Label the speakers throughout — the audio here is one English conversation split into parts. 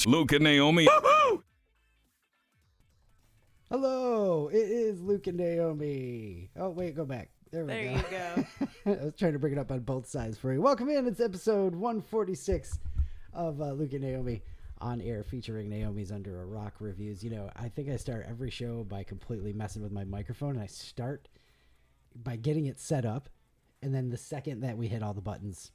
Speaker 1: Luke and Naomi.
Speaker 2: Hello, it is Luke and Naomi. Oh, wait, go back. There we go.
Speaker 3: There you go.
Speaker 2: I was trying to bring it up on both sides for you. Welcome in. It's episode 146 of Luke and Naomi on air, featuring Naomi's Under a Rock reviews. You know, I think I start every show by completely messing with my microphone, and I start by getting it set up, and then the second that we hit all the buttons.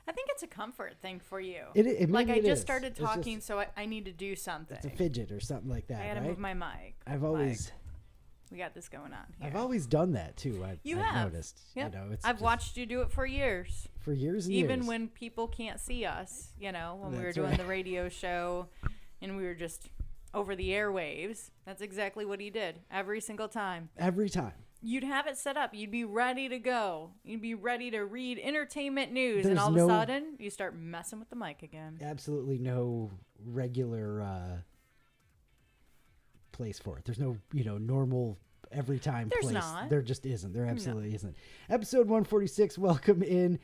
Speaker 3: I think it's a comfort thing for you.
Speaker 2: Maybe
Speaker 3: I
Speaker 2: it
Speaker 3: just
Speaker 2: is.
Speaker 3: started
Speaker 2: It's
Speaker 3: talking, so I need to do something.
Speaker 2: It's a fidget or something like that,
Speaker 3: I gotta
Speaker 2: right?
Speaker 3: move my mic. We got this going on here.
Speaker 2: I've always done that too. I've
Speaker 3: have
Speaker 2: noticed.
Speaker 3: Yep.
Speaker 2: You know,
Speaker 3: I've watched you do it for years.
Speaker 2: For years and
Speaker 3: Even
Speaker 2: years.
Speaker 3: when people can't see us, you know, when we were
Speaker 2: That's
Speaker 3: doing
Speaker 2: right.
Speaker 3: the radio show and we were just over the airwaves. That's exactly what he did every single time.
Speaker 2: Every time.
Speaker 3: You'd have it set up. You'd be ready to go. You'd be ready to read entertainment news.
Speaker 2: There's
Speaker 3: and all of a sudden, you start messing with the mic again.
Speaker 2: Absolutely no regular place for it. There's no, normal every time
Speaker 3: There's
Speaker 2: place.
Speaker 3: not.
Speaker 2: There just isn't. There absolutely isn't. Episode 146. Welcome in.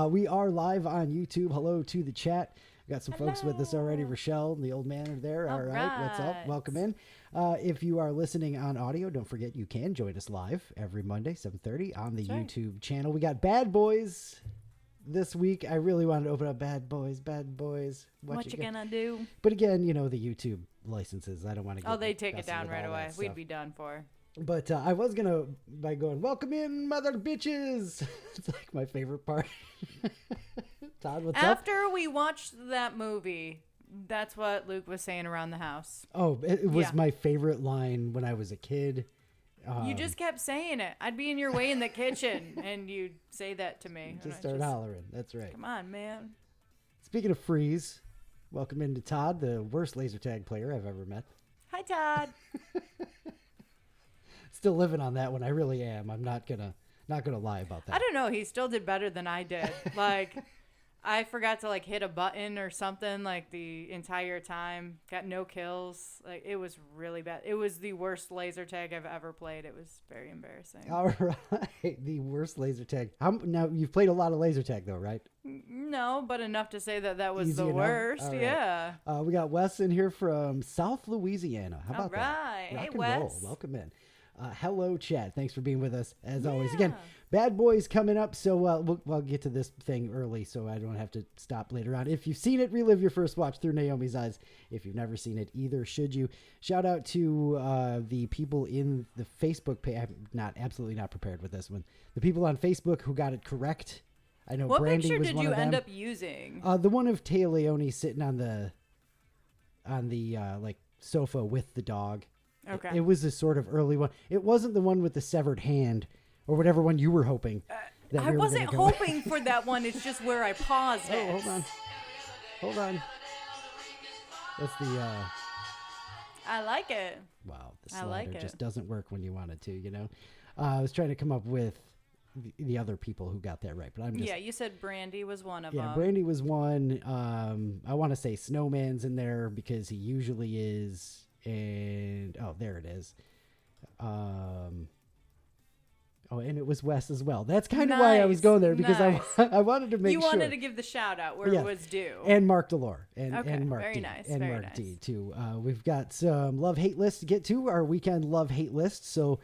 Speaker 2: We are live on YouTube. Hello to the chat. We got some folks with us already. Rochelle and the old man are there. All right. What's up? Welcome in. If you are listening on audio, don't forget you can join us live every Monday, 7:30 on the YouTube channel. We got Bad Boys this week. I really wanted to open up Bad Boys.
Speaker 3: What you gonna do?
Speaker 2: But again, the YouTube licenses. I don't want to get
Speaker 3: They take it down
Speaker 2: with
Speaker 3: right
Speaker 2: all
Speaker 3: away.
Speaker 2: that
Speaker 3: We'd
Speaker 2: stuff.
Speaker 3: be done for.
Speaker 2: But I was going to, by going, welcome in, mother bitches. It's like my favorite part. Todd, what's up?
Speaker 3: After we watched that movie, that's what Luke was saying around the house.
Speaker 2: Oh, it was my favorite line when I was a kid.
Speaker 3: You just kept saying it. I'd be in your way in the kitchen, and you'd say that to me.
Speaker 2: Just start hollering. That's right.
Speaker 3: Come on, man.
Speaker 2: Speaking of freeze, welcome into Todd, the worst laser tag player I've ever met.
Speaker 3: Hi, Todd.
Speaker 2: Still living on that one. I really am. I'm not gonna lie about that.
Speaker 3: I don't know. He still did better than I did. I forgot to hit a button or something the entire time. Got no kills. It was really bad. It was the worst laser tag I've ever played. It was very embarrassing.
Speaker 2: All right, the worst laser tag. Now you've played a lot of laser tag though, right?
Speaker 3: No, but enough to say that was
Speaker 2: Easy
Speaker 3: the
Speaker 2: enough?
Speaker 3: worst.
Speaker 2: All right.
Speaker 3: Yeah.
Speaker 2: We got Wes in here from South Louisiana. How about
Speaker 3: All right.
Speaker 2: that? Rock
Speaker 3: Hey,
Speaker 2: and
Speaker 3: Wes.
Speaker 2: roll. Welcome in. Hello, Chad. Thanks for being with us as always. Again, Bad Boys coming up, so we'll get to this thing early, so I don't have to stop later on. If you've seen it, relive your first watch through Naomi's eyes. If you've never seen it either, should you? Shout out to the people in the Facebook page. I'm absolutely not prepared with this one. The people on Facebook who got it correct. I know
Speaker 3: What
Speaker 2: Brandy
Speaker 3: picture
Speaker 2: was
Speaker 3: did
Speaker 2: one
Speaker 3: you
Speaker 2: of them.
Speaker 3: end up using?
Speaker 2: The one of Taya Leone sitting on the sofa with the dog.
Speaker 3: Okay.
Speaker 2: It was a sort of early one. It wasn't the one with the severed hand or whatever one you were hoping. That
Speaker 3: I
Speaker 2: we were
Speaker 3: wasn't
Speaker 2: gonna go with.
Speaker 3: hoping for that one. It's just where I paused it.
Speaker 2: Oh, hold on. That's the
Speaker 3: I like it.
Speaker 2: wow. The
Speaker 3: I like
Speaker 2: slider
Speaker 3: it.
Speaker 2: just doesn't work when you want it to. I was trying to come up with the other people who got that right, but I'm just
Speaker 3: You said Brandy was one of them.
Speaker 2: yeah. Brandy was one. I want to say Snowman's in there because he usually is. And there it is. And it was Wes as well. That's kind of why I was going there because I wanted to make sure.
Speaker 3: You wanted to give the shout out where it was due.
Speaker 2: And Mark Delore and Mark
Speaker 3: very
Speaker 2: D.
Speaker 3: nice,
Speaker 2: And
Speaker 3: very
Speaker 2: Mark
Speaker 3: nice.
Speaker 2: D too. We've got some love-hate lists to get to, our weekend love-hate list. So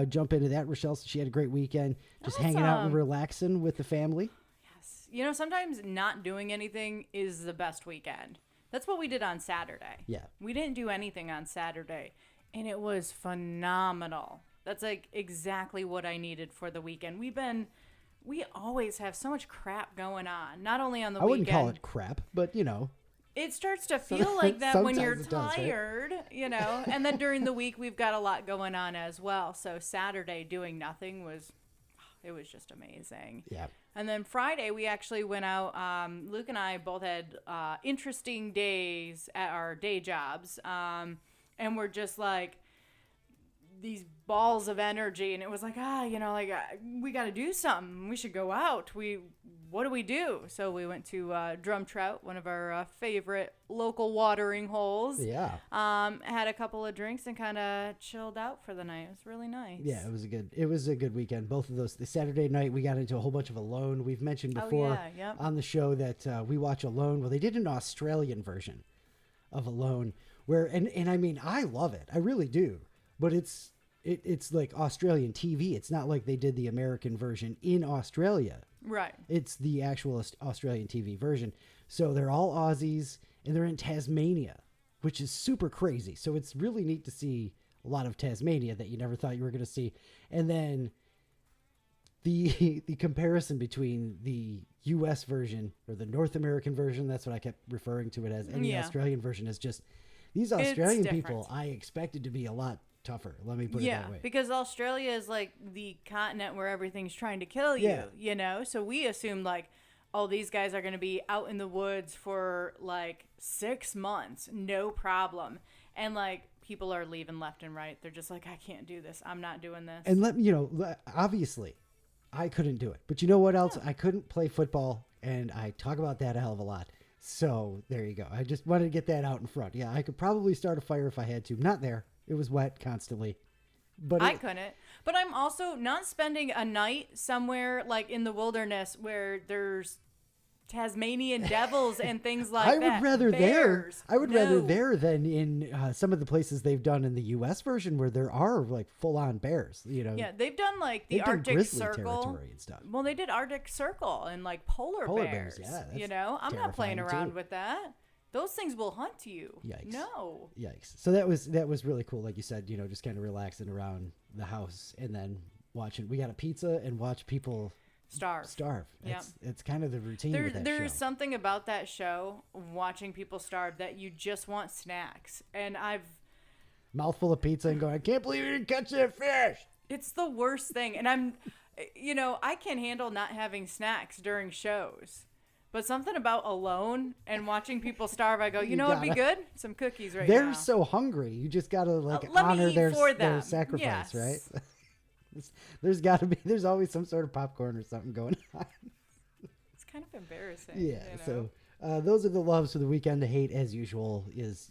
Speaker 2: jump into that. Rochelle, she had a great weekend. Just hanging out and relaxing with the family.
Speaker 3: Yes. Sometimes not doing anything is the best weekend. That's what we did on Saturday.
Speaker 2: Yeah.
Speaker 3: We didn't do anything on Saturday, and it was phenomenal. That's exactly what I needed for the weekend. We always have so much crap going on, not only on the weekend.
Speaker 2: I wouldn't call it crap, but
Speaker 3: It starts to feel like that when you're
Speaker 2: sometimes it does, right?
Speaker 3: tired, and then during the week we've got a lot going on as well. So Saturday doing nothing was just amazing.
Speaker 2: Yeah.
Speaker 3: And then Friday, we actually went out. Luke and I both had interesting days at our day jobs. And we're just these balls of energy. And it was we got to do something. We should go out. What do we do? So we went to Drum Trout, one of our favorite local watering holes.
Speaker 2: Yeah.
Speaker 3: Had a couple of drinks and kind of chilled out for the night. It was really nice.
Speaker 2: Yeah, it was a good weekend. Both of those. The Saturday night we got into a whole bunch of Alone. We've mentioned before on the show that we watch Alone. Well, they did an Australian version of Alone, where and I mean I love it, I really do, but it's like Australian TV. It's not like they did the American version in Australia.
Speaker 3: Right.
Speaker 2: It's the actual Australian TV version. So they're all Aussies and they're in Tasmania, which is super crazy. So it's really neat to see a lot of Tasmania that you never thought you were going to see. And then the comparison between the US version or the North American version, that's what I kept referring to it as, and the Australian version is just these Australian people I expected to be a lot tougher. Let me put it that way.
Speaker 3: Because Australia is like the continent where everything's trying to kill you, you know? So we assume like, oh, these guys are going to be out in the woods for like 6 months, no problem. And like people are leaving left and right. They're just like, I can't do this. I'm not doing this.
Speaker 2: And obviously I couldn't do it. But you know what else? I couldn't play football, and I talk about that a hell of a lot. So there you go. I just wanted to get that out in front. Yeah, I could probably start a fire if I had to. Not there. It was wet constantly. But
Speaker 3: I couldn't. But I'm also not spending a night somewhere like in the wilderness where there's Tasmanian devils and things like that.
Speaker 2: I would rather
Speaker 3: Bears.
Speaker 2: there. I would rather there than in some of the places they've done in the U.S. version where there are like full-on bears. You know.
Speaker 3: Yeah, they've done like the Arctic
Speaker 2: grizzly
Speaker 3: Circle
Speaker 2: territory and stuff.
Speaker 3: Well, they did Arctic Circle and like polar bears.
Speaker 2: Yeah,
Speaker 3: you know, I'm not playing around
Speaker 2: too.
Speaker 3: with that. Those things will hunt you.
Speaker 2: Yikes.
Speaker 3: No.
Speaker 2: Yikes. So that was really cool. Like you said, you know, just kind of relaxing around the house and then watching. We got a pizza and watch people starve. It's kind of the routine with that
Speaker 3: There's
Speaker 2: show.
Speaker 3: something about that show, watching people starve, that you just want snacks. And
Speaker 2: mouthful of pizza and going, I can't believe you didn't catch that fish.
Speaker 3: It's the worst thing. And I can handle not having snacks during shows. But something about Alone and watching people starve, I go, you know what'd be good? Some cookies now.
Speaker 2: They're so hungry. You just got to honor their sacrifice, right? There's always some sort of popcorn or something going on.
Speaker 3: It's kind of embarrassing.
Speaker 2: Yeah.
Speaker 3: You know?
Speaker 2: So those are the loves for the weekend. The hate, as usual, is,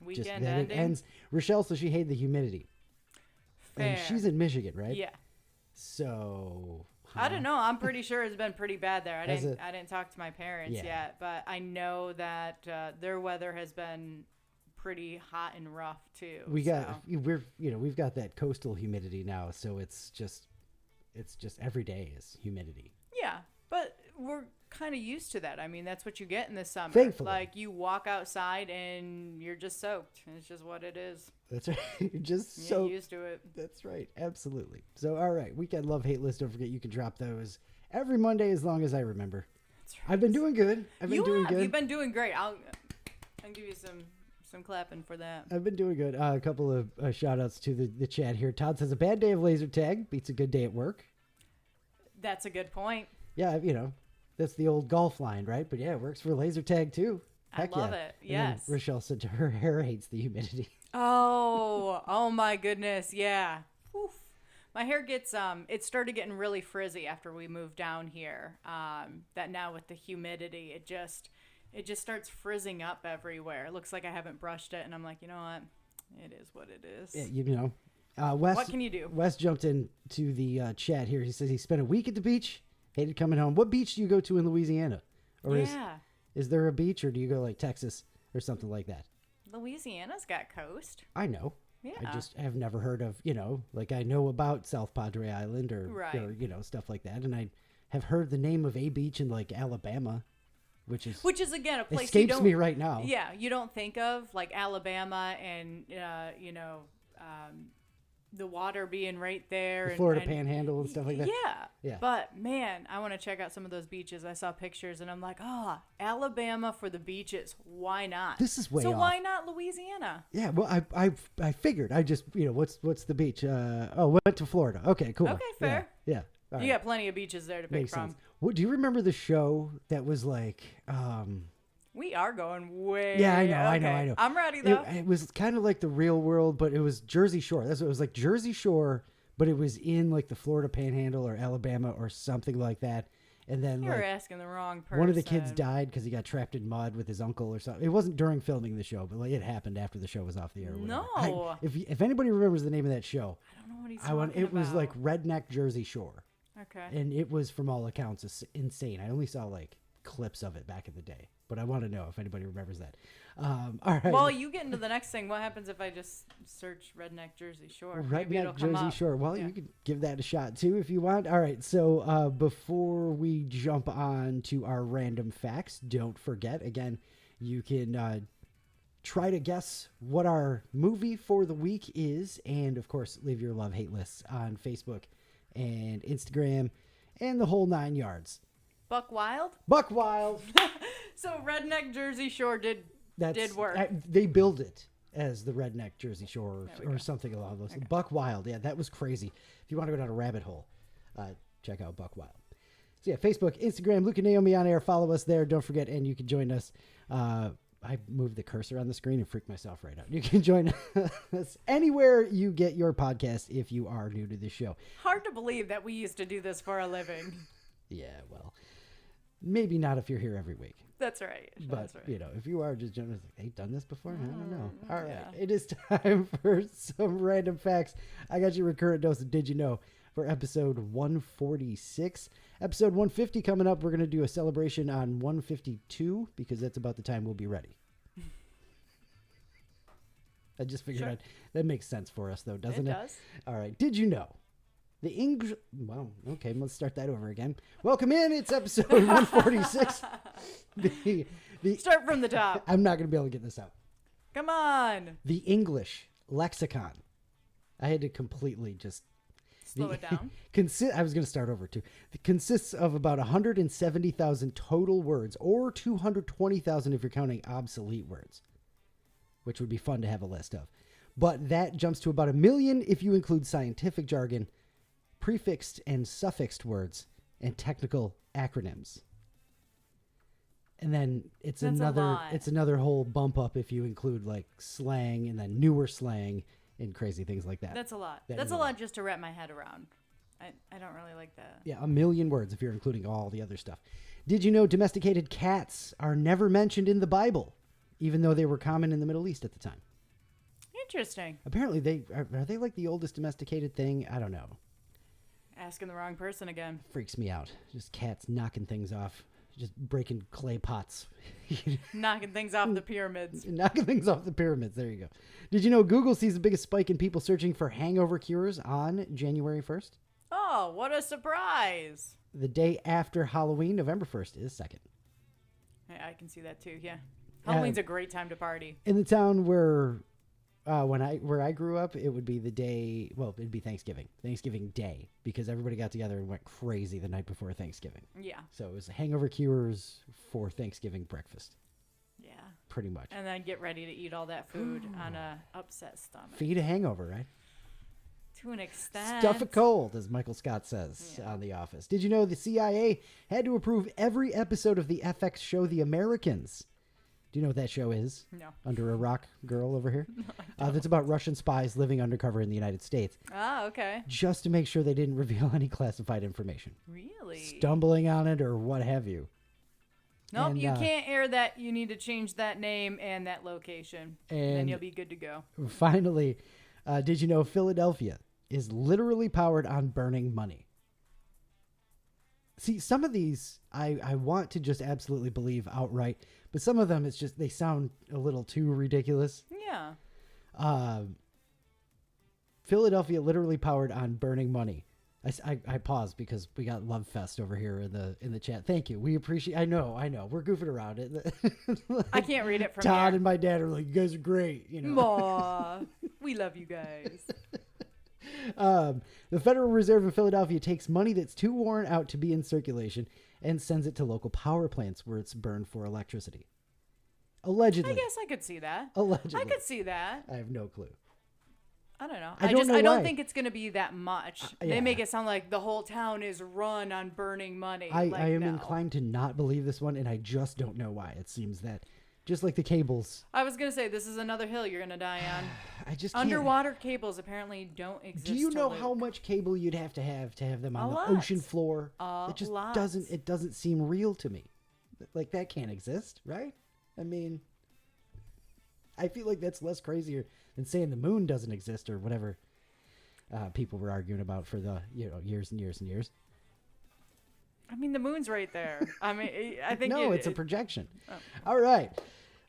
Speaker 3: weekend
Speaker 2: it ends. Rochelle, so she hated the humidity.
Speaker 3: Fair.
Speaker 2: And she's in Michigan, right?
Speaker 3: Yeah.
Speaker 2: So...
Speaker 3: I don't know. I'm pretty sure it's been pretty bad there. I didn't talk to my parents yet, but I know that their weather has been pretty hot and rough too. We've
Speaker 2: got that coastal humidity now, so it's just every day is humidity.
Speaker 3: Yeah, but we're kind of used to that. I mean, that's what you get in the summer.
Speaker 2: Thankfully.
Speaker 3: Like you walk outside and you're just soaked. It's just what it is.
Speaker 2: That's right. You're just
Speaker 3: so used to it.
Speaker 2: That's right. Absolutely. So, all right. Weekend love hate list. Don't forget you can drop those every Monday as long as I remember. That's right. I've been doing good.
Speaker 3: You've been doing great. I'll give you some clapping for that.
Speaker 2: I've been doing good. A couple of shout outs to the chat here. Todd says a bad day of laser tag beats a good day at work.
Speaker 3: That's a good point.
Speaker 2: Yeah, that's the old golf line, right? But yeah, it works for laser tag too. Heck
Speaker 3: I love it. Yes.
Speaker 2: Rochelle said her hair hates the humidity.
Speaker 3: Oh my goodness. Yeah. Oof. My hair gets, it started getting really frizzy after we moved down here. That now with the humidity, it just starts frizzing up everywhere. It looks like I haven't brushed it. And I'm like, you know what? It is what it is.
Speaker 2: Yeah, Wes,
Speaker 3: what can you do?
Speaker 2: Wes jumped into the chat here. He says he spent a week at the beach, hated coming home. What beach do you go to in Louisiana? Or is there a beach, or do you go like Texas or something like that?
Speaker 3: Louisiana's got coast.
Speaker 2: I know.
Speaker 3: Yeah.
Speaker 2: I just have never heard of, like I know about South Padre Island or stuff like that. And I have heard the name of a beach in like Alabama, which is again, a place escapes me right now.
Speaker 3: Yeah. You don't think of like Alabama and, the water being right there.
Speaker 2: The Florida Panhandle and stuff like that.
Speaker 3: Yeah. But man, I want to check out some of those beaches. I saw pictures and I'm like, Alabama for the beaches. Why not?
Speaker 2: This is way off.
Speaker 3: So why not Louisiana?
Speaker 2: Yeah. Well, I figured. I just, what's the beach? Went to Florida. Okay, cool.
Speaker 3: Okay, fair.
Speaker 2: Yeah.
Speaker 3: You got plenty of beaches there to pick
Speaker 2: Makes
Speaker 3: from.
Speaker 2: Sense. What, do you remember the show that was like,
Speaker 3: we are going way.
Speaker 2: Yeah, I know.
Speaker 3: I'm ready though.
Speaker 2: It was kind of like the Real World, but it was Jersey Shore. That's what it was like, Jersey Shore, but it was in like the Florida Panhandle or Alabama or something like that. And then
Speaker 3: you're asking the wrong person.
Speaker 2: One of the kids died because he got trapped in mud with his uncle or something. It wasn't during filming the show, but like it happened after the show was off the air.
Speaker 3: No.
Speaker 2: If anybody remembers the name of that show,
Speaker 3: I don't know what he's talking about.
Speaker 2: It was like Redneck Jersey Shore.
Speaker 3: Okay.
Speaker 2: And it was, from all accounts, insane. I only saw like clips of it back in the day, but I want to know if anybody remembers that. All right.
Speaker 3: Well, you get into the next thing. What happens if I just search redneck Jersey Shore? Maybe it'll
Speaker 2: Redneck
Speaker 3: come
Speaker 2: Jersey
Speaker 3: up.
Speaker 2: Shore. Well,
Speaker 3: Yeah.
Speaker 2: you could give that a shot too if you want. All right. So before we jump on to our random facts, don't forget, again, you can try to guess what our movie for the week is. And of course, leave your love-hate lists on Facebook and Instagram and the whole 9 yards.
Speaker 3: Buck Wild?
Speaker 2: Buck Wild.
Speaker 3: So redneck Jersey Shore did work.
Speaker 2: They billed it as the redneck Jersey Shore
Speaker 3: There we
Speaker 2: or
Speaker 3: go.
Speaker 2: something along those.
Speaker 3: Okay.
Speaker 2: Buck Wild. Yeah, that was crazy. If you want to go down a rabbit hole, check out Buck Wild. So yeah, Facebook, Instagram, Luke and Naomi on air. Follow us there. Don't forget, and you can join us. I moved the cursor on the screen and freaked myself right out. You can join us anywhere you get your podcast if you are new to the show.
Speaker 3: Hard to believe that we used to do this for a living.
Speaker 2: Yeah, well, maybe not if you're here every week.
Speaker 3: That's right.
Speaker 2: But,
Speaker 3: That's right.
Speaker 2: you know, if you are just generally like, they've done this before? I don't know. All right.
Speaker 3: yeah.
Speaker 2: It is time for some random facts. I got your recurrent dose of Did You Know for episode 146. Episode 150 coming up. We're going to do a celebration on 152 because that's about the time we'll be ready. I just figured
Speaker 3: Sure.
Speaker 2: out that makes sense for us, though, doesn't it?
Speaker 3: It does.
Speaker 2: All right. Did you know? The English. Well, okay, let's start that over again. Welcome in. It's episode 146. the
Speaker 3: Start from the top.
Speaker 2: I'm not going to be able to get this out.
Speaker 3: Come on.
Speaker 2: The English lexicon. I had to completely just
Speaker 3: Slow it down.
Speaker 2: I was going to start over too. It consists of about 170,000 total words, or 220,000 if you're counting obsolete words, which would be fun to have a list of. But that jumps to about 1 million if you include scientific jargon, prefixed and suffixed words, and technical acronyms. And then it's
Speaker 3: That's a lot.
Speaker 2: another whole bump up if you include like slang and then newer slang and crazy things like that.
Speaker 3: That's a lot.
Speaker 2: That
Speaker 3: That's
Speaker 2: is
Speaker 3: a
Speaker 2: a
Speaker 3: lot
Speaker 2: lot.
Speaker 3: just to wrap my head around. I don't really like that.
Speaker 2: Yeah, 1 million words if you're including all the other stuff. Did you know domesticated cats are never mentioned in the Bible, even though they were common in the Middle East at the time?
Speaker 3: Interesting.
Speaker 2: Apparently, are they like the oldest domesticated thing? I don't know.
Speaker 3: Asking the wrong person again.
Speaker 2: Freaks me out. Just cats knocking things off, just breaking clay pots.
Speaker 3: Knocking things off the pyramids.
Speaker 2: Knocking things off the pyramids. There you go. Did you know Google sees the biggest spike in people searching for hangover cures on January 1st?
Speaker 3: Oh, what a surprise.
Speaker 2: The day after Halloween, November 1st, is 2nd.
Speaker 3: I can see that too, yeah. Halloween's a great time to party.
Speaker 2: In the town where I grew up, it would be the day. Well, it'd be Thanksgiving Day, because everybody got together and went crazy the night before Thanksgiving.
Speaker 3: Yeah.
Speaker 2: So it was hangover cures for Thanksgiving breakfast,
Speaker 3: Yeah.
Speaker 2: pretty much.
Speaker 3: And then get ready to eat all that food on a upset stomach.
Speaker 2: Feed a hangover, right?
Speaker 3: To an extent.
Speaker 2: Stuff it cold, as Michael Scott says
Speaker 3: Yeah.
Speaker 2: on The Office. Did you know the CIA had to approve every episode of the FX show The Americans? Do you know what that show is?
Speaker 3: No.
Speaker 2: Under a rock girl over here? That's about Russian spies living undercover in the United States,
Speaker 3: Ah, okay.
Speaker 2: just to make sure they didn't reveal any classified information.
Speaker 3: Really?
Speaker 2: Stumbling on it or what have you.
Speaker 3: Nope,
Speaker 2: And,
Speaker 3: you can't air that. You need to change that name and that location. And then
Speaker 2: And-
Speaker 3: you'll be good to go.
Speaker 2: Finally, did you know Philadelphia is literally powered on burning money? See, some of these I want to just absolutely believe outright, but some of them it's just they sound a little too ridiculous.
Speaker 3: Yeah.
Speaker 2: Philadelphia literally powered on burning money. I paused because we got Love Fest over here in the chat. Thank you. We appreciate. I know. We're goofing around it.
Speaker 3: I can't read it from
Speaker 2: Todd
Speaker 3: here.
Speaker 2: and my dad are like, you guys are great. You know.
Speaker 3: Aw, we love you guys.
Speaker 2: The Federal Reserve in Philadelphia takes money that's too worn out to be in circulation and sends it to local power plants where it's burned for electricity. Allegedly.
Speaker 3: I guess I could see that.
Speaker 2: Allegedly.
Speaker 3: I could see that.
Speaker 2: I have no clue.
Speaker 3: I don't know.
Speaker 2: I don't know
Speaker 3: I don't
Speaker 2: why.
Speaker 3: think it's going to be that much.
Speaker 2: yeah.
Speaker 3: They make it sound like the whole town is run on burning money.
Speaker 2: I am
Speaker 3: no.
Speaker 2: inclined to not believe this one, and I just don't know why. It seems that, just like the cables,
Speaker 3: I was going to say, this is another hill you're going to die on.
Speaker 2: I just can't.
Speaker 3: Underwater cables apparently don't exist.
Speaker 2: Do you
Speaker 3: to
Speaker 2: know
Speaker 3: Luke.
Speaker 2: how much cable you'd have them on
Speaker 3: A
Speaker 2: the
Speaker 3: lot.
Speaker 2: ocean floor? It just
Speaker 3: lot.
Speaker 2: doesn't seem real to me. Like that can't exist, right? I mean, I feel like that's less crazier than saying the moon doesn't exist or whatever people were arguing about for the years and years and years.
Speaker 3: mean, the moon's right there. I mean, I think
Speaker 2: No, it's a projection.
Speaker 3: Oh.
Speaker 2: All right.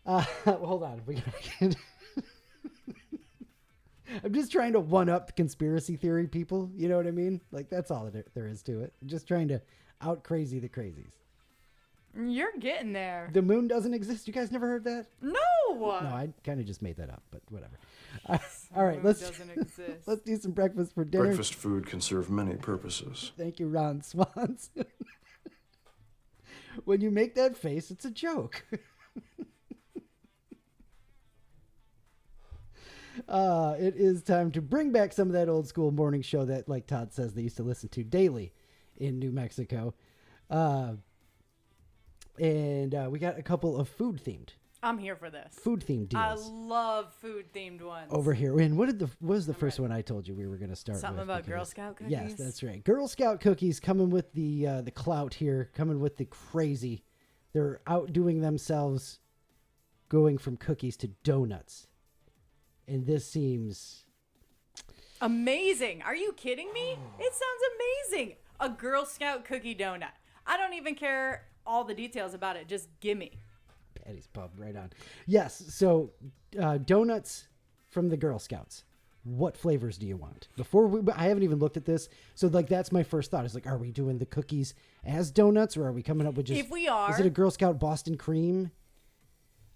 Speaker 2: Hold on. We gotta get... I'm just trying to one-up conspiracy theory people. You know what I mean? Like, that's all there is to it. I'm just trying to out-crazy the crazies.
Speaker 3: You're getting there.
Speaker 2: The moon doesn't exist. You guys never heard that?
Speaker 3: No.
Speaker 2: No, I kind of just made that up, but whatever. All right,
Speaker 3: Doesn't exist.
Speaker 2: let's do some breakfast for dinner.
Speaker 1: Breakfast food can serve many purposes.
Speaker 2: Thank you, Ron Swans. When you make that face, it's a joke. It is time to bring back some of that old school morning show that, like Todd says, they used to listen to daily in New Mexico. And we got a couple of food-themed.
Speaker 3: I'm here for this.
Speaker 2: Food-themed deals.
Speaker 3: I love food-themed ones.
Speaker 2: Over here. And what was the first one I told you we were going to start
Speaker 3: Something
Speaker 2: with?
Speaker 3: about Girl Scout cookies?
Speaker 2: Yes, that's right. Girl Scout cookies coming with the clout here, coming with the crazy. They're outdoing themselves, going from cookies to donuts. And this seems...
Speaker 3: amazing. Are you kidding me? It sounds amazing. A Girl Scout cookie donut. I don't even care all the details about it. Just gimme.
Speaker 2: Patty's Pub, right on. Yes, so donuts from the Girl Scouts. What flavors do you want? I haven't even looked at this. So, like, that's my first thought. Is like, are we doing the cookies as donuts, or are we coming up with just...
Speaker 3: If we are...
Speaker 2: Is it a Girl Scout Boston cream?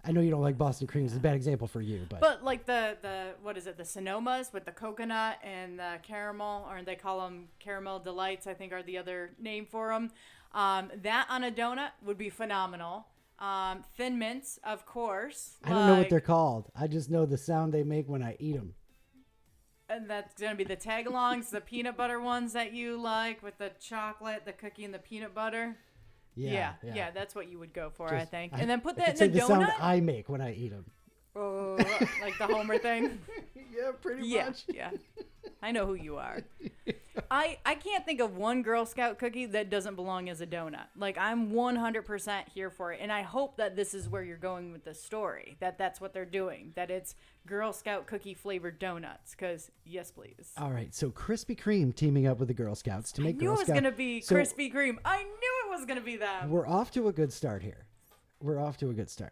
Speaker 2: I know you don't like Boston cream. It's a bad example for you, but...
Speaker 3: But, like, the what is it? The Sonomas with the coconut and the caramel, or they call them Caramel Delights, I think are the other name for them. That on a donut would be phenomenal. Thin Mints, of course.
Speaker 2: I don't know what they're called. I just know the sound they make when I eat them.
Speaker 3: And that's going to be the tag-alongs, the peanut butter ones that you like with the chocolate, the cookie, and the peanut butter. Yeah, that's what you would go for, I think. And then put that in the donut.
Speaker 2: The sound I make when I eat them.
Speaker 3: Oh, like the Homer thing?
Speaker 2: Yeah, pretty much.
Speaker 3: Yeah. I know who you are. I can't think of one Girl Scout cookie that doesn't belong as a donut. Like, I'm 100% here for it. And I hope that this is where you're going with the story, that that's what they're doing, that it's Girl Scout cookie flavored donuts. Because, yes, please.
Speaker 2: All right, so Krispy Kreme teaming up with the Girl Scouts to make Girl Scouts.
Speaker 3: I knew it was going to be Krispy Kreme. I knew it was going to be them.
Speaker 2: We're off to a good start here.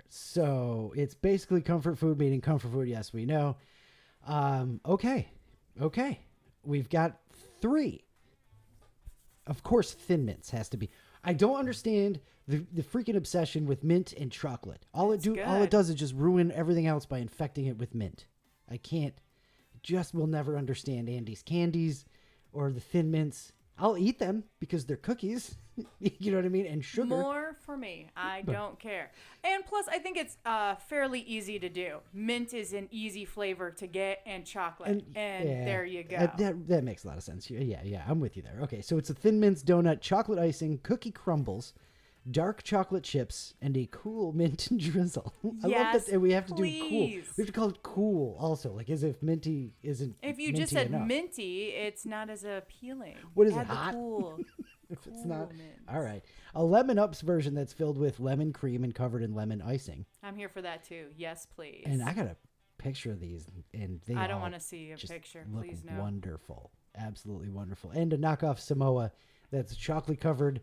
Speaker 2: So it's basically comfort food meaning comfort food. Yes, we know. Okay. We've got 3. Of course, Thin Mints has to be. I don't understand the freaking obsession with mint and chocolate. All it does is just ruin everything else by infecting it with mint. I can't. Just will never understand Andy's candies or the Thin Mints. I'll eat them because they're cookies. You know what I mean? And sugar.
Speaker 3: More for me. I don't care. And plus, I think it's fairly easy to do. Mint is an easy flavor to get, and chocolate. And there you go.
Speaker 2: That makes a lot of sense. Yeah, I'm with you there. Okay, so it's a Thin Mints donut, chocolate icing, cookie crumbles, dark chocolate chips, and a cool mint drizzle. I love that. And we have to do cool. We have to call it cool also, like as if minty isn't.
Speaker 3: If you
Speaker 2: minty
Speaker 3: just said
Speaker 2: enough.
Speaker 3: Minty, it's not as appealing.
Speaker 2: What is
Speaker 3: Add
Speaker 2: it,
Speaker 3: the
Speaker 2: hot?
Speaker 3: Cool.
Speaker 2: If
Speaker 3: cool
Speaker 2: it's not.
Speaker 3: mint.
Speaker 2: All right. A Lemon Ups version that's filled with lemon cream and covered in lemon icing.
Speaker 3: I'm here for that too. Yes, please.
Speaker 2: And I got a picture of these, and
Speaker 3: I don't want to see a picture. Please no.
Speaker 2: Wonderful. Absolutely wonderful. And a knockoff Samoa that's chocolate covered.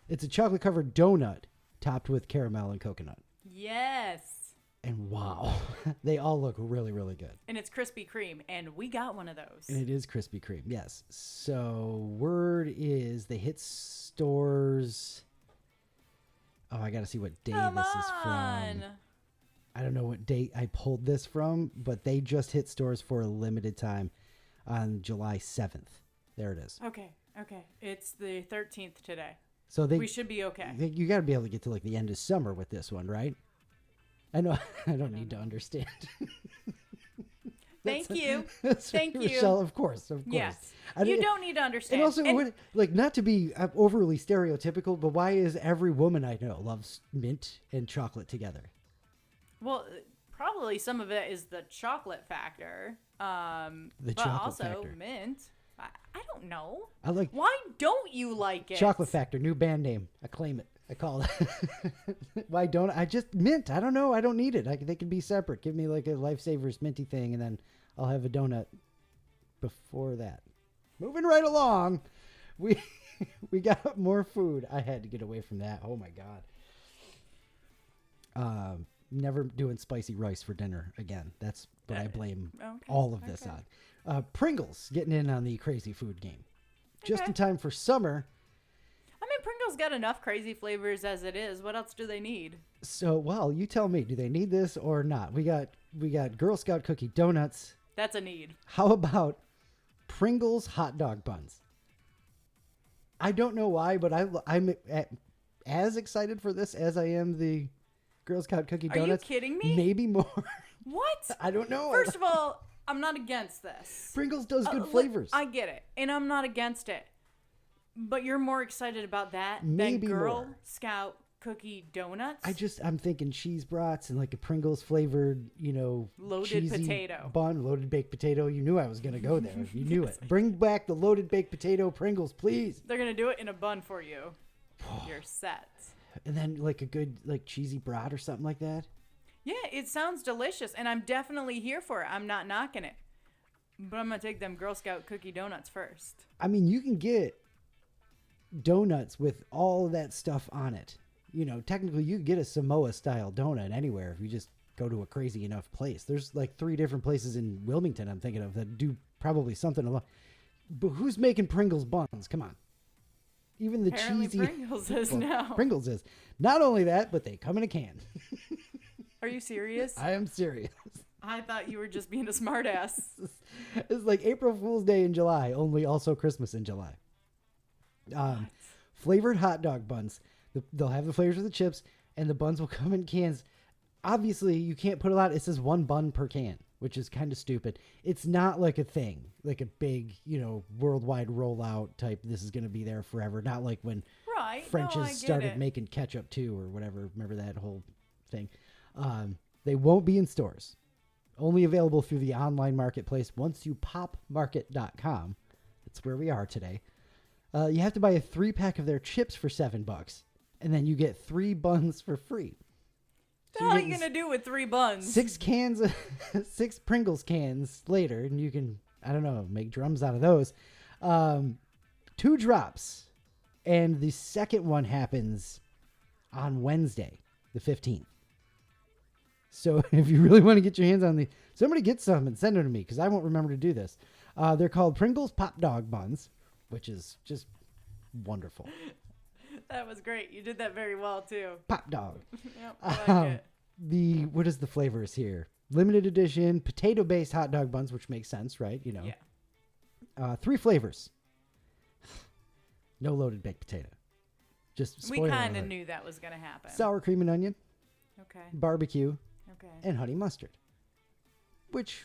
Speaker 2: It's a chocolate covered donut topped with caramel and coconut.
Speaker 3: Yes.
Speaker 2: And wow, they all look really, really good.
Speaker 3: And it's Krispy Kreme, and we got one of those.
Speaker 2: And it is Krispy Kreme, yes. So word is they hit stores. Oh, I got to see what day this is from. I don't know what date I pulled this from, but they just hit stores for a limited time on July 7th. There it is.
Speaker 3: Okay. It's the 13th today.
Speaker 2: So we
Speaker 3: should be okay.
Speaker 2: You got to be able to get to like the end of summer with this one, right? I know. I don't need to understand.
Speaker 3: Thank you.
Speaker 2: Thank you, Michelle. Of course.
Speaker 3: Yes. You don't need to understand.
Speaker 2: And also, not to be overly stereotypical, but why is every woman I know loves mint and chocolate together?
Speaker 3: Well, probably some of it is the chocolate factor.
Speaker 2: The
Speaker 3: but
Speaker 2: chocolate
Speaker 3: also
Speaker 2: factor.
Speaker 3: Mint. I don't know.
Speaker 2: Why
Speaker 3: don't you like it?
Speaker 2: Chocolate Factor, new band name. I claim it. I call it. Why don't I just mint? I don't know. I don't need it. They can be separate. Give me like a Lifesavers minty thing, and then I'll have a donut before that. Moving right along, we we got more food. I had to get away from that. Oh my God. Never doing spicy rice for dinner again. That's what I blame all of this on. Pringles getting in on the crazy food game. Just in time for summer.
Speaker 3: I mean, Pringles got enough crazy flavors as it is. What else do they need?
Speaker 2: So, well, you tell me. Do they need this or not? We got Girl Scout cookie donuts.
Speaker 3: That's a need.
Speaker 2: How about Pringles Hot Dog Buns? I don't know why, but I'm as excited for this as I am the Girl Scout cookie donuts.
Speaker 3: Are you kidding me?
Speaker 2: Maybe more.
Speaker 3: What?
Speaker 2: I don't know.
Speaker 3: First of all, I'm not against this.
Speaker 2: Pringles does good flavors.
Speaker 3: I get it, and I'm not against it. But you're more excited about that
Speaker 2: Maybe
Speaker 3: than Girl
Speaker 2: more.
Speaker 3: Scout cookie donuts?
Speaker 2: I'm thinking cheese brats and like a Pringles flavored,
Speaker 3: Loaded
Speaker 2: cheesy
Speaker 3: potato.
Speaker 2: bun, loaded baked potato. You knew I was going to go there. You knew it. Bring back the loaded baked potato Pringles, please.
Speaker 3: They're going to do it in a bun for you. You're set.
Speaker 2: And then like a good like cheesy brat or something like that.
Speaker 3: Yeah, it sounds delicious, and I'm definitely here for it. I'm not knocking it. But I'm going to take them Girl Scout cookie donuts first.
Speaker 2: I mean, you can get donuts with all of that stuff on it. Technically you could get a Samoa style donut anywhere if you just go to a crazy enough place. There's like 3 different places in Wilmington I'm thinking of that do probably something along. But who's making Pringles buns? Come on. Even the
Speaker 3: Apparently
Speaker 2: cheesy
Speaker 3: Pringles is now.
Speaker 2: Pringles is. Not only that, but they come in a can.
Speaker 3: Are you serious?
Speaker 2: I am serious.
Speaker 3: I thought you were just being a smartass.
Speaker 2: It's like April Fool's Day in July, only also Christmas in July. Flavored hot dog buns. They'll have the flavors of the chips, and the buns will come in cans. Obviously, you can't put a lot. It says 1 bun per can, which is kind of stupid. It's not like a thing, like a big, worldwide rollout type. This is going to be there forever. Not like when French's started making ketchup too, or whatever. Remember that whole thing? They won't be in stores. Only available through the online marketplace. OnceYouPopMarket.com. That's where we are today. You have to buy a 3-pack of their chips for $7, and then you get 3 buns for free.
Speaker 3: What the hell are you gonna do with 3 buns?
Speaker 2: 6 cans, 6 Pringles cans later, and you can, I don't know, make drums out of those. 2 drops, and the second one happens on Wednesday, the 15th. So if you really want to get your hands on somebody get some and send them to me because I won't remember to do this. They're called Pringles Hot Dog Buns, which is just wonderful.
Speaker 3: That was great. You did that very well too.
Speaker 2: Pop dog.
Speaker 3: Yep, I like it.
Speaker 2: What is the flavors here? Limited edition potato-based hot dog buns, which makes sense, right? Yeah. 3 flavors. No loaded baked potato. Just
Speaker 3: we kind of knew that was gonna happen.
Speaker 2: Sour cream and onion.
Speaker 3: Okay.
Speaker 2: Barbecue.
Speaker 3: Okay.
Speaker 2: And honey mustard. Which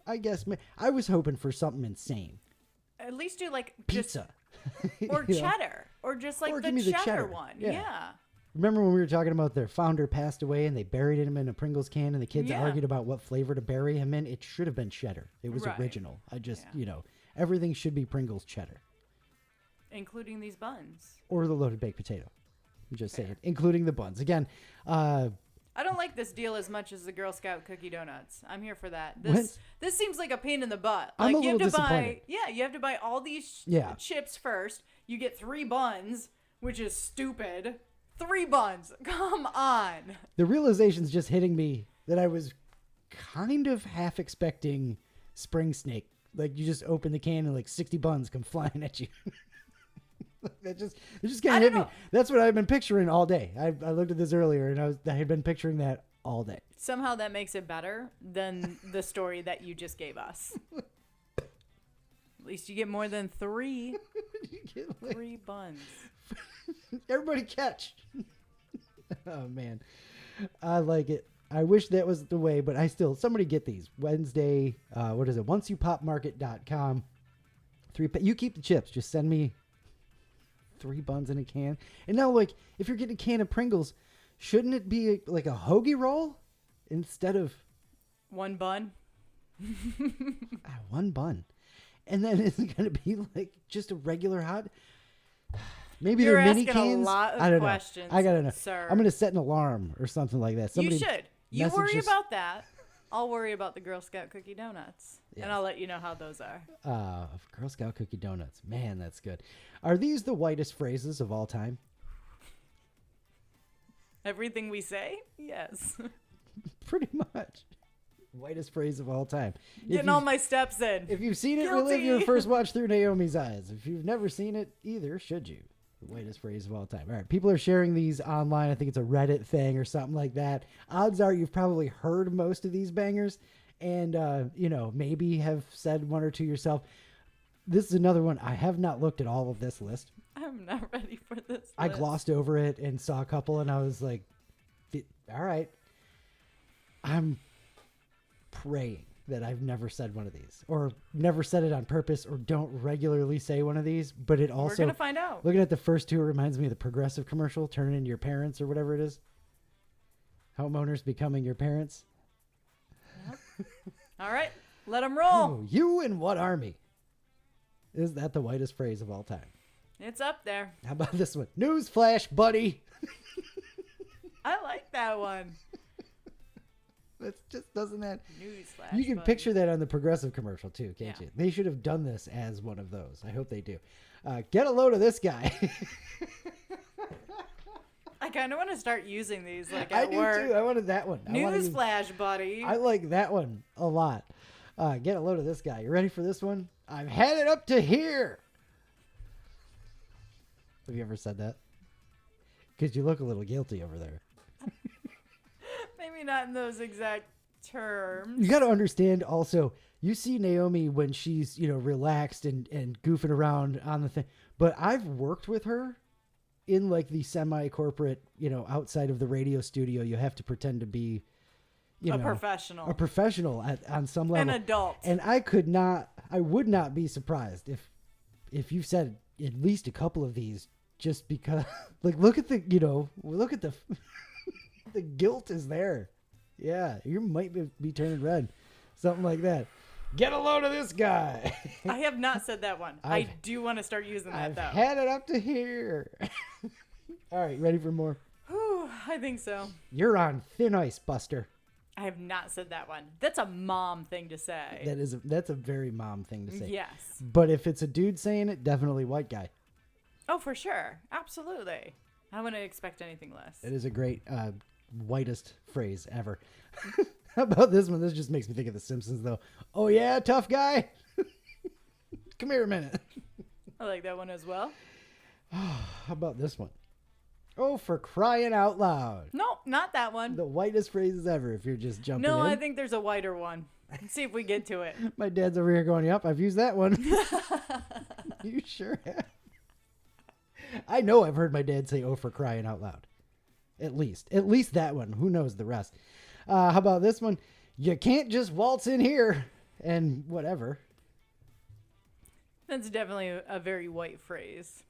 Speaker 2: I guess I was hoping for something insane.
Speaker 3: At least do like
Speaker 2: pizza.
Speaker 3: Or cheddar. Or just like the cheddar one. Yeah.
Speaker 2: Remember when we were talking about their founder passed away and they buried him in a Pringles can and the kids argued about what flavor to bury him in? It should have been cheddar. It was original. I just, everything should be Pringles cheddar.
Speaker 3: Including these buns.
Speaker 2: Or the loaded baked potato. I'm just saying. Including the buns. Again,
Speaker 3: I don't like this deal as much as the Girl Scout cookie donuts. I'm here for that. This seems like a pain in the butt.
Speaker 2: I'm a little disappointed.
Speaker 3: You have to buy all these chips first. You get 3 buns, which is stupid. 3 buns. Come on.
Speaker 2: The realization's just hitting me that I was kind of half expecting Spring Snake. Like you just open the can and like 60 buns come flying at you. It just kind of hit me. That's what I've been picturing all day. I looked at this earlier and I had been picturing that all day.
Speaker 3: Somehow that makes it better than the story that you just gave us. At least you get more than 3.
Speaker 2: You get like
Speaker 3: 3 buns.
Speaker 2: Everybody catch. Oh man. I like it. I wish that was the way, but somebody get these. Wednesday, what is it? OnceYouPopMarket.com. You keep the chips. Just send me 3 buns in a can. And now, like, if you're getting a can of Pringles, shouldn't it be like a hoagie roll instead of
Speaker 3: 1 bun?
Speaker 2: 1 bun. And then it's going to be like just a regular hot. Maybe
Speaker 3: You're
Speaker 2: they're mini
Speaker 3: asking
Speaker 2: cans.
Speaker 3: A lot of
Speaker 2: I don't
Speaker 3: questions,
Speaker 2: know. I gotta know.
Speaker 3: Sir.
Speaker 2: I'm going to set an alarm or something like that. Somebody
Speaker 3: you should. You worry about that. I'll worry about the Girl Scout cookie donuts,
Speaker 2: Yes.
Speaker 3: and I'll let you know how those are.
Speaker 2: Girl Scout cookie donuts. Man, that's good. Are these the whitest phrases of all time?
Speaker 3: Everything we say? Yes.
Speaker 2: Pretty much. Whitest phrase of all time.
Speaker 3: Getting all my steps in.
Speaker 2: If you've seen it,
Speaker 3: Guilty.
Speaker 2: relive your first watch through Naomi's eyes. If you've never seen it either, should you? The whitest phrase of all time. All right, people are sharing these online. I think it's a Reddit thing or something like that. Odds are you've probably heard most of these bangers and, maybe have said one or two yourself. This is another one. I have not looked at all of this list.
Speaker 3: I'm not ready for this.
Speaker 2: I
Speaker 3: list.
Speaker 2: glossed over it and saw a couple, and I was like, all right. I'm praying that I've never said one of these or never said it on purpose or don't regularly say one of these, but it also,
Speaker 3: We're going to find out.
Speaker 2: looking at the first two, it reminds me of the Progressive commercial, turn into your parents or whatever it is. Homeowners becoming your parents.
Speaker 3: Yep. All right. Let them roll.
Speaker 2: Oh, you in what army? Is that the whitest phrase of all time?
Speaker 3: It's up there.
Speaker 2: How about this one? Newsflash, buddy.
Speaker 3: I like that one.
Speaker 2: That's just, doesn't that...
Speaker 3: Newsflash.
Speaker 2: You can
Speaker 3: buddy.
Speaker 2: picture that on the Progressive commercial too, can't
Speaker 3: Yeah.
Speaker 2: you? They should have done this as one of those. I hope they do. Get a load of this guy.
Speaker 3: I kind of want to start using these like
Speaker 2: I
Speaker 3: at
Speaker 2: do
Speaker 3: work.
Speaker 2: too. I wanted that one.
Speaker 3: Newsflash, buddy.
Speaker 2: I like that one a lot. Get a load of this guy. You ready for this one? I've had it up to here. Have you ever said that? Because you look a little guilty over there.
Speaker 3: Maybe not in those exact terms.
Speaker 2: You got to understand also, you see Naomi when she's, relaxed and goofing around on the thing. But I've worked with her in like the semi-corporate, outside of the radio studio. You have to pretend to be,
Speaker 3: A professional.
Speaker 2: a professional on some level.
Speaker 3: An adult.
Speaker 2: And I would not be surprised if you said at least a couple of these just because, like, look at the the guilt is there. Yeah, you might be turning red. Something like that. Get a load of this guy.
Speaker 3: I have not said that one. I do want to start using that,
Speaker 2: I've
Speaker 3: though.
Speaker 2: had it up to here. All right, ready for more?
Speaker 3: Whew, I think so.
Speaker 2: You're on thin ice, Buster.
Speaker 3: I have not said that one. That's a mom thing to say.
Speaker 2: That's a very mom thing to say.
Speaker 3: Yes.
Speaker 2: But if it's a dude saying it, definitely white guy.
Speaker 3: Oh, for sure. Absolutely. I wouldn't expect anything less.
Speaker 2: It is a great whitest phrase ever. How about this one? This just makes me think of The Simpsons, though. Oh, yeah, tough guy? Come here a minute.
Speaker 3: I like that one as well.
Speaker 2: How about this one? Oh, for crying out loud.
Speaker 3: No, not that one.
Speaker 2: The whitest phrases ever if you're just jumping
Speaker 3: No,
Speaker 2: in.
Speaker 3: I think there's a whiter one. Let's see if we get to it.
Speaker 2: My dad's over here going, yep, I've used that one. You sure have. I know I've heard my dad say, oh, for crying out loud. At least that one. Who knows the rest? How about this one? You can't just waltz in here and whatever.
Speaker 3: That's definitely a very white phrase.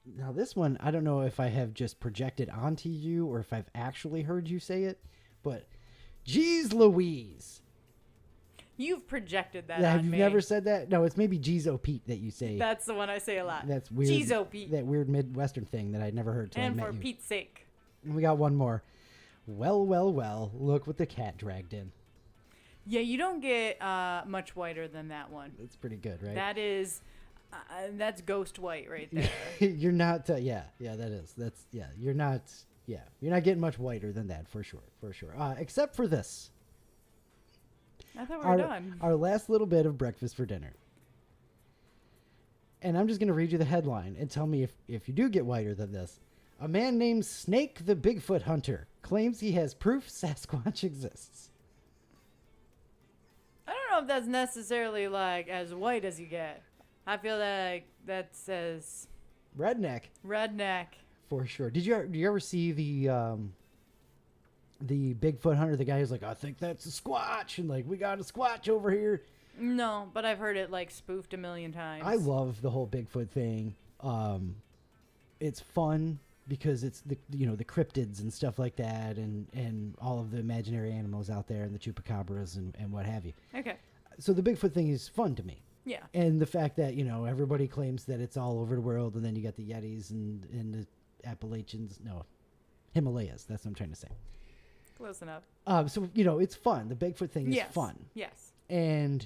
Speaker 2: Now this one, I don't know if I have just projected onto you or if I've actually heard you say it, but geez Louise.
Speaker 3: You've projected that
Speaker 2: Have
Speaker 3: on
Speaker 2: you
Speaker 3: me.
Speaker 2: never said that? No, it's maybe geez oh Pete that you say.
Speaker 3: That's the one I say a lot.
Speaker 2: That's weird.
Speaker 3: Jeez, oh, Pete.
Speaker 2: That weird Midwestern thing that I'd never heard till I
Speaker 3: And
Speaker 2: met
Speaker 3: for
Speaker 2: you.
Speaker 3: Pete's sake.
Speaker 2: And we got one more. Well, well, well, look what the cat dragged in.
Speaker 3: Yeah, you don't get much whiter than that one.
Speaker 2: That's pretty good, right?
Speaker 3: That is, that's ghost white right there.
Speaker 2: You're not, that is. You're not getting much whiter than that for sure. Except for this.
Speaker 3: I thought we were done.
Speaker 2: Our last little bit of breakfast for dinner. And I'm just going to read you the headline and tell me if you do get whiter than this. A man named Snake the Bigfoot Hunter claims he has proof Sasquatch exists.
Speaker 3: I don't know if that's necessarily like as white as you get. I feel like that says
Speaker 2: Redneck.
Speaker 3: redneck.
Speaker 2: For sure. Did you ever see the Bigfoot hunter? The guy who's like, I think that's a Squatch, and like, we got a Squatch over here.
Speaker 3: No, but I've heard it like spoofed a million times.
Speaker 2: I love the whole Bigfoot thing. It's fun because it's the cryptids and stuff like that, and all of the imaginary animals out there, and the chupacabras and what have you.
Speaker 3: Okay.
Speaker 2: So the Bigfoot thing is fun to me.
Speaker 3: Yeah.
Speaker 2: And the fact that, everybody claims that it's all over the world, and then you got the Yetis and the Appalachians. No, Himalayas. That's what I'm trying to say.
Speaker 3: Close enough.
Speaker 2: So, it's fun. The Bigfoot thing is fun.
Speaker 3: Yes.
Speaker 2: And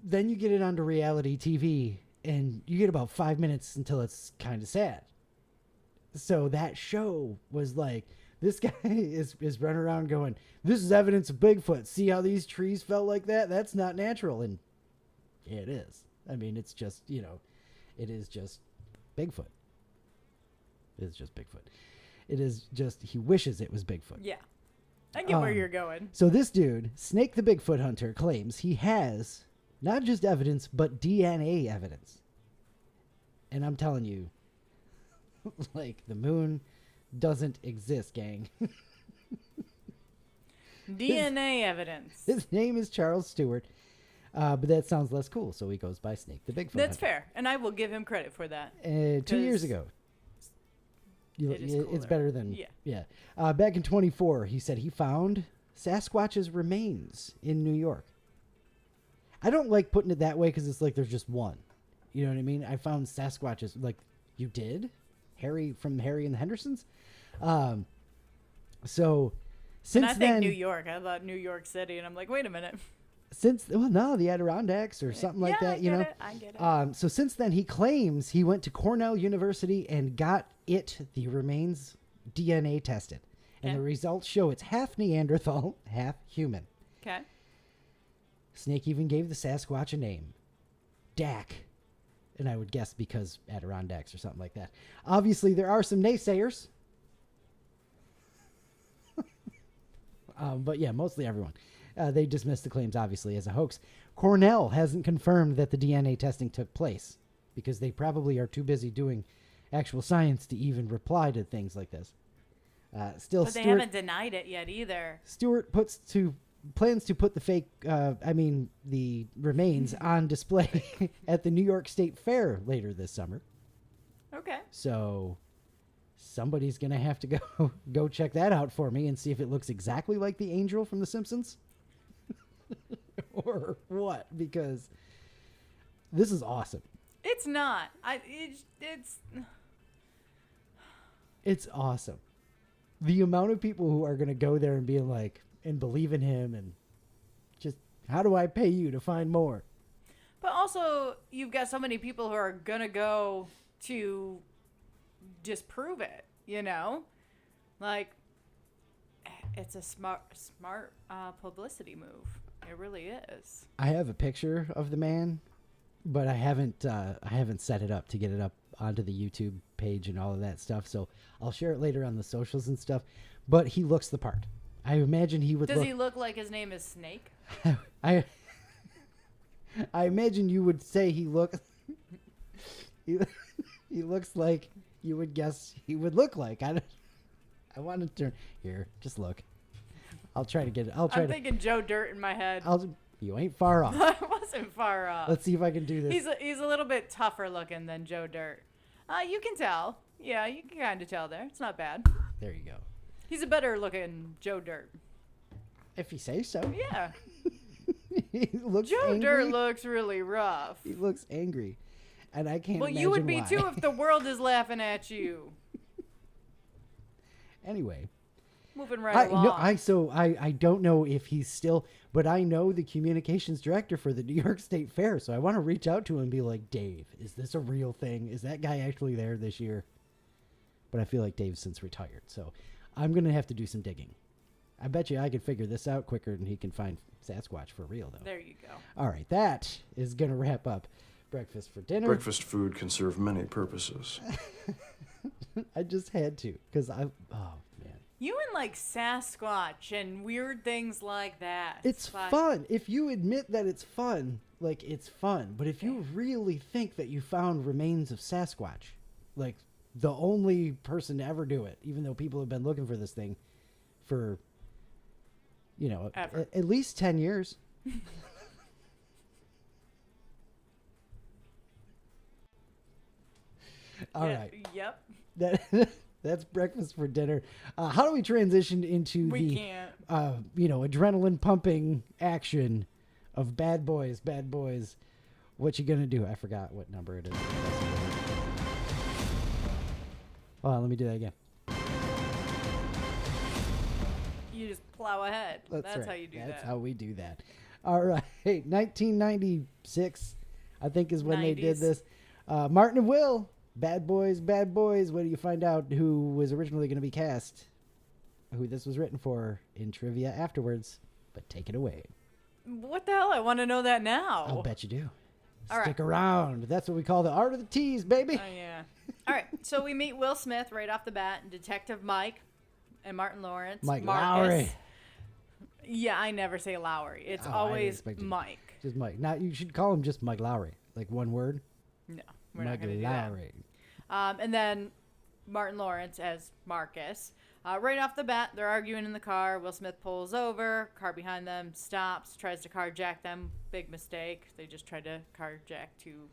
Speaker 2: then you get it onto reality TV, and you get about 5 minutes until it's kind of sad. So that show was like, this guy is running around going, this is evidence of Bigfoot. See how these trees fell like that? That's not natural. And it is. I mean, it's just, it is just Bigfoot. It is just Bigfoot. It is just, he wishes it was Bigfoot.
Speaker 3: Yeah. I get where you're going.
Speaker 2: So this dude, Snake the Bigfoot Hunter, claims he has not just evidence, but DNA evidence. And I'm telling you, like, the moon doesn't exist, gang.
Speaker 3: DNA evidence.
Speaker 2: His name is Charles Stewart, but that sounds less cool, so he goes by Snake the Bigfoot
Speaker 3: That's
Speaker 2: Hunter.
Speaker 3: fair, and I will give him credit for that.
Speaker 2: 2 years ago. It's
Speaker 3: cooler.
Speaker 2: better than...
Speaker 3: Yeah.
Speaker 2: Back in 24, he said he found Sasquatch's remains in New York. I don't like putting it that way because it's like there's just one. You know what I mean? I found Sasquatch's... Like, you did? From Harry and the Hendersons? So, since
Speaker 3: and I
Speaker 2: then...
Speaker 3: think New York. I thought New York City, and I'm like, wait a minute.
Speaker 2: The Adirondacks or something like that,
Speaker 3: I get it.
Speaker 2: So since then, he claims he went to Cornell University and got the remains DNA tested. And
Speaker 3: Okay.
Speaker 2: the results show it's half Neanderthal, half human.
Speaker 3: Okay.
Speaker 2: Snake even gave the Sasquatch a name. Dak. And I would guess because Adirondacks or something like that. Obviously, there are some naysayers. But yeah, mostly everyone. They dismissed the claims, obviously, as a hoax. Cornell hasn't confirmed that the DNA testing took place because they probably are too busy doing actual science to even reply to things like this.
Speaker 3: But
Speaker 2: Stewart,
Speaker 3: they haven't denied it yet either.
Speaker 2: Stewart plans to put the remains on display at the New York State Fair later this summer.
Speaker 3: Okay.
Speaker 2: So somebody's going to have to go check that out for me and see if it looks exactly like the angel from The Simpsons. Or what? Because this is awesome.
Speaker 3: It's not.
Speaker 2: It's awesome. The amount of people who are going to go there and be like, and believe in him and just, how do I pay you to find more?
Speaker 3: But also, you've got so many people who are going to go to disprove it, Like, it's a smart publicity move. It really is.
Speaker 2: I have a picture of the man, but I haven't set it up to get it up onto the YouTube page and all of that stuff. So I'll share it later on the socials and stuff. But he looks the part. I imagine he would.
Speaker 3: Does he look like his name is Snake?
Speaker 2: I imagine you would say he looks. he looks like you would guess he would look like. I want to turn here. Just look. I'll try to get it.
Speaker 3: I'm thinking Joe Dirt in my head.
Speaker 2: You ain't far off.
Speaker 3: I wasn't far off.
Speaker 2: Let's see if I can do this.
Speaker 3: He's a little bit tougher looking than Joe Dirt. You can tell. Yeah, you can kind of tell there. It's not bad.
Speaker 2: There you go.
Speaker 3: He's a better looking Joe Dirt.
Speaker 2: If you say so.
Speaker 3: Yeah.
Speaker 2: He looks
Speaker 3: Joe
Speaker 2: angry.
Speaker 3: Dirt looks really rough.
Speaker 2: He looks angry. And I can't imagine
Speaker 3: you would be
Speaker 2: why.
Speaker 3: too if the world is laughing at you.
Speaker 2: Anyway.
Speaker 3: Moving right along.
Speaker 2: I don't know if he's still, but I know the communications director for the New York State Fair, so I want to reach out to him and be like, Dave, is this a real thing? Is that guy actually there this year? But I feel like Dave's since retired, so I'm going to have to do some digging. I bet you I could figure this out quicker than he can find Sasquatch for real, though.
Speaker 3: There you go.
Speaker 2: All right, that is going to wrap up Breakfast for Dinner.
Speaker 1: Breakfast food can serve many purposes.
Speaker 2: I just had to, because oh, man.
Speaker 3: You and like Sasquatch and weird things like that.
Speaker 2: It's fun. If you admit that it's fun, like, it's fun. But if you really think that you found remains of Sasquatch, like, the only person to ever do it, even though people have been looking for this thing for, at least 10 years. All right.
Speaker 3: Yep.
Speaker 2: That's Breakfast for Dinner. How do we transition into adrenaline pumping action of Bad Boys? Bad Boys. What you gonna do? I forgot what number it is. Hold on, let me do that again.
Speaker 3: You just plow ahead. That's
Speaker 2: right.
Speaker 3: how you do that.
Speaker 2: That's how we do that. All right. 1996, I think, is when they did
Speaker 3: 90s.
Speaker 2: this. Martin and Will, Bad Boys, Bad Boys. What do you find out who was originally going to be cast? Who this was written for in trivia afterwards. But take it away.
Speaker 3: What the hell? I want to know that now.
Speaker 2: I'll bet you do.
Speaker 3: All
Speaker 2: Stick
Speaker 3: right.
Speaker 2: around. That's what we call the art of the tease, baby.
Speaker 3: Oh, yeah. All right. So we meet Will Smith right off the bat, Detective Mike, and Martin Lawrence.
Speaker 2: Mike
Speaker 3: Marcus.
Speaker 2: Lowry.
Speaker 3: Yeah, I never say Lowry. It's
Speaker 2: Oh, I
Speaker 3: always
Speaker 2: expected you.
Speaker 3: Mike.
Speaker 2: Just Mike. Now, you should call him just Mike Lowry. Like one word.
Speaker 3: No, we're
Speaker 2: Mike
Speaker 3: not going to do that.
Speaker 2: Lowry.
Speaker 3: And then Martin Lawrence as Marcus. Right off the bat, they're arguing in the car. Will Smith pulls over. Car behind them stops, tries to carjack them. Big mistake. They just tried to carjack two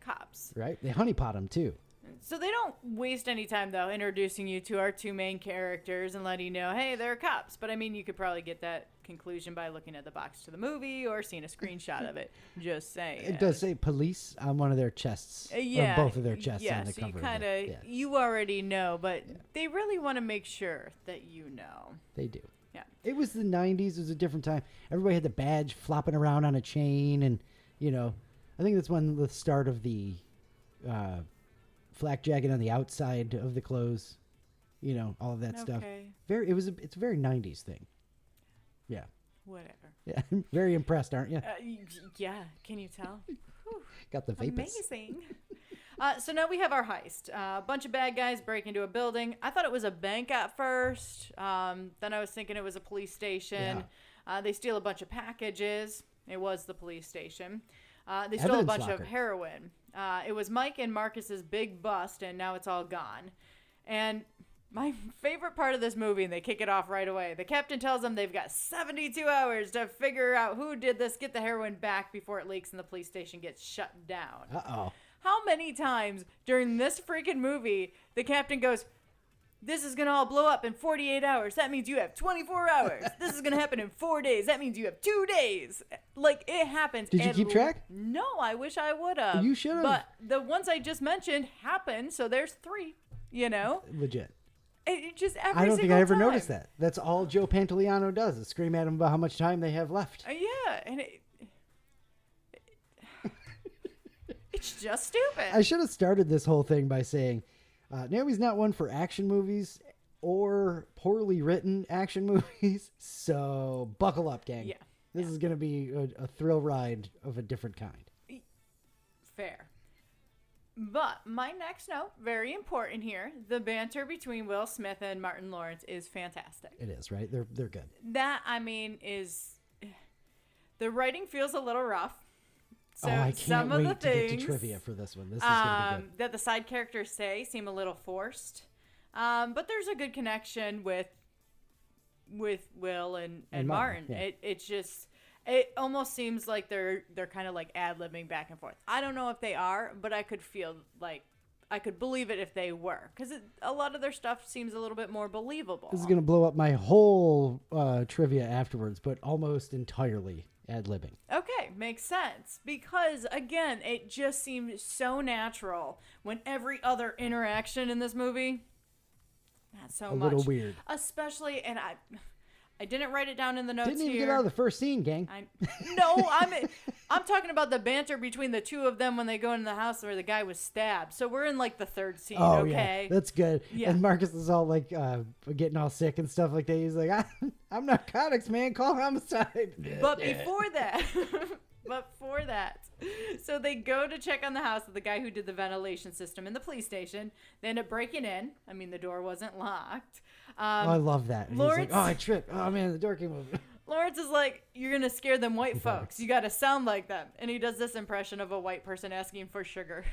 Speaker 3: cops.
Speaker 2: Right? They honeypot him, too.
Speaker 3: So they don't waste any time, though, introducing you to our two main characters and letting you know, hey, they're cops. But, I mean, you could probably get that conclusion by looking at the box to the movie or seeing a screenshot of it. Just saying.
Speaker 2: It does say police on one of their chests.
Speaker 3: Yeah.
Speaker 2: Or both of their chests
Speaker 3: yeah,
Speaker 2: on the
Speaker 3: so
Speaker 2: cover.
Speaker 3: you
Speaker 2: of
Speaker 3: kind
Speaker 2: it.
Speaker 3: of, you already know, but they really want to make sure that you know.
Speaker 2: They do.
Speaker 3: Yeah.
Speaker 2: It was the 90s. It was a different time. Everybody had the badge flopping around on a chain. And, you know, I think that's when the start of the flak jacket on the outside of the clothes. You know, all of that stuff.
Speaker 3: Okay.
Speaker 2: It's a very 90s thing. Yeah.
Speaker 3: Whatever.
Speaker 2: Yeah. I'm very impressed, aren't you?
Speaker 3: Yeah. Can you tell?
Speaker 2: Got the vapors.
Speaker 3: Amazing. So now we have our heist. A bunch of bad guys break into a building. I thought it was a bank at first. Then I was thinking it was a police station. They steal a bunch of packages. It was the police station. They stole a
Speaker 2: Evidence
Speaker 3: bunch
Speaker 2: locker.
Speaker 3: of heroin. It was Mike and Marcus's big bust, and now it's all gone. And my favorite part of this movie, and they kick it off right away, the captain tells them they've got 72 hours to figure out who did this, get the heroin back before it leaks and the police station gets shut down.
Speaker 2: Uh-oh.
Speaker 3: How many times during this freaking movie the captain goes, this is going to all blow up in 48 hours. That means you have 24 hours. This is going to happen in 4 days. That means you have 2 days. Like, it happens.
Speaker 2: Did you keep track?
Speaker 3: No, I wish I would have.
Speaker 2: You should have.
Speaker 3: But the ones I just mentioned happened, so there's 3, you know?
Speaker 2: Legit.
Speaker 3: It just every
Speaker 2: I don't think I
Speaker 3: single
Speaker 2: ever
Speaker 3: time.
Speaker 2: noticed that. That's all Joe Pantoliano does is scream at him about how much time they have left.
Speaker 3: Yeah, and it's just stupid.
Speaker 2: I should have started this whole thing by saying Naomi's not one for action movies or poorly written action movies, so buckle up, gang.
Speaker 3: Yeah.
Speaker 2: This is going to be a thrill ride of a different kind.
Speaker 3: Fair. But my next note, very important here, the banter between Will Smith and Martin Lawrence is fantastic.
Speaker 2: It is, right? They're good.
Speaker 3: That, I mean, is... The writing feels a little rough. So
Speaker 2: I can't
Speaker 3: some of
Speaker 2: wait
Speaker 3: the
Speaker 2: to
Speaker 3: things
Speaker 2: get to trivia for this one. This is going to be good.
Speaker 3: that the side characters say seem a little forced. But there's a good connection with Will and
Speaker 2: And Martin,
Speaker 3: Martin.
Speaker 2: yeah.
Speaker 3: It's just... It almost seems like they're kind of like ad-libbing back and forth. I don't know if they are, but I could feel like I could believe it if they were, because a lot of their stuff seems a little bit more believable.
Speaker 2: This is going to blow up my whole trivia afterwards, but almost entirely ad-libbing.
Speaker 3: Okay, makes sense, because again, it just seemed so natural when every other interaction in this movie, not so
Speaker 2: A
Speaker 3: much.
Speaker 2: little weird.
Speaker 3: Especially, and I didn't write it down in the notes
Speaker 2: Didn't even
Speaker 3: here.
Speaker 2: get out of the first scene, gang.
Speaker 3: I'm talking about the banter between the two of them when they go into the house where the guy was stabbed. So we're in like the third scene, okay?
Speaker 2: Yeah, that's good.
Speaker 3: Yeah.
Speaker 2: And Marcus is all like getting all sick and stuff like that. He's like, I'm narcotics, man. Call homicide.
Speaker 3: But before that, so they go to check on the house of the guy who did the ventilation system in the police station. They end up breaking in. I mean, the door wasn't locked.
Speaker 2: I love that. And
Speaker 3: Lawrence-
Speaker 2: he's like, I tripped. Oh, man, the door came open.
Speaker 3: Lawrence is like, you're going to scare them white folks. You got to sound like them. And he does this impression of a white person asking for sugar.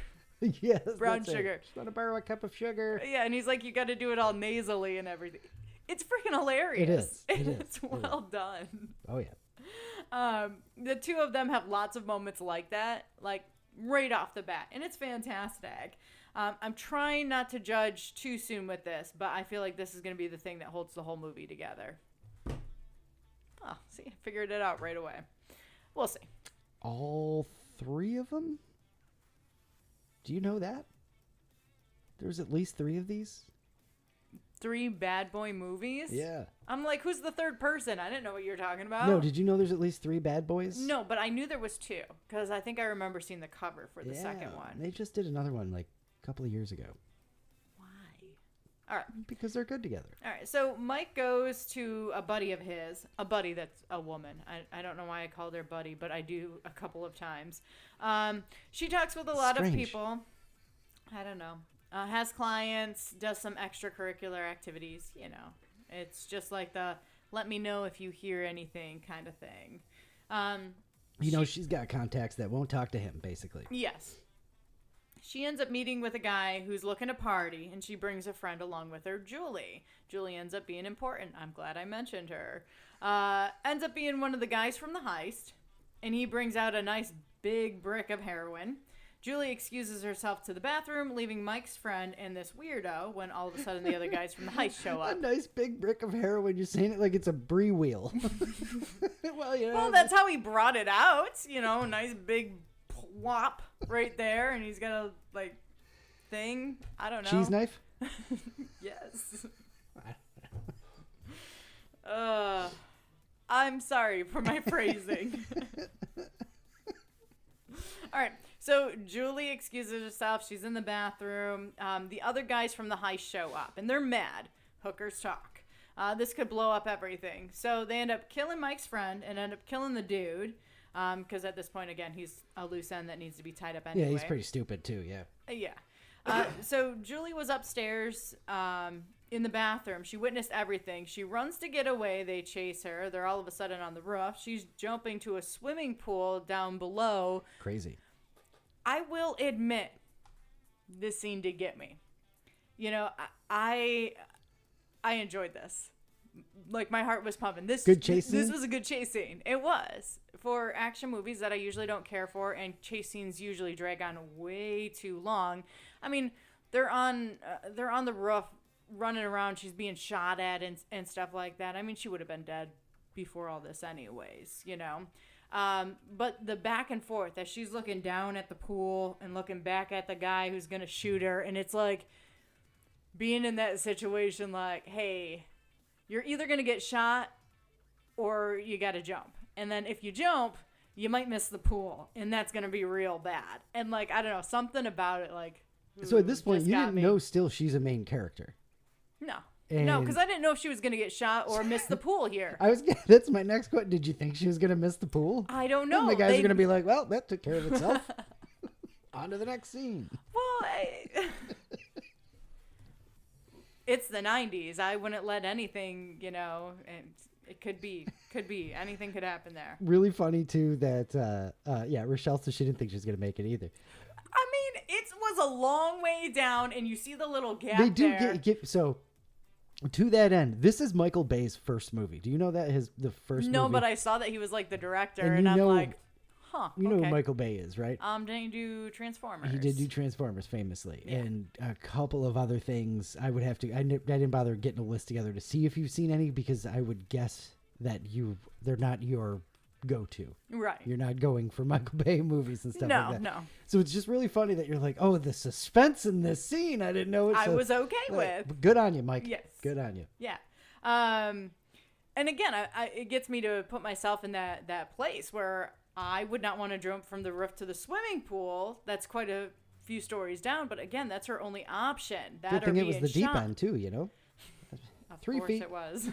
Speaker 2: Yes.
Speaker 3: Brown
Speaker 2: that's it.
Speaker 3: sugar.
Speaker 2: Just want to borrow a cup of sugar.
Speaker 3: Yeah, and he's like, you got to do it all nasally and everything. It's freaking hilarious.
Speaker 2: It is. It is.
Speaker 3: It's well done.
Speaker 2: Oh, yeah.
Speaker 3: The two of them have lots of moments like that, like right off the bat, and it's fantastic. I'm trying not to judge too soon with this, but I feel like this is going to be the thing that holds the whole movie together. Oh, see, I figured it out right away. We'll see.
Speaker 2: All 3 of them? Do you know that? There's at least 3 of these?
Speaker 3: 3 bad boy movies?
Speaker 2: Yeah.
Speaker 3: I'm like, who's the third person? I didn't know what you were talking about.
Speaker 2: No, did you know there's at least 3 bad boys?
Speaker 3: No, but I knew there was 2 because I think I remember seeing the cover for the second one.
Speaker 2: They just did another one like a couple of years ago.
Speaker 3: Why? All right.
Speaker 2: Because they're good together.
Speaker 3: All right. So Mike goes to a buddy of his, a buddy that's a woman. I don't know why I called her buddy, but I do a couple of times. She talks with a lot of people. I don't know. Has clients, does some extracurricular activities, you know. It's just like the let me know if you hear anything kind of thing.
Speaker 2: She's got contacts that won't talk to him, basically.
Speaker 3: Yes. She ends up meeting with a guy who's looking to party, and she brings a friend along with her, Julie. Julie ends up being important. I'm glad I mentioned her. Ends up being one of the guys from the heist, and he brings out a nice big brick of heroin. Julie excuses herself to the bathroom, leaving Mike's friend and this weirdo when all of a sudden the other guys from the heist show up.
Speaker 2: A nice big brick of heroin. You're saying it like it's a brie wheel.
Speaker 3: Well, that's how he brought it out. You know, nice big plop right there. And he's got a, like, thing. I don't know.
Speaker 2: Cheese knife?
Speaker 3: Yes. I'm sorry for my phrasing. All right. So Julie excuses herself. She's in the bathroom. The other guys from the heist show up, and they're mad. Hookers talk. This could blow up everything. So they end up killing Mike's friend and end up killing the dude. Because at this point, again, he's a loose end that needs to be tied up anyway.
Speaker 2: Yeah, he's pretty stupid, too, yeah.
Speaker 3: Yeah. So Julie was upstairs in the bathroom. She witnessed everything. She runs to get away. They chase her. They're all of a sudden on the roof. She's jumping to a swimming pool down below.
Speaker 2: Crazy.
Speaker 3: I will admit, this scene did get me. You know, I enjoyed this. Like, my heart was pumping.
Speaker 2: Good chase scene?
Speaker 3: This was a good chase scene. It was. For action movies that I usually don't care for, and chase scenes usually drag on way too long. I mean, they're on the roof, running around. She's being shot at and stuff like that. I mean, she would have been dead before all this anyways, you know. But the back and forth as she's looking down at the pool and looking back at the guy who's going to shoot her. And it's like being in that situation, like, hey, you're either going to get shot or you got to jump. And then if you jump, you might miss the pool, and that's going to be real bad. And like, I don't know, something about it. Like,
Speaker 2: so at this point, you didn't know still she's a main character.
Speaker 3: No.
Speaker 2: And
Speaker 3: no, because I didn't know if she was going to get shot or miss the pool here.
Speaker 2: That's my next question. Did you think she was going to miss the pool?
Speaker 3: I don't know.
Speaker 2: And the guys are going to be like, well, that took care of itself. On to the next scene.
Speaker 3: Well, it's the 90s. I wouldn't let anything, you know, and it could be. Anything could happen there.
Speaker 2: Really funny, too, that, Rochelle said she didn't think she was going to make it either.
Speaker 3: I mean, it was a long way down, and you see the little gap
Speaker 2: They do
Speaker 3: there.
Speaker 2: get so... To that end, this is Michael Bay's first movie. Do you know that the first movie?
Speaker 3: No, but I saw that he was like the director, and
Speaker 2: you
Speaker 3: I'm
Speaker 2: know,
Speaker 3: like, huh.
Speaker 2: You know
Speaker 3: okay.
Speaker 2: who Michael Bay is, right?
Speaker 3: Didn't he do Transformers?
Speaker 2: He did do Transformers famously,
Speaker 3: Yeah.
Speaker 2: and a couple of other things. I would have to. I didn't bother getting a list together to see if you've seen any, because I would guess that they're not your go-to.
Speaker 3: Right.
Speaker 2: You're not going for Michael Bay movies and stuff like that.
Speaker 3: No.
Speaker 2: So it's just really funny that you're like, oh, the suspense in this scene. I didn't know it.
Speaker 3: I was okay with.
Speaker 2: Good on you, Mike.
Speaker 3: Yes.
Speaker 2: Good on you.
Speaker 3: Yeah. And again, it gets me to put myself in that place where I would not want to jump from the roof to the swimming pool. That's quite a few stories down, but again, that's her only option. That
Speaker 2: Good thing
Speaker 3: or
Speaker 2: it was
Speaker 3: being
Speaker 2: the deep
Speaker 3: shot.
Speaker 2: end too, you know.
Speaker 3: Of
Speaker 2: 3
Speaker 3: course
Speaker 2: feet.
Speaker 3: it was.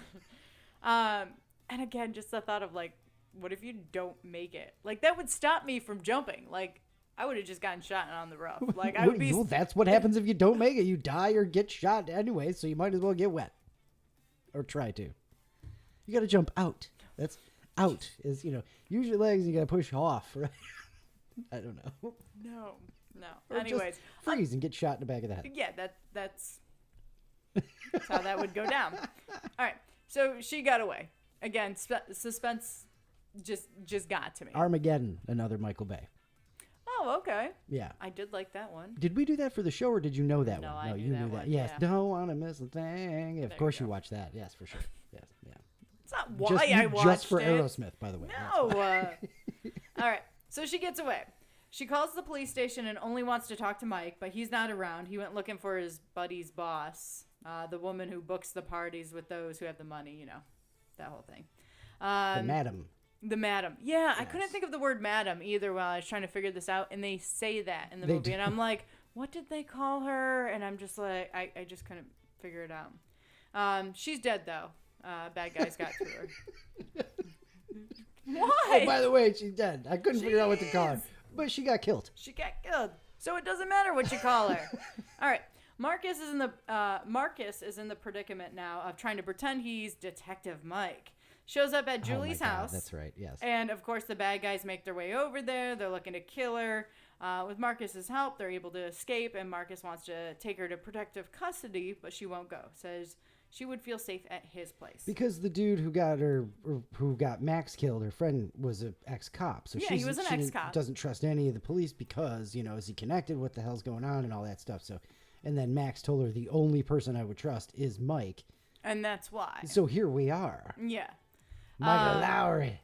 Speaker 3: And again, just the thought of like, what if you don't make it? Like, that would stop me from jumping. Like, I would have just gotten shot on the roof. Like, I would be.
Speaker 2: Well, that's what happens if you don't make it. You die or get shot anyway, so you might as well get wet. Or try to. You got to jump out. That's out. Is, use your legs and you got to push off, right? I don't know.
Speaker 3: No.
Speaker 2: Or
Speaker 3: Anyways.
Speaker 2: just freeze and get shot in the back of the head.
Speaker 3: Yeah, that's how that would go down. All right. So she got away. Again, suspense just got to me.
Speaker 2: Armageddon, another Michael Bay.
Speaker 3: Oh, okay.
Speaker 2: Yeah.
Speaker 3: I did like that one.
Speaker 2: Did we do that for the show, or did you know that
Speaker 3: No,
Speaker 2: one?
Speaker 3: I
Speaker 2: You
Speaker 3: knew that
Speaker 2: knew that.
Speaker 3: one,
Speaker 2: Yes.
Speaker 3: yeah.
Speaker 2: Don't want to miss a thing. Of
Speaker 3: There
Speaker 2: course
Speaker 3: you
Speaker 2: you
Speaker 3: go.
Speaker 2: watched that. Yes, for sure. Yes. Yeah.
Speaker 3: It's not why I watched
Speaker 2: just for
Speaker 3: it.
Speaker 2: Aerosmith, by the way.
Speaker 3: No. All right. So she gets away. She calls the police station and only wants to talk to Mike, but he's not around. He went looking for his buddy's boss. the woman who books the parties with those who have the money, you know, that whole thing.
Speaker 2: The madam.
Speaker 3: The madam. Yeah, I couldn't think of the word madam either while I was trying to figure this out, and they say that in the movie, and I'm like, what did they call her? And I'm just like, I just couldn't figure it out. She's dead, though. Bad guys got to her. Why?
Speaker 2: Oh, by the way, she's dead. I couldn't figure out what to call her, but she got killed.
Speaker 3: She got killed, so it doesn't matter what you call her. All right. Marcus is in the predicament now of trying to pretend he's Detective Mike. Shows up at Julie's house.
Speaker 2: That's right, yes.
Speaker 3: And, of course, the bad guys make their way over there. They're looking to kill her. With Marcus's help, they're able to escape, and Marcus wants to take her to protective custody, but she won't go. Says she would feel safe at his place.
Speaker 2: Because the dude who got her, or who got Max killed, her friend was an ex-cop. So
Speaker 3: he was an ex-cop.
Speaker 2: Doesn't trust any of the police because, you know, is he connected? What the hell's going on? And all that stuff. So, and then Max told her the only person I would trust is Mike.
Speaker 3: And that's why.
Speaker 2: So here we are.
Speaker 3: Yeah.
Speaker 2: Michael Lowry.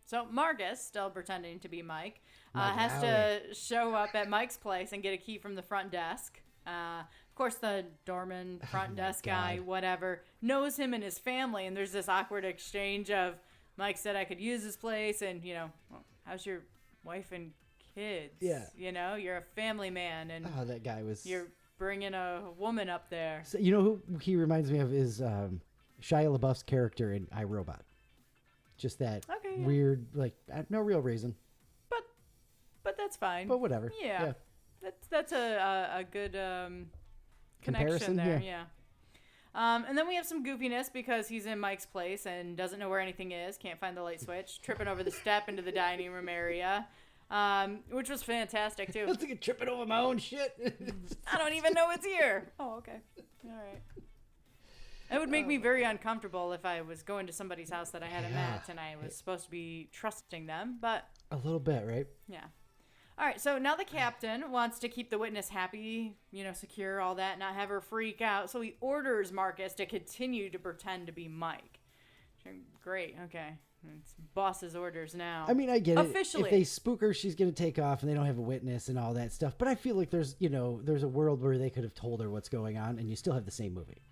Speaker 3: So Marcus, still pretending to be Mike, has to show up at Mike's place and get a key from the front desk. Of course, the doorman, front desk guy, whatever, knows him and his family, and there's this awkward exchange of Mike said I could use his place, and, you know, well, how's your wife and kids?
Speaker 2: Yeah.
Speaker 3: You know, you're a family man, and
Speaker 2: that guy was...
Speaker 3: you're bringing a woman up there.
Speaker 2: So, you know who he reminds me of is Shia LaBeouf's character in iRobot. Just that weird, like, no real reason.
Speaker 3: But that's fine.
Speaker 2: But whatever.
Speaker 3: Yeah. That's a good connection
Speaker 2: Comparison,
Speaker 3: there. Yeah. And then we have some goofiness because he's in Mike's place and doesn't know where anything is, can't find the light switch, tripping over the step into the dining room area, which was fantastic, too.
Speaker 2: It's like tripping over my own shit.
Speaker 3: I don't even know it's here. Oh, okay. All right. It would make me very uncomfortable if I was going to somebody's house that I hadn't met and I was supposed to be trusting them, but...
Speaker 2: A little bit, right?
Speaker 3: Yeah. All right, so now the captain wants to keep the witness happy, you know, secure, all that, not have her freak out, so he orders Marcus to continue to pretend to be Mike. Great, okay. It's boss's orders now.
Speaker 2: I mean, I get
Speaker 3: Officially.
Speaker 2: it. If they spook her, she's going to take off and they don't have a witness and all that stuff, but I feel like there's a world where they could have told her what's going on and you still have the same movie.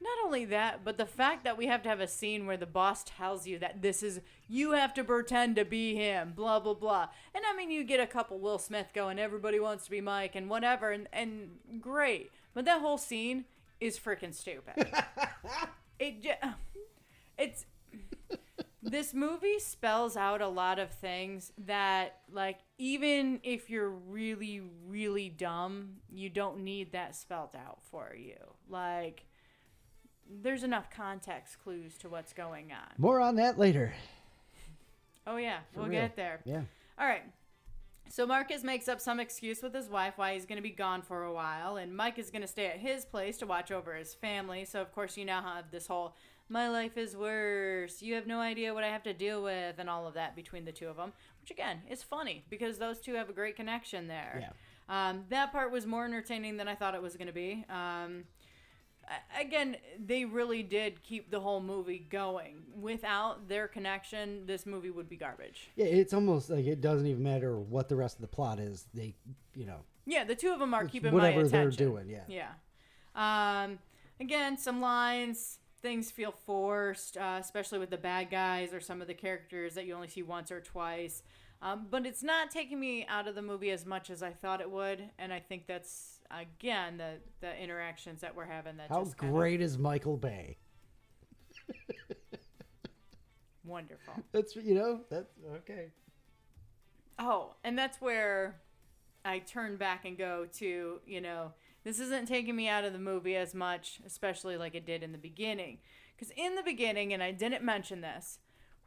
Speaker 3: Not only that, but the fact that we have to have a scene where the boss tells you that you have to pretend to be him, blah, blah, blah. And I mean, you get a couple Will Smith going, everybody wants to be Mike and whatever, and great. But that whole scene is freaking stupid. This movie spells out a lot of things that, like, even if you're really, really dumb, you don't need that spelled out for you. Like... there's enough context clues to what's going on.
Speaker 2: More on that later.
Speaker 3: Oh, yeah. We'll
Speaker 2: real.
Speaker 3: get there.
Speaker 2: Yeah.
Speaker 3: All right. So Marcus makes up some excuse with his wife why he's going to be gone for a while, and Mike is going to stay at his place to watch over his family. So, of course, you now have this whole, my life is worse, you have no idea what I have to deal with, and all of that between the two of them, which, again, is funny because those two have a great connection there.
Speaker 2: Yeah.
Speaker 3: That part was more entertaining than I thought it was going to be. Again, they really did keep the whole movie going. Without their connection, this movie would be garbage.
Speaker 2: Yeah, it's almost like it doesn't even matter what the rest of the plot is. They,
Speaker 3: Yeah, the two of them are keeping
Speaker 2: whatever
Speaker 3: my attention.
Speaker 2: they're doing, yeah.
Speaker 3: Yeah. Again, some lines, things feel forced, especially with the bad guys or some of the characters that you only see once or twice. But it's not taking me out of the movie as much as I thought it would, and I think that's, again, the interactions that we're having. That
Speaker 2: How
Speaker 3: just
Speaker 2: great is Michael Bay?
Speaker 3: Wonderful.
Speaker 2: That's okay.
Speaker 3: Oh, and that's where I turn back and go to, this isn't taking me out of the movie as much, especially like it did in the beginning. Because in the beginning, and I didn't mention this,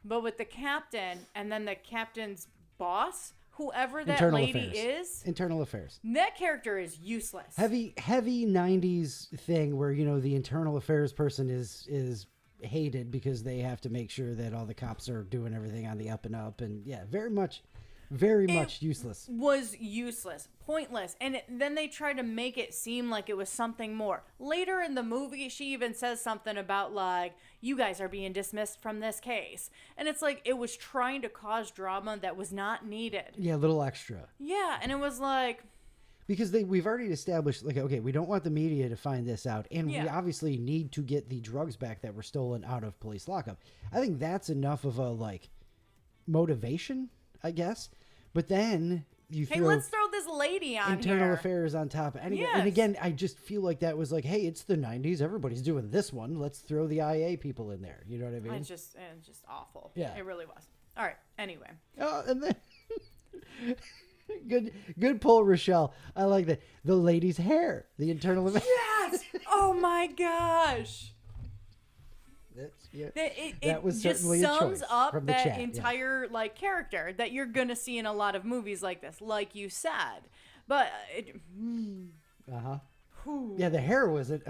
Speaker 3: but with the captain and then the captain's boss, whoever that
Speaker 2: Internal
Speaker 3: lady
Speaker 2: affairs.
Speaker 3: is,
Speaker 2: Internal affairs.
Speaker 3: that character is useless.
Speaker 2: Heavy 90s thing where, the internal affairs person is hated because they have to make sure that all the cops are doing everything on the up and up. And yeah, very much useless.
Speaker 3: Was useless, pointless, and then they try to make it seem like it was something more. Later in the movie, she even says something about, like, you guys are being dismissed from this case. And it's like it was trying to cause drama that was not needed.
Speaker 2: Yeah, a little extra.
Speaker 3: Yeah, and it was like...
Speaker 2: because we've already established, like, okay, we don't want the media to find this out, and we
Speaker 3: Yeah.
Speaker 2: obviously need to get the drugs back that were stolen out of police lockup. I think that's enough of a, like, motivation, I guess. But then you
Speaker 3: Hey,
Speaker 2: throw
Speaker 3: let's throw this lady on
Speaker 2: internal
Speaker 3: here.
Speaker 2: affairs on top. And
Speaker 3: Yes.
Speaker 2: again, I just feel like that was like, hey, it's the 90s. Everybody's doing this one. Let's throw the IA people in there. You know what I mean?
Speaker 3: It's just awful.
Speaker 2: Yeah.
Speaker 3: It really was. All right. Anyway.
Speaker 2: Oh, and then good pull, Rochelle. I like that. The lady's hair, the internal.
Speaker 3: Yes. Oh my gosh.
Speaker 2: That was
Speaker 3: just
Speaker 2: certainly a
Speaker 3: sums
Speaker 2: choice
Speaker 3: up
Speaker 2: from the
Speaker 3: that
Speaker 2: chat, yeah.
Speaker 3: entire like character that you're gonna see in a lot of movies like this, like you said. But
Speaker 2: Yeah, the hair was a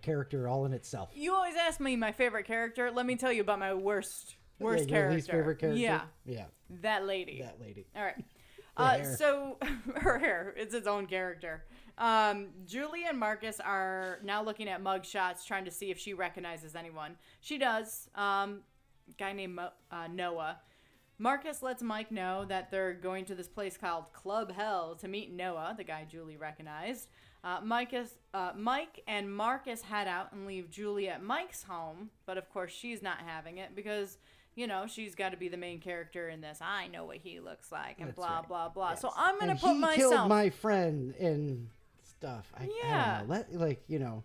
Speaker 2: character all in itself.
Speaker 3: you always ask me my favorite character. Let me tell you about my worst
Speaker 2: Yeah, your
Speaker 3: character.
Speaker 2: least favorite character.
Speaker 3: Yeah,
Speaker 2: Yeah,
Speaker 3: that lady.
Speaker 2: that lady.
Speaker 3: All right.
Speaker 2: hair.
Speaker 3: So her hair, it's its own character. Julie and Marcus are now looking at mug shots, trying to see if she recognizes anyone. She does. Guy named Noah. Marcus lets Mike know that they're going to this place called Club Hell to meet Noah, the guy Julie recognized. Mike and Marcus head out and leave Julie at Mike's home, but of course she's not having it because, you know, she's got to be the main character in this. I know what he looks like and
Speaker 2: That's
Speaker 3: blah,
Speaker 2: right.
Speaker 3: blah, blah.
Speaker 2: Yes.
Speaker 3: So I'm going to
Speaker 2: And
Speaker 3: put
Speaker 2: he
Speaker 3: myself...
Speaker 2: killed my friend and stuff. I
Speaker 3: Yeah.
Speaker 2: don't know.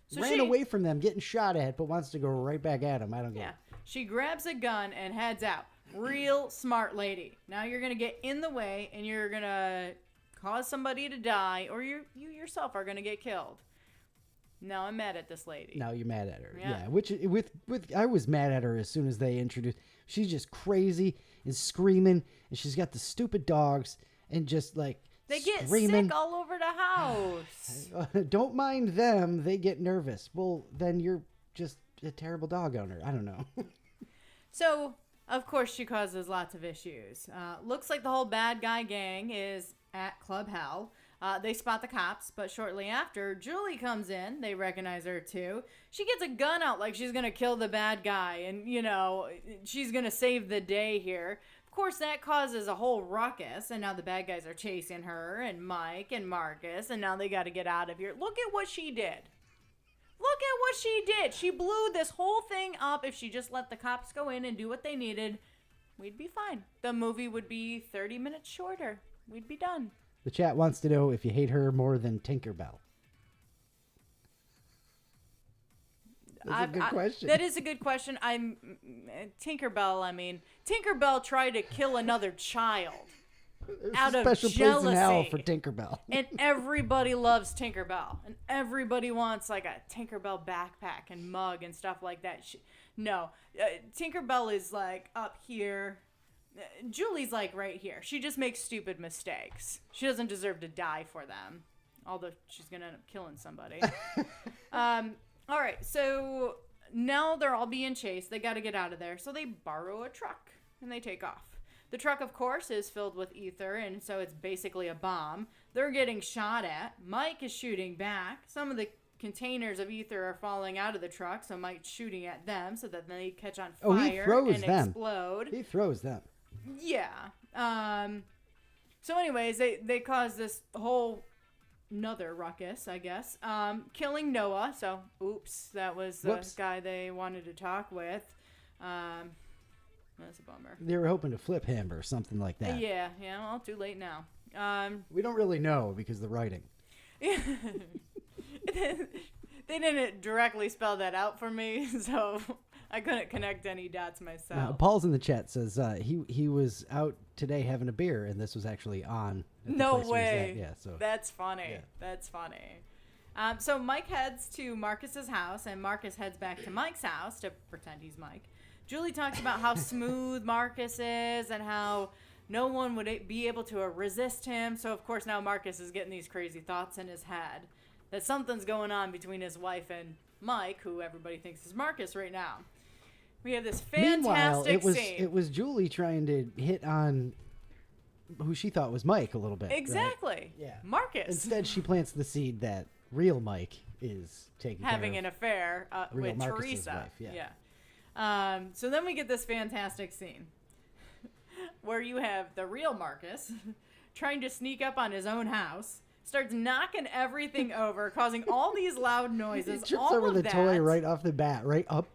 Speaker 3: So
Speaker 2: ran
Speaker 3: she-
Speaker 2: away from them, getting shot at, but wants to go right back at him. I don't get
Speaker 3: Yeah.
Speaker 2: it.
Speaker 3: She grabs a gun and heads out. Real smart lady. Now you're going to get in the way and you're going to cause somebody to die, or you yourself are going to get killed. Now I'm mad at this lady.
Speaker 2: Now you're mad at her.
Speaker 3: Yeah.
Speaker 2: Yeah. Which with I was mad at her as soon as they introduced. She's just crazy and screaming, and she's got the stupid dogs and just like
Speaker 3: They get
Speaker 2: screaming.
Speaker 3: sick all over the house.
Speaker 2: Don't mind them. They get nervous. Well, then you're just a terrible dog owner. I don't know.
Speaker 3: So, of course, she causes lots of issues. Looks like the whole bad guy gang is at Club Hell. They spot the cops, but shortly after, Julie comes in. They recognize her, too. She gets a gun out like she's going to kill the bad guy, and, you know, she's going to save the day here. Of course, that causes a whole ruckus, and now the bad guys are chasing her and Mike and Marcus, and now they got to get out of here. Look at what she did. Look at what she did. She blew this whole thing up. If she just let the cops go in and do what they needed, we'd be fine. The movie would be 30 minutes shorter. We'd be done.
Speaker 2: The chat wants to know if you hate her more than Tinkerbell. That's a good question.
Speaker 3: That is a good question. Tinkerbell tried to kill another child
Speaker 2: There's
Speaker 3: out
Speaker 2: a
Speaker 3: of
Speaker 2: special place in hell
Speaker 3: jealousy.
Speaker 2: for Tinkerbell.
Speaker 3: And everybody loves Tinkerbell. And everybody wants like a Tinkerbell backpack and mug and stuff like that. Tinkerbell is like up here. Julie's like right here. She just makes stupid mistakes. She doesn't deserve to die for them. Although she's going to end up killing somebody. All right, so now they're all being chased. They got to get out of there. So they borrow a truck and they take off. The truck, of course, is filled with ether, and so it's basically a bomb. They're getting shot at. Mike is shooting back. Some of the containers of ether are falling out of the truck, so Mike's shooting at them so that they catch on fire
Speaker 2: he throws
Speaker 3: and
Speaker 2: them.
Speaker 3: explode.
Speaker 2: He throws them.
Speaker 3: Yeah. So anyways, they cause this whole another ruckus, I guess. Killing Noah. So, oops, that was the
Speaker 2: Whoops.
Speaker 3: guy they wanted to talk with. That's a bummer.
Speaker 2: They were hoping to flip him or something like that.
Speaker 3: Yeah. Well, too late now.
Speaker 2: We don't really know because of the writing.
Speaker 3: They didn't directly spell that out for me, so I couldn't connect any dots myself.
Speaker 2: Paul's in the chat says he was out today having a beer, and this was actually on. At the
Speaker 3: No
Speaker 2: place where he's
Speaker 3: way.
Speaker 2: at. Yeah, so
Speaker 3: That's funny.
Speaker 2: Yeah.
Speaker 3: That's funny. So Mike heads to Marcus's house, and Marcus heads back to Mike's house to pretend he's Mike. Julie talks about how smooth Marcus is and how no one would be able to resist him. So, of course, now Marcus is getting these crazy thoughts in his head that something's going on between his wife and Mike, who everybody thinks is Marcus right now. We have this
Speaker 2: meanwhile,
Speaker 3: fantastic
Speaker 2: it
Speaker 3: scene.
Speaker 2: was Julie trying to hit on who she thought was Mike a little bit. right?
Speaker 3: Exactly.
Speaker 2: Yeah.
Speaker 3: Marcus.
Speaker 2: Instead, she plants the seed that real Mike is taking
Speaker 3: Having
Speaker 2: care
Speaker 3: an
Speaker 2: of.
Speaker 3: affair
Speaker 2: real
Speaker 3: with
Speaker 2: Marcus's
Speaker 3: Teresa.
Speaker 2: wife, yeah.
Speaker 3: So then we get this fantastic scene where you have the real Marcus trying to sneak up on his own house, starts knocking everything over, causing all these loud noises.
Speaker 2: He trips
Speaker 3: all
Speaker 2: over
Speaker 3: of
Speaker 2: the
Speaker 3: that.
Speaker 2: toy right off the bat, right up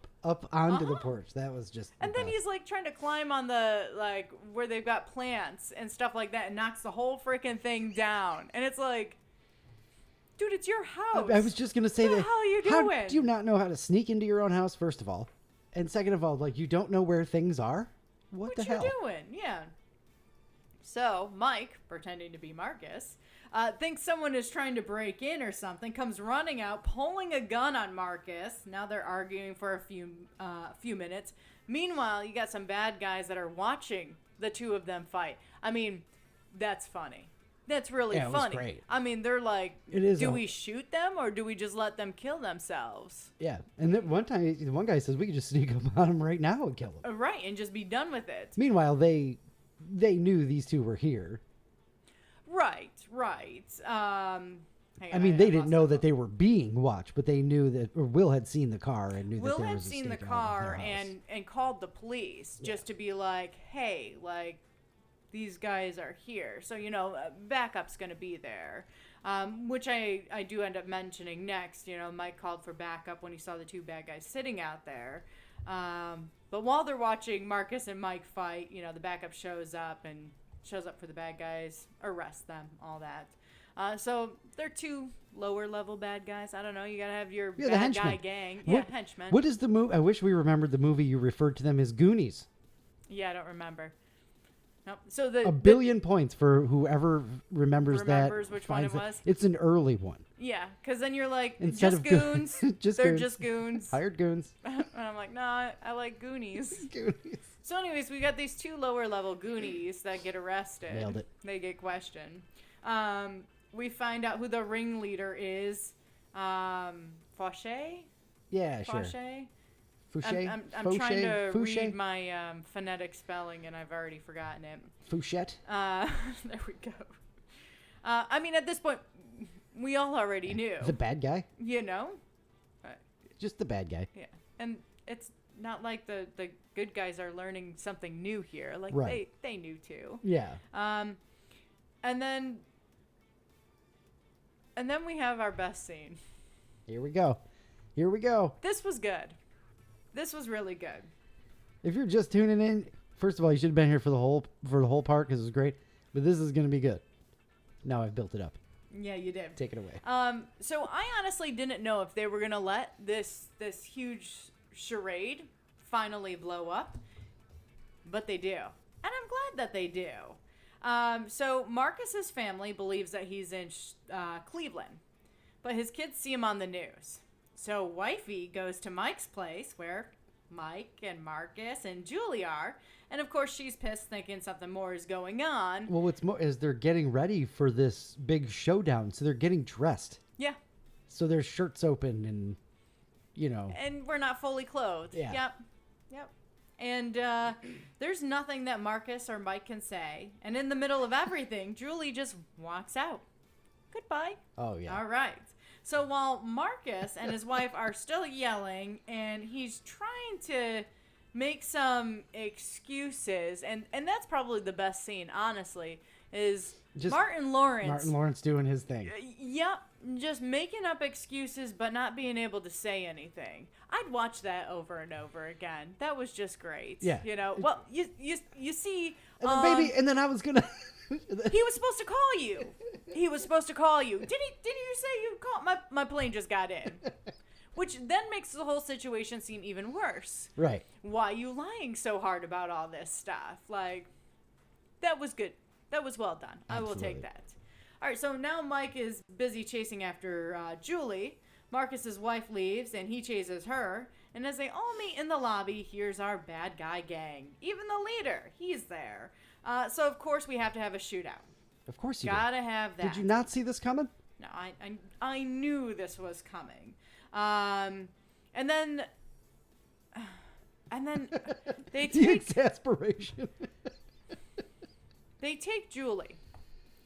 Speaker 2: onto the porch. That was just.
Speaker 3: And then he's like trying to climb on the like where they've got plants and stuff like that, and knocks the whole freaking thing down. And it's like, dude, it's your house.
Speaker 2: I was just gonna say
Speaker 3: what
Speaker 2: that.
Speaker 3: the hell are you
Speaker 2: How
Speaker 3: doing?
Speaker 2: do you not know how to sneak into your own house? First of all, and second of all, like you don't know where things are. What the hell?
Speaker 3: you doing? Yeah. So Mike, pretending to be Marcus, thinks someone is trying to break in or something. Comes running out, pulling a gun on Marcus. Now they're arguing for a few minutes. Meanwhile, you got some bad guys that are watching the two of them fight. I mean, that's funny. That's really
Speaker 2: Yeah, it was
Speaker 3: funny.
Speaker 2: great.
Speaker 3: I mean, they're like,
Speaker 2: It is
Speaker 3: do
Speaker 2: a-
Speaker 3: we shoot them or do we just let them kill themselves?
Speaker 2: Yeah, and then one time, one guy says we could just sneak up on him right now and kill him.
Speaker 3: Right, and just be done with it.
Speaker 2: Meanwhile, they knew these two were here.
Speaker 3: Right.
Speaker 2: I mean, they didn't know that they were being watched, but they knew that, or Will had seen the car and knew
Speaker 3: Will
Speaker 2: that there
Speaker 3: had
Speaker 2: was a
Speaker 3: seen the
Speaker 2: stake out of their
Speaker 3: car
Speaker 2: house.
Speaker 3: and called the police just to be like, hey, like, these guys are here. So, backup's going to be there, which I do end up mentioning next. Mike called for backup when he saw the two bad guys sitting out there. But while they're watching Marcus and Mike fight, the backup shows up for the bad guys, arrest them, all that. So they're two lower level bad guys. I don't know. You got to have your
Speaker 2: the
Speaker 3: bad
Speaker 2: henchmen.
Speaker 3: guy gang. Yeah,
Speaker 2: What-
Speaker 3: henchmen.
Speaker 2: What is the movie? I wish we remembered the movie you referred to them as Goonies.
Speaker 3: Yeah, I don't remember. Nope. So the
Speaker 2: A billion points for whoever remembers
Speaker 3: Remembers
Speaker 2: that.
Speaker 3: which one it
Speaker 2: finds that.
Speaker 3: was?
Speaker 2: It's an early one.
Speaker 3: Yeah, because then you're like,
Speaker 2: Instead
Speaker 3: just
Speaker 2: of
Speaker 3: goons.
Speaker 2: just
Speaker 3: They're
Speaker 2: goons.
Speaker 3: just goons.
Speaker 2: Hired goons.
Speaker 3: And I'm like, nah, I like Goonies.
Speaker 2: Goonies.
Speaker 3: So anyways, we got these two lower level Goonies that get arrested.
Speaker 2: Nailed it.
Speaker 3: They get questioned. We find out who the ringleader is. Fauché?
Speaker 2: Yeah, sure.
Speaker 3: Fauché?
Speaker 2: Fouché.
Speaker 3: I'm trying to
Speaker 2: Fouché?
Speaker 3: read my phonetic spelling, and I've already forgotten it.
Speaker 2: Fouchette.
Speaker 3: There we go. I mean, at this point, we all already knew.
Speaker 2: The bad guy. Just the bad guy.
Speaker 3: Yeah, and it's not like the good guys are learning something new here. Like
Speaker 2: Right.
Speaker 3: they knew too.
Speaker 2: Yeah.
Speaker 3: And then we have our best scene.
Speaker 2: Here we go. Here we go.
Speaker 3: This was good. This was really good.
Speaker 2: If you're just tuning in, first of all, you should have been here for the whole part because it was great. But this is going to be good. Now I've built it up.
Speaker 3: Yeah, you did.
Speaker 2: Take it away.
Speaker 3: So I honestly didn't know if they were gonna let this huge charade finally blow up, but they do, and I'm glad that they do. So Marcus's family believes that he's in Cleveland, but his kids see him on the news. So Wifey goes to Mike's place where Mike and Marcus and Julie are, and of course she's pissed, thinking something more is going on.
Speaker 2: Well, what's more is they're getting ready for this big showdown, so they're getting dressed.
Speaker 3: Yeah.
Speaker 2: So their shirts open and,
Speaker 3: And we're not fully clothed.
Speaker 2: Yeah.
Speaker 3: Yep. And there's nothing that Marcus or Mike can say. And in the middle of everything, Julie just walks out. Goodbye.
Speaker 2: Oh, yeah.
Speaker 3: All right. So while Marcus and his wife are still yelling, and he's trying to make some excuses, and that's probably the best scene, honestly, is
Speaker 2: Just
Speaker 3: Martin Lawrence.
Speaker 2: Martin Lawrence doing his thing.
Speaker 3: Yep, just making up excuses but not being able to say anything. I'd watch that over and over again. That was just great.
Speaker 2: Yeah.
Speaker 3: Well, you see,
Speaker 2: And then baby, and then I was going to...
Speaker 3: he was supposed to call you. He was supposed to call you. Did you say you called? My plane just got in. Which then makes the whole situation seem even worse.
Speaker 2: Right.
Speaker 3: Why are you lying so hard about all this stuff? Like, that was good. That was well done.
Speaker 2: Absolutely.
Speaker 3: I will take that. All right, so now Mike is busy chasing after Julie. Marcus's wife leaves, and he chases her. And as they all meet in the lobby, here's our bad guy gang. Even the leader, he's there. So, of course, we have to have a shootout.
Speaker 2: Of course you
Speaker 3: Gotta have that.
Speaker 2: did. Did you not see this coming?
Speaker 3: No, I knew this was coming. And then they
Speaker 2: The
Speaker 3: take
Speaker 2: exasperation.
Speaker 3: they take Julie.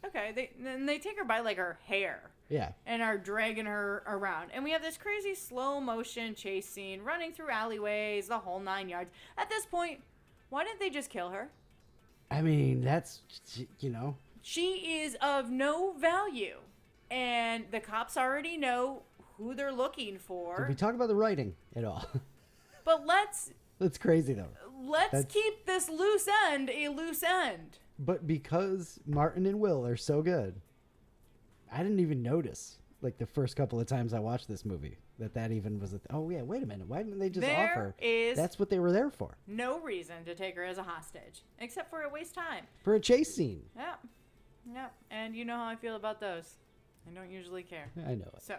Speaker 3: Okay, they take her by like her hair.
Speaker 2: Yeah.
Speaker 3: And are dragging her around. And we have this crazy slow motion chase scene running through alleyways, the whole 9 yards. At this point, why didn't they just kill her?
Speaker 2: I mean, that's,
Speaker 3: She is of no value. and the cops already know who they're looking for.
Speaker 2: Did we talk about the writing at all?
Speaker 3: But
Speaker 2: That's crazy, though.
Speaker 3: let's keep this loose end a loose end.
Speaker 2: But because Martin and Will are so good, I didn't even notice, like, the first couple of times I watched this movie, that even was oh, yeah, wait a minute. Why didn't they just offer? That's what they were there for.
Speaker 3: No reason to take her as a hostage, except for a waste time.
Speaker 2: For a chase scene.
Speaker 3: Yeah. Yeah. And you know how I feel about those. I don't usually care.
Speaker 2: I know it.
Speaker 3: So,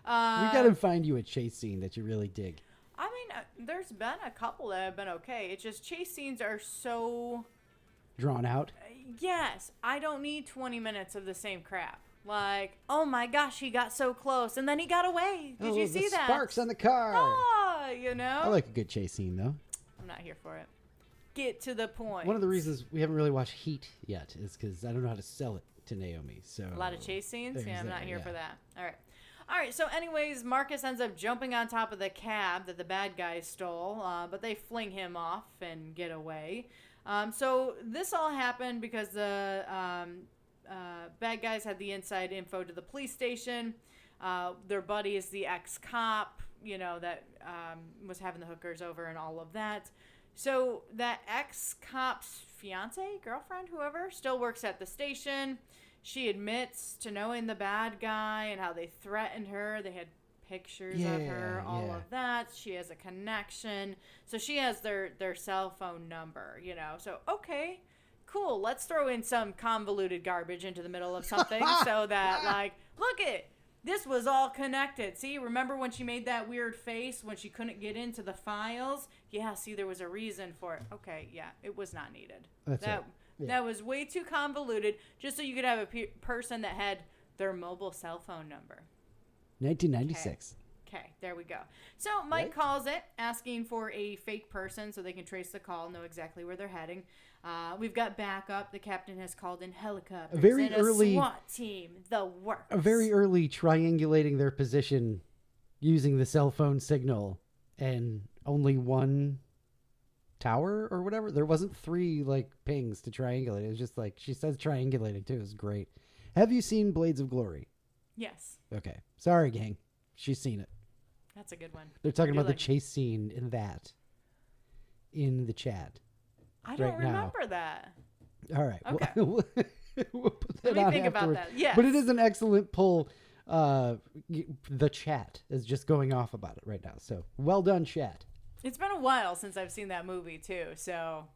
Speaker 2: We got to find you a chase scene that you really dig.
Speaker 3: I mean, there's been a couple that have been okay. It's just chase scenes are so...
Speaker 2: Drawn out?
Speaker 3: Yes. I don't need 20 minutes of the same crap. Like, oh my gosh, he got so close, and then he got away. Did you see that?
Speaker 2: Sparks on the car.
Speaker 3: Ah, you know?
Speaker 2: I like a good chase scene, though.
Speaker 3: I'm not here for it. Get to the point.
Speaker 2: One of the reasons we haven't really watched Heat yet is because I don't know how to sell it to Naomi. So
Speaker 3: A lot of chase scenes?
Speaker 2: there's
Speaker 3: Yeah, I'm not
Speaker 2: that,
Speaker 3: here
Speaker 2: yeah.
Speaker 3: for that. All right. All right, so anyways, Marcus ends up jumping on top of the cab that the bad guys stole, but they fling him off and get away. So this all happened because the bad guys had the inside info to the police station. Their buddy is the ex-cop, you know, that was having the hookers over and all of that. So that ex-cop's fiance, girlfriend, whoever, still works at the station. She admits to knowing the bad guy and how they threatened her. They had pictures of her, all of that. She has a connection. So she has their cell phone number, you know. So, okay, cool. Let's throw in some convoluted garbage into the middle of something so that, like, look it. This was all connected. See, remember when she made that weird face when she couldn't get into the files? Yeah, see, there was a reason for it. Okay, yeah, it was not needed. That was way too convoluted just so you could have a person that had their mobile cell phone number.
Speaker 2: 1996.
Speaker 3: Okay, there we go. So Mike calls it, asking for a fake person so they can trace the call, know exactly where they're heading. We've got backup. The captain has called in helicopters.
Speaker 2: Very
Speaker 3: and
Speaker 2: early
Speaker 3: a SWAT team. The works.
Speaker 2: A very early triangulating their position using the cell phone signal and only one tower or whatever. There wasn't 3 like pings to triangulate. It was just like she says triangulating too. It was great. Have you seen Blades of Glory?
Speaker 3: Yes.
Speaker 2: Okay. Sorry, gang. She's seen it.
Speaker 3: That's a good one.
Speaker 2: They're talking about the
Speaker 3: like
Speaker 2: chase scene in that in the chat.
Speaker 3: I don't
Speaker 2: right now.
Speaker 3: remember that.
Speaker 2: All right.
Speaker 3: Okay.
Speaker 2: We'll put that
Speaker 3: Let me
Speaker 2: on
Speaker 3: think about
Speaker 2: afterwards.
Speaker 3: that. Yes.
Speaker 2: But it is an excellent pull. The chat is just going off about it right now. So well done, chat.
Speaker 3: It's been a while since I've seen that movie too, so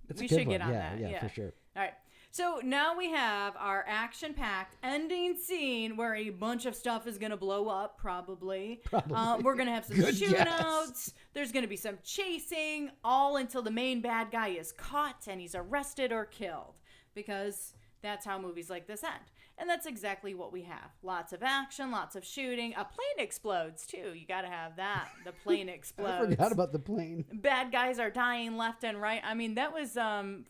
Speaker 2: It's
Speaker 3: we
Speaker 2: a good
Speaker 3: should get
Speaker 2: one.
Speaker 3: on
Speaker 2: Yeah,
Speaker 3: that.
Speaker 2: yeah, for sure.
Speaker 3: All right. So now we have our action-packed ending scene where a bunch of stuff is going to blow up, probably. We're going to have some
Speaker 2: Good
Speaker 3: shootouts.
Speaker 2: guess.
Speaker 3: There's going to be some chasing, all until the main bad guy is caught and he's arrested or killed. Because that's how movies like this end. And that's exactly what we have. Lots of action, lots of shooting. A plane explodes, too. You got to have that. The plane explodes.
Speaker 2: I forgot about the plane.
Speaker 3: Bad guys are dying left and right. I mean, that was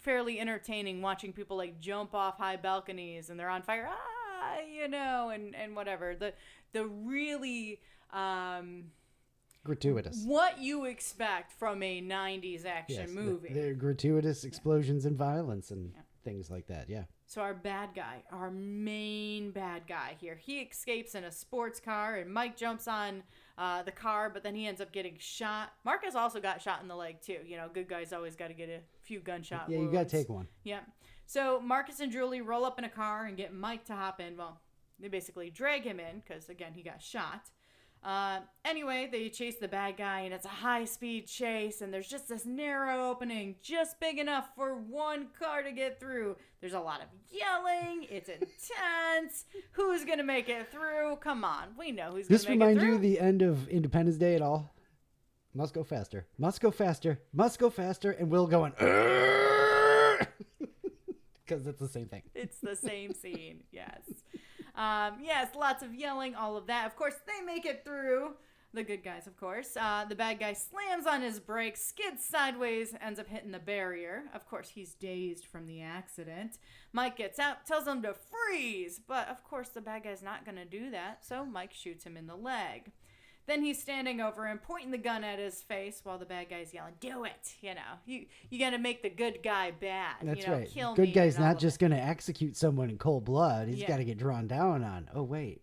Speaker 3: fairly entertaining watching people like jump off high balconies and they're on fire. You know, and whatever. The really
Speaker 2: Gratuitous.
Speaker 3: what you expect from a 90s action movie.
Speaker 2: The gratuitous explosions and violence and things like that. Yeah.
Speaker 3: So our bad guy, our main bad guy here, he escapes in a sports car, and Mike jumps on the car, but then he ends up getting shot. Marcus also got shot in the leg, too. You know, good guys always got to get a few gunshot wounds.
Speaker 2: You got to take one.
Speaker 3: Yeah. So Marcus and Julie roll up in a car and get Mike to hop in. Well, they basically drag him in because, again, he got shot. Anyway, they chase the bad guy, and it's a high-speed chase, and there's just this narrow opening, just big enough for one car to get through. There's a lot of yelling. It's intense. Who's going to make it through? Come on. We know who's going to make it through.
Speaker 2: This remind you the end of Independence Day at all? Must go faster. Must go faster. Must go faster. And Will going, because it's the same thing.
Speaker 3: It's the same scene. Yes. Yes, lots of yelling, all of that. Of course, they make it through. The good guys, of course. The bad guy slams on his brakes, skids sideways, ends up hitting the barrier. Of course, he's dazed from the accident. Mike gets out, tells him to freeze. But, of course, the bad guy's not going to do that, so Mike shoots him in the leg. Then he's standing over him, pointing the gun at his face while the bad guy's yelling, "Do it!" You know, you got to make the good guy bad.
Speaker 2: That's
Speaker 3: you know,
Speaker 2: right.
Speaker 3: Kill
Speaker 2: Good
Speaker 3: me
Speaker 2: guy's
Speaker 3: and all
Speaker 2: not
Speaker 3: of
Speaker 2: just
Speaker 3: it.
Speaker 2: going to execute someone in cold blood. He's
Speaker 3: Yeah.
Speaker 2: got to get drawn down on. Oh, wait.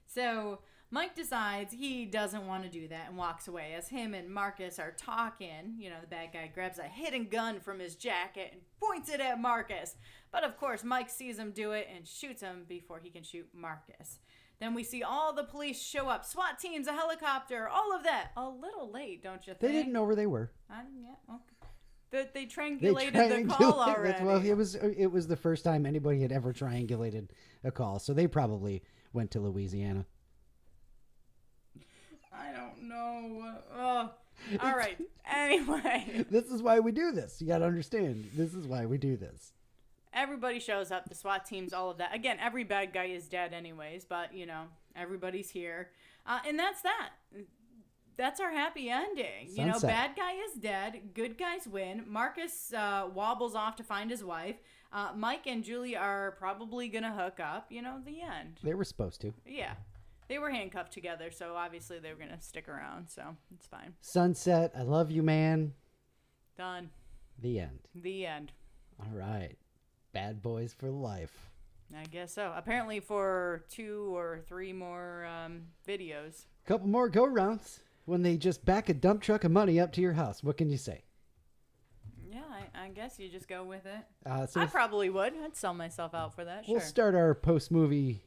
Speaker 3: So Mike decides he doesn't want to do that and walks away. As him and Marcus are talking, you know, the bad guy grabs a hidden gun from his jacket and points it at Marcus. But of course, Mike sees him do it and shoots him before he can shoot Marcus. Then we see all the police show up, SWAT teams, a helicopter, all of that. A little late, don't you think?
Speaker 2: They didn't know where they were.
Speaker 3: Yeah, okay. They triangulated the call already.
Speaker 2: Well, it was the first time anybody had ever triangulated a call, so they probably went to Louisiana.
Speaker 3: I don't know. All right. Anyway.
Speaker 2: This is why we do this. You got to understand. This is why we do this.
Speaker 3: Everybody shows up, the SWAT teams, all of that. Again, every bad guy is dead anyways, but, you know, everybody's here. And that's that. That's our happy ending. You know,
Speaker 2: Sunset.
Speaker 3: bad guy is dead. Good guys win. Marcus wobbles off to find his wife. Mike and Julie are probably going to hook up. You know, the end.
Speaker 2: They were supposed to.
Speaker 3: Yeah. They were handcuffed together, so obviously they were going to stick around, so it's fine.
Speaker 2: Sunset. I love you, man.
Speaker 3: Done.
Speaker 2: The end.
Speaker 3: The end.
Speaker 2: All right. Bad boys for life.
Speaker 3: I guess so. Apparently for 2 or 3 more videos.
Speaker 2: Couple more go-rounds when they just back a dump truck of money up to your house. What can you say?
Speaker 3: Yeah, I guess you just go with it.
Speaker 2: So
Speaker 3: I probably would. I'd sell myself out for that.
Speaker 2: we'll
Speaker 3: Sure.
Speaker 2: start our post-movie.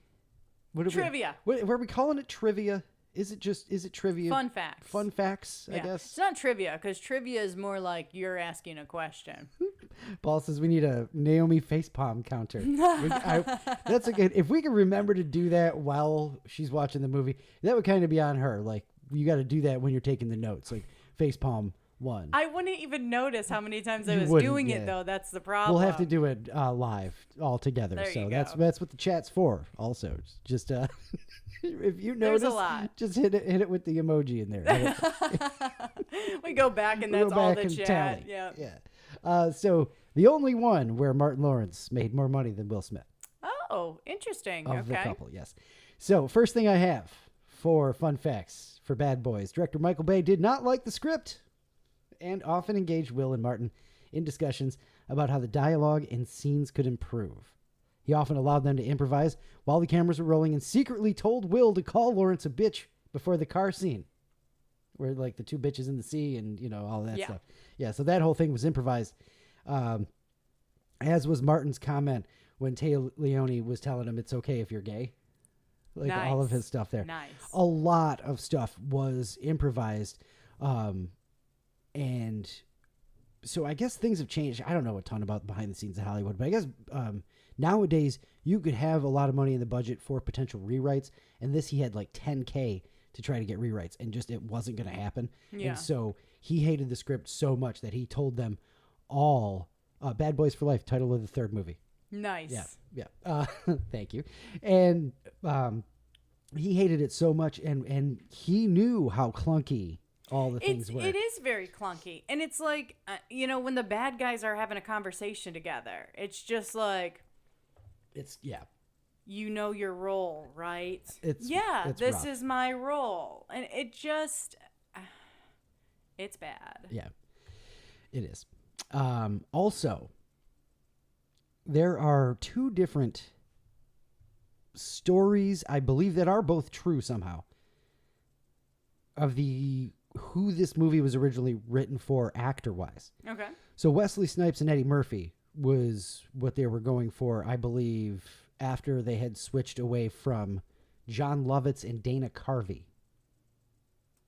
Speaker 3: Trivia.
Speaker 2: Were we calling it trivia? Is it trivia?
Speaker 3: Fun facts.
Speaker 2: Fun facts, I
Speaker 3: Yeah.
Speaker 2: guess.
Speaker 3: It's not trivia, because trivia is more like you're asking a question.
Speaker 2: Paul says we need a Naomi facepalm counter. That's a good. If we can remember to do that while she's watching the movie, that would kind of be on her. Like you got to do that when you're taking the notes. Like facepalm 1.
Speaker 3: I wouldn't even notice how many times I
Speaker 2: You
Speaker 3: was
Speaker 2: wouldn't,
Speaker 3: doing
Speaker 2: yeah.
Speaker 3: it, though. That's the problem.
Speaker 2: We'll have to do it live all together.
Speaker 3: There
Speaker 2: So
Speaker 3: you
Speaker 2: that's
Speaker 3: go.
Speaker 2: what the chat's for. Also, just if you
Speaker 3: There's
Speaker 2: notice,
Speaker 3: a lot.
Speaker 2: just hit it with the emoji in there.
Speaker 3: We go back, and
Speaker 2: We'll
Speaker 3: that's
Speaker 2: go
Speaker 3: all
Speaker 2: back
Speaker 3: the
Speaker 2: and
Speaker 3: chat.
Speaker 2: tally.
Speaker 3: Yeah.
Speaker 2: So the only one where Martin Lawrence made more money than Will Smith.
Speaker 3: Oh, interesting.
Speaker 2: Of the
Speaker 3: Okay.
Speaker 2: couple, yes. So, first thing I have for fun facts for Bad Boys. Director Michael Bay did not like the script and often engaged Will and Martin in discussions about how the dialogue and scenes could improve. He often allowed them to improvise while the cameras were rolling and secretly told Will to call Lawrence a bitch before the car scene, where like the 2 bitches in the sea and, you know, all that
Speaker 3: Yeah.
Speaker 2: stuff. Yeah, so that whole thing was improvised, as was Martin's comment when Tay Leone was telling him it's okay if you're gay. Like all of
Speaker 3: Nice.
Speaker 2: his stuff there.
Speaker 3: Nice.
Speaker 2: A lot of stuff was improvised. And so I guess things have changed. I don't know a ton about behind the scenes of Hollywood, but I guess nowadays you could have a lot of money in the budget for potential rewrites. And this, he had like $10K to try to get rewrites, and just it wasn't going to happen.
Speaker 3: Yeah.
Speaker 2: And so he hated the script so much that he told them all, Bad Boys for Life, title of the 3rd movie.
Speaker 3: Nice.
Speaker 2: Yeah. Thank you. And he hated it so much, and he knew how clunky all the things were.
Speaker 3: It is very clunky. And it's like, you know, when the bad guys are having a conversation together, it's just like,
Speaker 2: It's yeah.
Speaker 3: you know your role, right?
Speaker 2: It's
Speaker 3: this
Speaker 2: rough.
Speaker 3: is my role. And it just, it's bad.
Speaker 2: Yeah, it is. Also, there are 2 different stories, I believe, that are both true somehow, of who this movie was originally written for actor-wise.
Speaker 3: Okay.
Speaker 2: So Wesley Snipes and Eddie Murphy was what they were going for, I believe, after they had switched away from John Lovitz and Dana Carvey.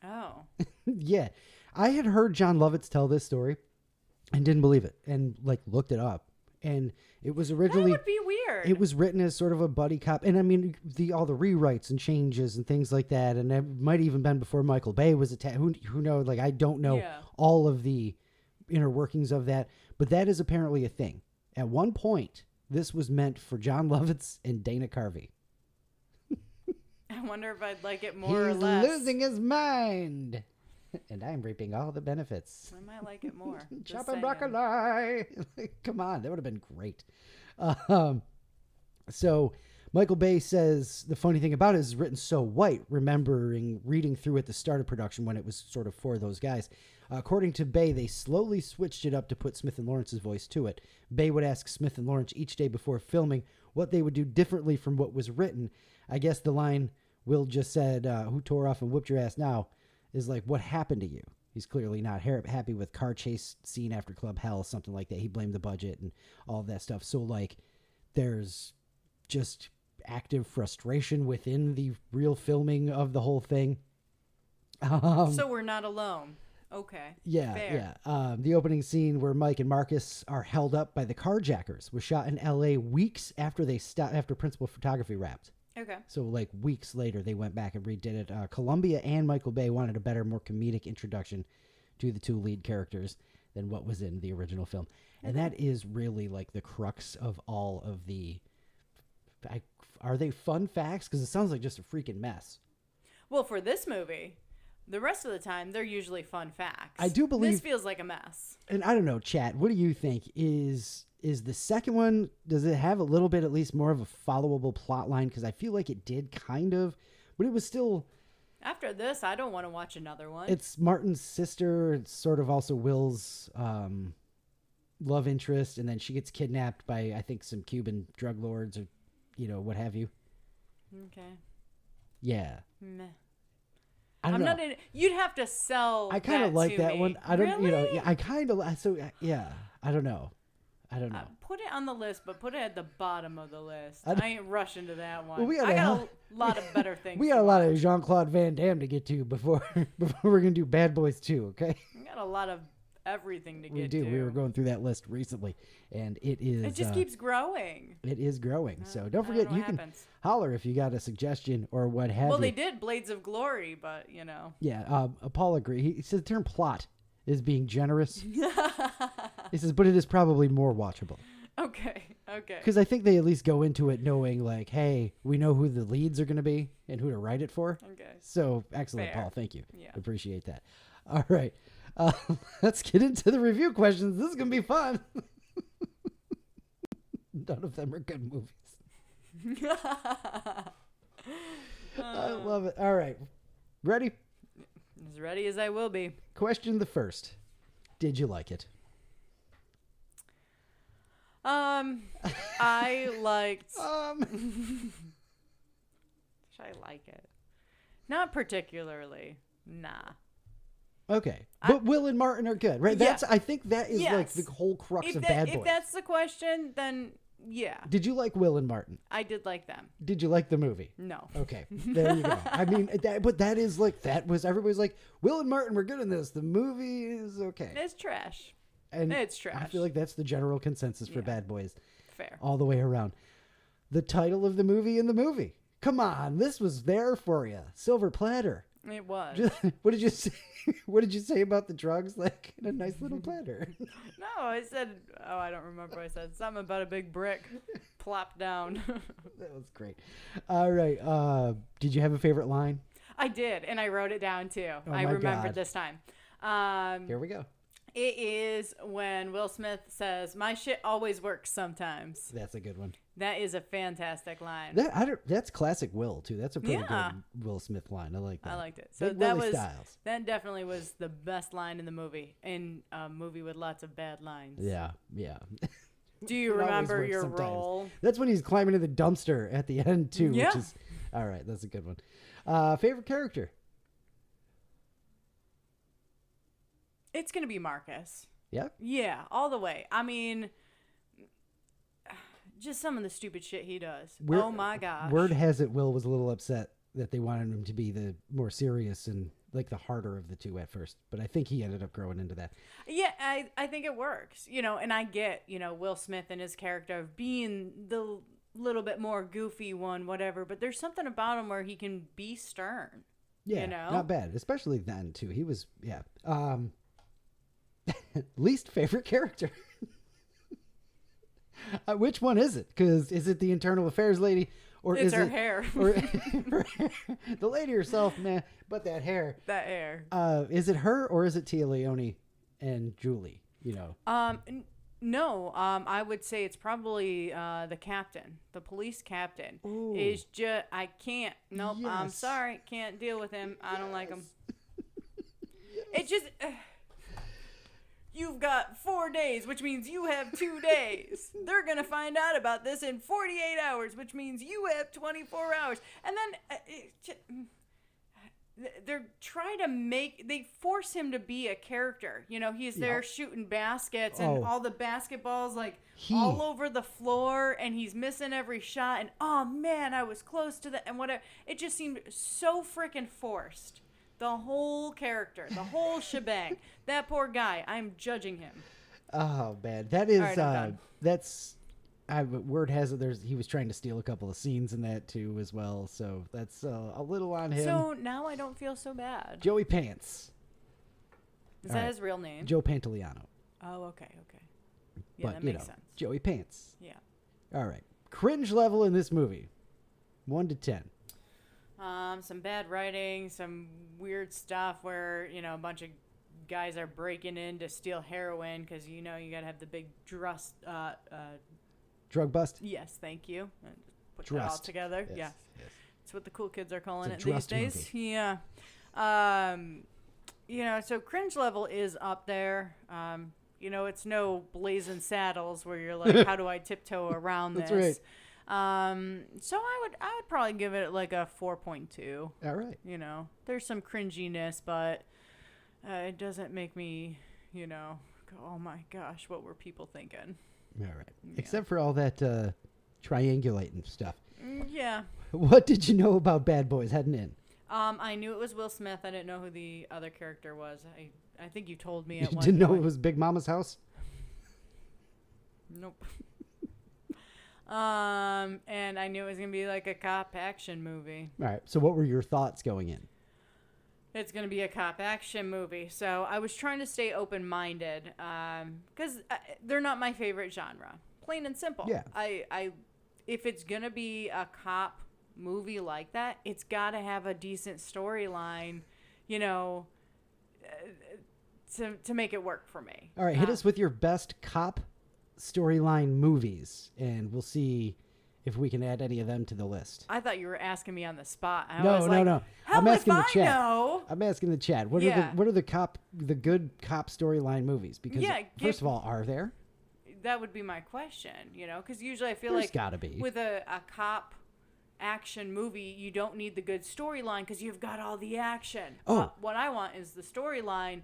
Speaker 3: Oh.
Speaker 2: Yeah. I had heard John Lovitz tell this story and didn't believe it, and like looked it up. And it was originally,
Speaker 3: That would be weird.
Speaker 2: it was written as sort of a buddy cop. And I mean, all the rewrites and changes and things like that. And it might have even been before Michael Bay was attached. Who knows? Like, I don't know
Speaker 3: Yeah.
Speaker 2: all of the inner workings of that, but that is apparently a thing. At one point, this was meant for John Lovitz and Dana Carvey.
Speaker 3: I wonder if I'd like it more or
Speaker 2: He's
Speaker 3: less.
Speaker 2: losing his mind. And I'm reaping all the benefits.
Speaker 3: I might like it more. Just
Speaker 2: Chop
Speaker 3: saying.
Speaker 2: and broccoli. Come on, that would have been great. So Michael Bay says the funny thing about it is written so white, remembering reading through at the start of production when it was sort of for those guys. According to Bay, they slowly switched it up to put Smith and Lawrence's voice to it. Bay would ask Smith and Lawrence each day before filming what they would do differently from what was written. I guess the line Will just said, who tore off and whooped your ass now, is like, what happened to you? He's clearly not happy with car chase scene after Club Hell, something like that. He blamed the budget and all of that stuff. So, like, there's just active frustration within the real filming of the whole thing.
Speaker 3: So we're not alone. Okay.
Speaker 2: Yeah,
Speaker 3: Fair.
Speaker 2: yeah. The opening scene where Mike and Marcus are held up by the carjackers was shot in L.A. weeks after after principal photography wrapped.
Speaker 3: Okay.
Speaker 2: So, like, weeks later, they went back and redid it. Columbia and Michael Bay wanted a better, more comedic introduction to the two lead characters than what was in the original film. And that is really, like, the crux of all of the... Are they fun facts? Because it sounds like just a freaking mess.
Speaker 3: Well, for this movie, the rest of the time, they're usually fun facts.
Speaker 2: I do believe...
Speaker 3: This feels like a mess.
Speaker 2: And I don't know, chat, what do you think? Is the second one, does it have a little bit, at least more of a followable plot line? Because I feel like it did kind of, but it was still...
Speaker 3: After this, I don't want to watch another one.
Speaker 2: It's Martin's sister. It's sort of also Will's love interest. And then she gets kidnapped by, I think, some Cuban drug lords or, you know, what have you.
Speaker 3: Okay.
Speaker 2: Yeah.
Speaker 3: Meh.
Speaker 2: I don't know.
Speaker 3: Not in, you'd have to sell
Speaker 2: I kind of
Speaker 3: that
Speaker 2: like
Speaker 3: to
Speaker 2: that
Speaker 3: me.
Speaker 2: one. I don't,
Speaker 3: really?
Speaker 2: you know, yeah, I kind of, so, yeah, I don't know.
Speaker 3: Put it on the list, but put it at the bottom of the list.
Speaker 2: I
Speaker 3: I ain't rushing to that one.
Speaker 2: Well, we got
Speaker 3: I got a lot of better things.
Speaker 2: We got a lot of Jean-Claude Van Damme to get to before we're going to do Bad Boys 2, okay?
Speaker 3: We got a lot of everything to
Speaker 2: We
Speaker 3: get
Speaker 2: do.
Speaker 3: to.
Speaker 2: We were going through that list recently, and it is...
Speaker 3: It just keeps growing.
Speaker 2: It is growing. So don't
Speaker 3: I
Speaker 2: forget,
Speaker 3: don't know
Speaker 2: you
Speaker 3: what
Speaker 2: can
Speaker 3: happens.
Speaker 2: holler if you got a suggestion or what have
Speaker 3: Well,
Speaker 2: you.
Speaker 3: they did Blades of Glory, but, you know.
Speaker 2: Yeah, Paul agreed. He says the term plot is being generous. He says, but it is probably more watchable.
Speaker 3: Okay.
Speaker 2: Because I think they at least go into it knowing, like, hey, we know who the leads are going to be and who to write it for.
Speaker 3: Okay.
Speaker 2: So, excellent,
Speaker 3: Fair.
Speaker 2: Paul. Thank you.
Speaker 3: Yeah.
Speaker 2: Appreciate that. All right. Let's get into the review questions. This is going to be fun. None of them are good movies. I love it. All right. Ready?
Speaker 3: As ready as I will be.
Speaker 2: Question the first. Did you like it?
Speaker 3: I liked... Should I like it? Not particularly. Nah.
Speaker 2: Okay. But Will and Martin are good, right?
Speaker 3: Yeah.
Speaker 2: I think that is like
Speaker 3: Yes.
Speaker 2: the whole crux
Speaker 3: If
Speaker 2: of
Speaker 3: that-
Speaker 2: Bad Boys.
Speaker 3: If that's the question, then yeah.
Speaker 2: Did you like Will and Martin?
Speaker 3: I did like them.
Speaker 2: Did you like the movie?
Speaker 3: No.
Speaker 2: Okay, there you go. I mean, but that is like, that was, everybody's like, Will and Martin were good in this. The movie is okay.
Speaker 3: It's trash.
Speaker 2: And
Speaker 3: it's trash.
Speaker 2: I feel like that's the general consensus for
Speaker 3: Yeah.
Speaker 2: Bad Boys
Speaker 3: Fair.
Speaker 2: all the way around. The title of the movie in the movie. Come on, this was there for you. Silver platter.
Speaker 3: It was.
Speaker 2: What did you say? What did you say about the drugs? Like in a nice little platter.
Speaker 3: No, I said, oh, I don't remember what I said. Something about a big brick plopped down.
Speaker 2: That was great. All right. Did you have a favorite line?
Speaker 3: I did, and I wrote it down too.
Speaker 2: Oh
Speaker 3: I
Speaker 2: my
Speaker 3: remembered
Speaker 2: God.
Speaker 3: this time.
Speaker 2: Here we go.
Speaker 3: It is when Will Smith says, "My shit always works sometimes."
Speaker 2: That's a good one.
Speaker 3: That is a fantastic line.
Speaker 2: That's classic Will too. That's a pretty
Speaker 3: Yeah.
Speaker 2: good Will Smith line. I like that.
Speaker 3: I liked it. So
Speaker 2: Big
Speaker 3: that
Speaker 2: Willie
Speaker 3: was
Speaker 2: Styles.
Speaker 3: that definitely was the best line in the movie. In a movie with lots of bad lines.
Speaker 2: Yeah.
Speaker 3: Do you
Speaker 2: It always
Speaker 3: remember
Speaker 2: works
Speaker 3: your
Speaker 2: sometimes.
Speaker 3: role?
Speaker 2: That's when he's climbing in the dumpster at the end too.
Speaker 3: Yeah.
Speaker 2: Which is all right. That's a good one. Favorite character?
Speaker 3: It's gonna be Marcus.
Speaker 2: Yeah.
Speaker 3: Yeah, all the way. I mean, just some of the stupid shit he does. Oh my gosh.
Speaker 2: Word has it Will was a little upset that they wanted him to be the more serious and like the harder of the two at first, but I think he ended up growing into that.
Speaker 3: Yeah, I think it works. You know, and I get, you know, Will Smith and his character of being the little bit more goofy one, whatever, but there's something about him where he can be stern.
Speaker 2: Yeah,
Speaker 3: you know?
Speaker 2: not bad, especially then too. He was, yeah. Least favorite character. Which one is it? Because is it the internal affairs lady, or
Speaker 3: It's
Speaker 2: is
Speaker 3: her
Speaker 2: it
Speaker 3: hair.
Speaker 2: or the lady herself? Meh, but that hair.
Speaker 3: That hair.
Speaker 2: Is it her or is it Tia Leone and Julie? You know.
Speaker 3: No, I would say it's probably the captain, the police captain.
Speaker 2: Ooh.
Speaker 3: Is just I can't. Nope, I'm
Speaker 2: Yes.
Speaker 3: sorry, can't deal with him. I don't like him. It just. You've got 4 days, which means you have 2 days. They're going to find out about this in 48 hours, which means you have 24 hours. And then they're trying to they force him to be a character. You know, he's there shooting baskets and all the basketballs all over the floor, and he's missing every shot. And oh man, I was close to that. And whatever. It just seemed so freaking forced. The whole character, the whole shebang. That poor guy. I'm judging him.
Speaker 2: Oh man, that is
Speaker 3: All right,
Speaker 2: that's. Word has it he was trying to steal a couple of scenes in that too as well. So that's a little on him.
Speaker 3: So now I don't feel so bad.
Speaker 2: Joey Pants.
Speaker 3: Is that his real name?
Speaker 2: Joe Pantoliano.
Speaker 3: Oh, okay. Yeah,
Speaker 2: But
Speaker 3: that makes sense.
Speaker 2: Joey Pants.
Speaker 3: Yeah.
Speaker 2: All right. Cringe level in this movie, 1 to 10.
Speaker 3: Some bad writing, some weird stuff where, a bunch of guys are breaking in to steal heroin because, you got to have the big
Speaker 2: Drug bust?
Speaker 3: Yes, thank you. Put
Speaker 2: Drust.
Speaker 3: that all together.
Speaker 2: Yes,
Speaker 3: Yeah.
Speaker 2: yes.
Speaker 3: It's what the cool kids are calling it
Speaker 2: It's a
Speaker 3: these
Speaker 2: Drust
Speaker 3: days.
Speaker 2: movie.
Speaker 3: Yeah. So cringe level is up there. It's no blazing saddles where you're like, how do I tiptoe around
Speaker 2: That's
Speaker 3: this? So I would probably give it like a 4.2.
Speaker 2: All right.
Speaker 3: There's some cringiness, but it doesn't make me, go, oh my gosh, what were people thinking?
Speaker 2: All right.
Speaker 3: Yeah.
Speaker 2: Except for all that triangulating stuff.
Speaker 3: Yeah.
Speaker 2: What did you know about Bad Boys heading in?
Speaker 3: I knew it was Will Smith. I didn't know who the other character was. I think you told me
Speaker 2: You
Speaker 3: at one
Speaker 2: didn't know
Speaker 3: point.
Speaker 2: it was Big Mama's house?
Speaker 3: Nope. And I knew it was going to be like a cop action movie.
Speaker 2: All right. So what were your thoughts going in?
Speaker 3: It's going to be a cop action movie. So I was trying to stay open-minded because they're not my favorite genre. Plain and simple.
Speaker 2: Yeah.
Speaker 3: If it's going to be a cop movie like that, it's got to have a decent storyline, to make it work for me.
Speaker 2: All right. Hit us with your best cop storyline movies, and we'll see if we can add any of them to the list.
Speaker 3: I thought you were asking me on the spot. I
Speaker 2: No,
Speaker 3: was
Speaker 2: no,
Speaker 3: like,
Speaker 2: no.
Speaker 3: Hell
Speaker 2: I'm asking
Speaker 3: if
Speaker 2: the
Speaker 3: I
Speaker 2: chat.
Speaker 3: know.
Speaker 2: I'm asking the chat. What
Speaker 3: Yeah.
Speaker 2: are the good cop storyline movies? Because first of all, are there?
Speaker 3: That would be my question, because usually I feel
Speaker 2: There's
Speaker 3: like
Speaker 2: gotta be.
Speaker 3: with a cop action movie, you don't need the good storyline because you've got all the action.
Speaker 2: Oh.
Speaker 3: What I want is the storyline,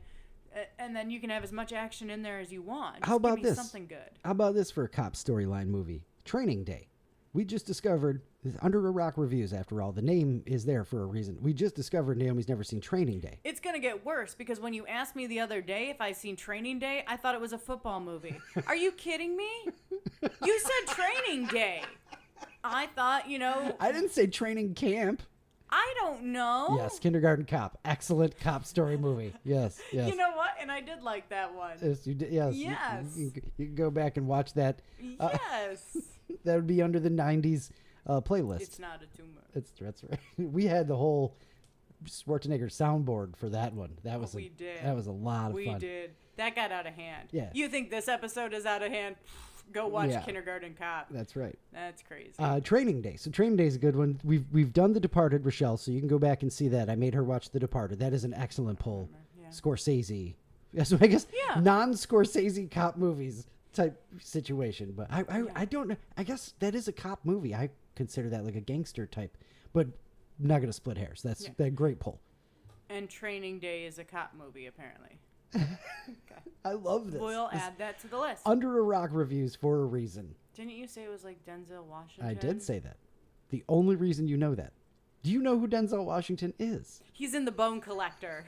Speaker 3: and then you can have as much action in there as you want. Just
Speaker 2: How about
Speaker 3: give me
Speaker 2: this?
Speaker 3: Something good.
Speaker 2: How about this for a cop storyline movie? Training Day. We just discovered, Under a Rock Reviews, after all, the name is there for a reason. We just discovered Naomi's never seen Training Day.
Speaker 3: It's going to get worse because when you asked me the other day if I'd seen Training Day, I thought it was a football movie. Are you kidding me? You said Training Day. I thought,
Speaker 2: I didn't say Training Camp.
Speaker 3: I don't know.
Speaker 2: Yes, Kindergarten Cop. Excellent cop story movie. Yes, yes.
Speaker 3: You know what? And I did like that one.
Speaker 2: Yes, you did. Yes.
Speaker 3: Yes.
Speaker 2: You can go back and watch that.
Speaker 3: Yes.
Speaker 2: That would be under the 90s playlist.
Speaker 3: It's not a tumor.
Speaker 2: That's right. We had the whole Schwarzenegger soundboard for that one. That was
Speaker 3: we did.
Speaker 2: That was a lot of fun.
Speaker 3: We did. That got out of hand.
Speaker 2: Yeah.
Speaker 3: You think this episode is out of hand? Go watch
Speaker 2: Yeah.
Speaker 3: Kindergarten Cop.
Speaker 2: That's right.
Speaker 3: That's crazy.
Speaker 2: Training Day. So Training Day is a good one. We've done The Departed, Rochelle, so you can go back and see that. I made her watch The Departed. That is an excellent pull.
Speaker 3: Yeah.
Speaker 2: Scorsese. So I guess
Speaker 3: Yeah.
Speaker 2: non-Scorsese cop movies type situation. But I don't know. I guess that is a cop movie. I consider that like a gangster type, but not going to split hairs. That's a great pull.
Speaker 3: And Training Day is a cop movie, apparently. Okay.
Speaker 2: I love this.
Speaker 3: We'll
Speaker 2: This
Speaker 3: add that to the list.
Speaker 2: Under a Rock Reviews for a reason.
Speaker 3: Didn't you say it was like Denzel Washington?
Speaker 2: I did say that. The only reason you know that. Do you know who Denzel Washington is?
Speaker 3: He's in The Bone Collector.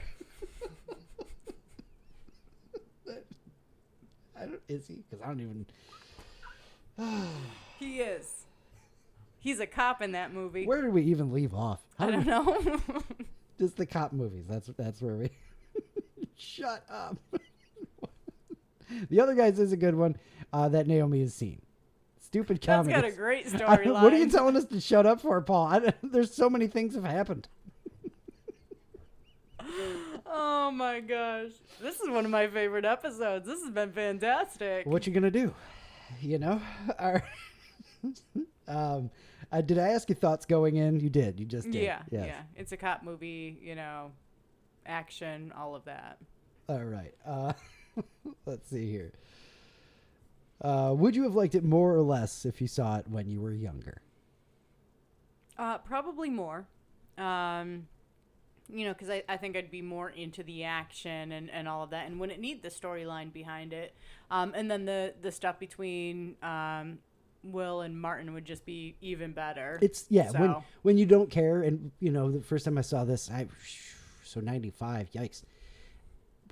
Speaker 2: Is he? Because I don't even...
Speaker 3: He is. He's a cop in that movie.
Speaker 2: Where did we even leave off?
Speaker 3: I don't know.
Speaker 2: Just the cop movies. That's where we... Shut up. The Other Guys is a good one that Naomi has seen. Stupid
Speaker 3: That's
Speaker 2: comedy.
Speaker 3: got a great storyline.
Speaker 2: What are you telling us to shut up for, Paul? There's so many things have happened.
Speaker 3: Oh my gosh. This is one of my favorite episodes. This has been fantastic.
Speaker 2: What you gonna do? You know? Did I ask you thoughts going in? You did. You just did.
Speaker 3: Yeah,
Speaker 2: Yes.
Speaker 3: yeah. It's a cop movie, you know, action, all of that.
Speaker 2: All right. Let's see here. Would you have liked it more or less if you saw it when you were younger?
Speaker 3: Probably more. You know, because I think I'd be more into the action and all of that, and wouldn't need the storyline behind it. And then the stuff between Will and Martin would just be even better.
Speaker 2: It's
Speaker 3: So-
Speaker 2: when you don't care, and you know the first time I saw this, so 95, yikes.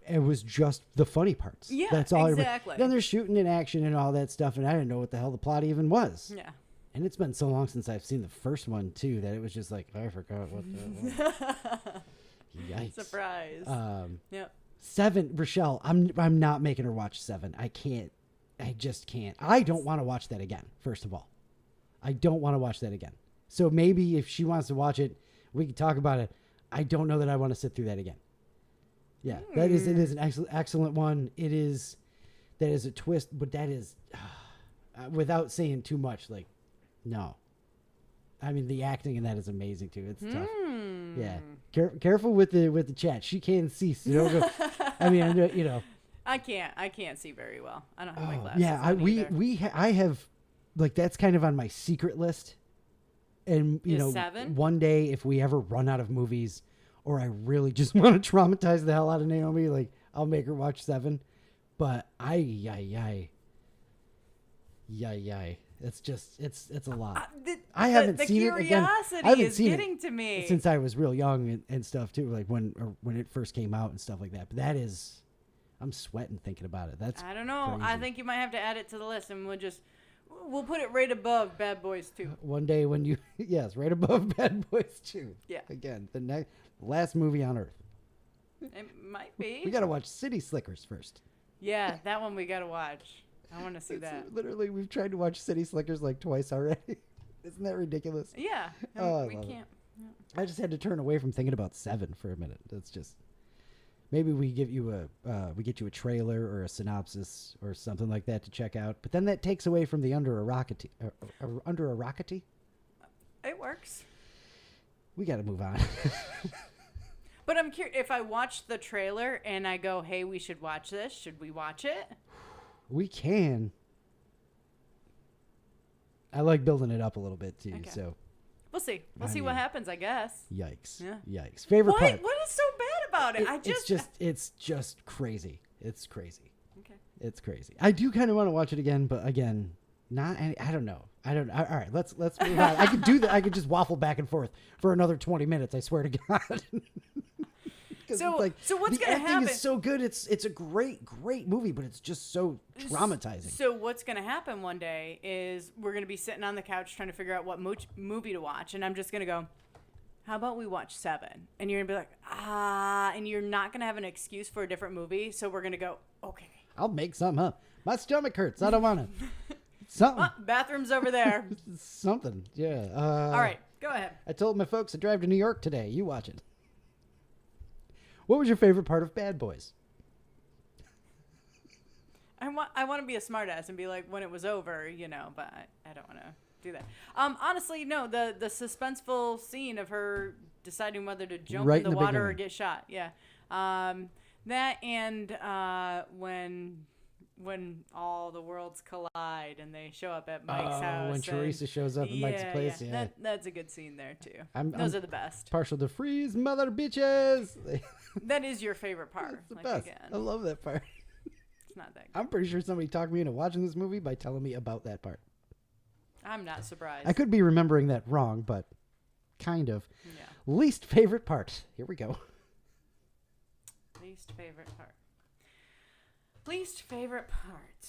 Speaker 2: It was just the funny parts.
Speaker 3: Yeah,
Speaker 2: that's all.
Speaker 3: exactly.
Speaker 2: Then they're shooting in action and all that stuff, and I didn't know what the hell the plot even was.
Speaker 3: Yeah.
Speaker 2: And it's been so long since I've seen the first one too that it was just like I forgot what the yikes.
Speaker 3: Surprise. Yep.
Speaker 2: 7, Rochelle. I'm not making her watch 7. I can't. I just can't. I don't want to watch that again. First of all, I don't want to watch that again. So maybe if she wants to watch it, we can talk about it. I don't know that I want to sit through that again. Yeah, it is an excellent one. That is a twist, but that is without saying too much. Like, no, I mean the acting in that is amazing too. It's tough. Yeah, careful with the chat. She can see. So don't go. I mean, you know.
Speaker 3: I can't see very well. I don't have my glasses.
Speaker 2: Yeah, I have, like, that's kind of on my secret list. And you know,
Speaker 3: 7?
Speaker 2: one day if we ever run out of movies, or I really just want to traumatize the hell out of Naomi, like I'll make her watch 7. But it's just it's a lot. I haven't seen it again.
Speaker 3: Curiosity
Speaker 2: I haven't
Speaker 3: is
Speaker 2: seen
Speaker 3: getting to me
Speaker 2: since I was real young and stuff too, like when it first came out and stuff like that. But that is. I'm sweating thinking about it. That's
Speaker 3: I don't know.
Speaker 2: crazy.
Speaker 3: I think you might have to add it to the list, and we'll put it right above Bad Boys 2.
Speaker 2: One day when you yes, right above Bad Boys 2.
Speaker 3: Yeah.
Speaker 2: Again, the last movie on Earth.
Speaker 3: It might be.
Speaker 2: We got to watch City Slickers first.
Speaker 3: Yeah, that one we gotta watch. I want to see that.
Speaker 2: Literally, we've tried to watch City Slickers like twice already. Isn't that ridiculous?
Speaker 3: Yeah.
Speaker 2: Oh,
Speaker 3: we
Speaker 2: I love
Speaker 3: can't.
Speaker 2: I just had to turn away from thinking about 7 for a minute. That's just. Maybe we get you a trailer or a synopsis or something like that to check out. But then that takes away from the Under a Rockety.
Speaker 3: It works.
Speaker 2: We got to move on.
Speaker 3: But I'm curious, if I watch the trailer and I go, hey, we should watch this, should we watch it?
Speaker 2: We can. I like building it up a little bit too.
Speaker 3: Okay.
Speaker 2: So
Speaker 3: We'll see. We'll see what happens, I guess.
Speaker 2: yikes.
Speaker 3: Yeah.
Speaker 2: Yikes. Favorite part.
Speaker 3: What is so bad about it?
Speaker 2: It's just crazy. It's crazy.
Speaker 3: Okay.
Speaker 2: It's crazy. I do kind of want to watch it again, but again, I don't know. All right, let's move on. I could do that. I could just waffle back and forth for another 20 minutes. I swear to God.
Speaker 3: So what's gonna
Speaker 2: the acting
Speaker 3: happen?
Speaker 2: is so good. It's a great movie, but it's just so traumatizing.
Speaker 3: So what's gonna happen one day is we're gonna be sitting on the couch trying to figure out what movie to watch, and I'm just gonna go, how about we watch 7? And you're gonna be like, and you're not gonna have an excuse for a different movie, so we're gonna go, okay.
Speaker 2: I'll make something up. My stomach hurts. I don't want to. Something.
Speaker 3: Bathroom's over there.
Speaker 2: Something. Yeah.
Speaker 3: All right, go ahead.
Speaker 2: I told my folks to drive to New York today. You watch it. What was your favorite part of Bad Boys?
Speaker 3: I want to be a smartass and be like, when it was over, you know, but I don't want to do that. Honestly, no, the suspenseful scene of her deciding whether to jump
Speaker 2: Right
Speaker 3: in
Speaker 2: in
Speaker 3: the
Speaker 2: the
Speaker 3: water or
Speaker 2: beginning.
Speaker 3: get shot. Yeah. That and when all the worlds collide and they show up at Mike's house.
Speaker 2: When Teresa shows up at Mike's place. Yeah.
Speaker 3: That's a good scene there too.
Speaker 2: I'm
Speaker 3: are the best.
Speaker 2: partial to freeze, mother bitches.
Speaker 3: That is your favorite part.
Speaker 2: It's the
Speaker 3: like,
Speaker 2: best.
Speaker 3: Again,
Speaker 2: I love that part.
Speaker 3: it's not that good.
Speaker 2: I'm pretty sure somebody talked me into watching this movie by telling me about that part.
Speaker 3: I'm not surprised.
Speaker 2: I could be remembering that wrong, but kind of.
Speaker 3: Yeah.
Speaker 2: Least favorite part. Here we go.
Speaker 3: Least favorite part. Least favorite part.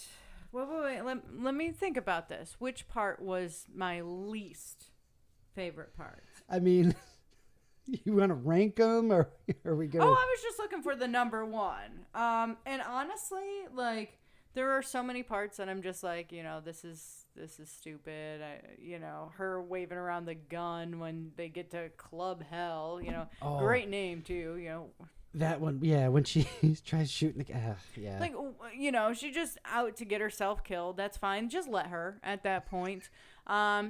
Speaker 3: Wait. Let me think about this. Which part was my least favorite part?
Speaker 2: I mean, you want to rank them, or are we going?
Speaker 3: Oh, I was just looking for the number one. And honestly, like, there are so many parts that I'm just like, you know, this is stupid. You know, her waving around the gun when they get to Club Hell. You know, great name too. You know.
Speaker 2: That one, yeah, when she tries shooting the yeah.
Speaker 3: Like, you know, she's just out to get herself killed. That's fine. Just let her at that point.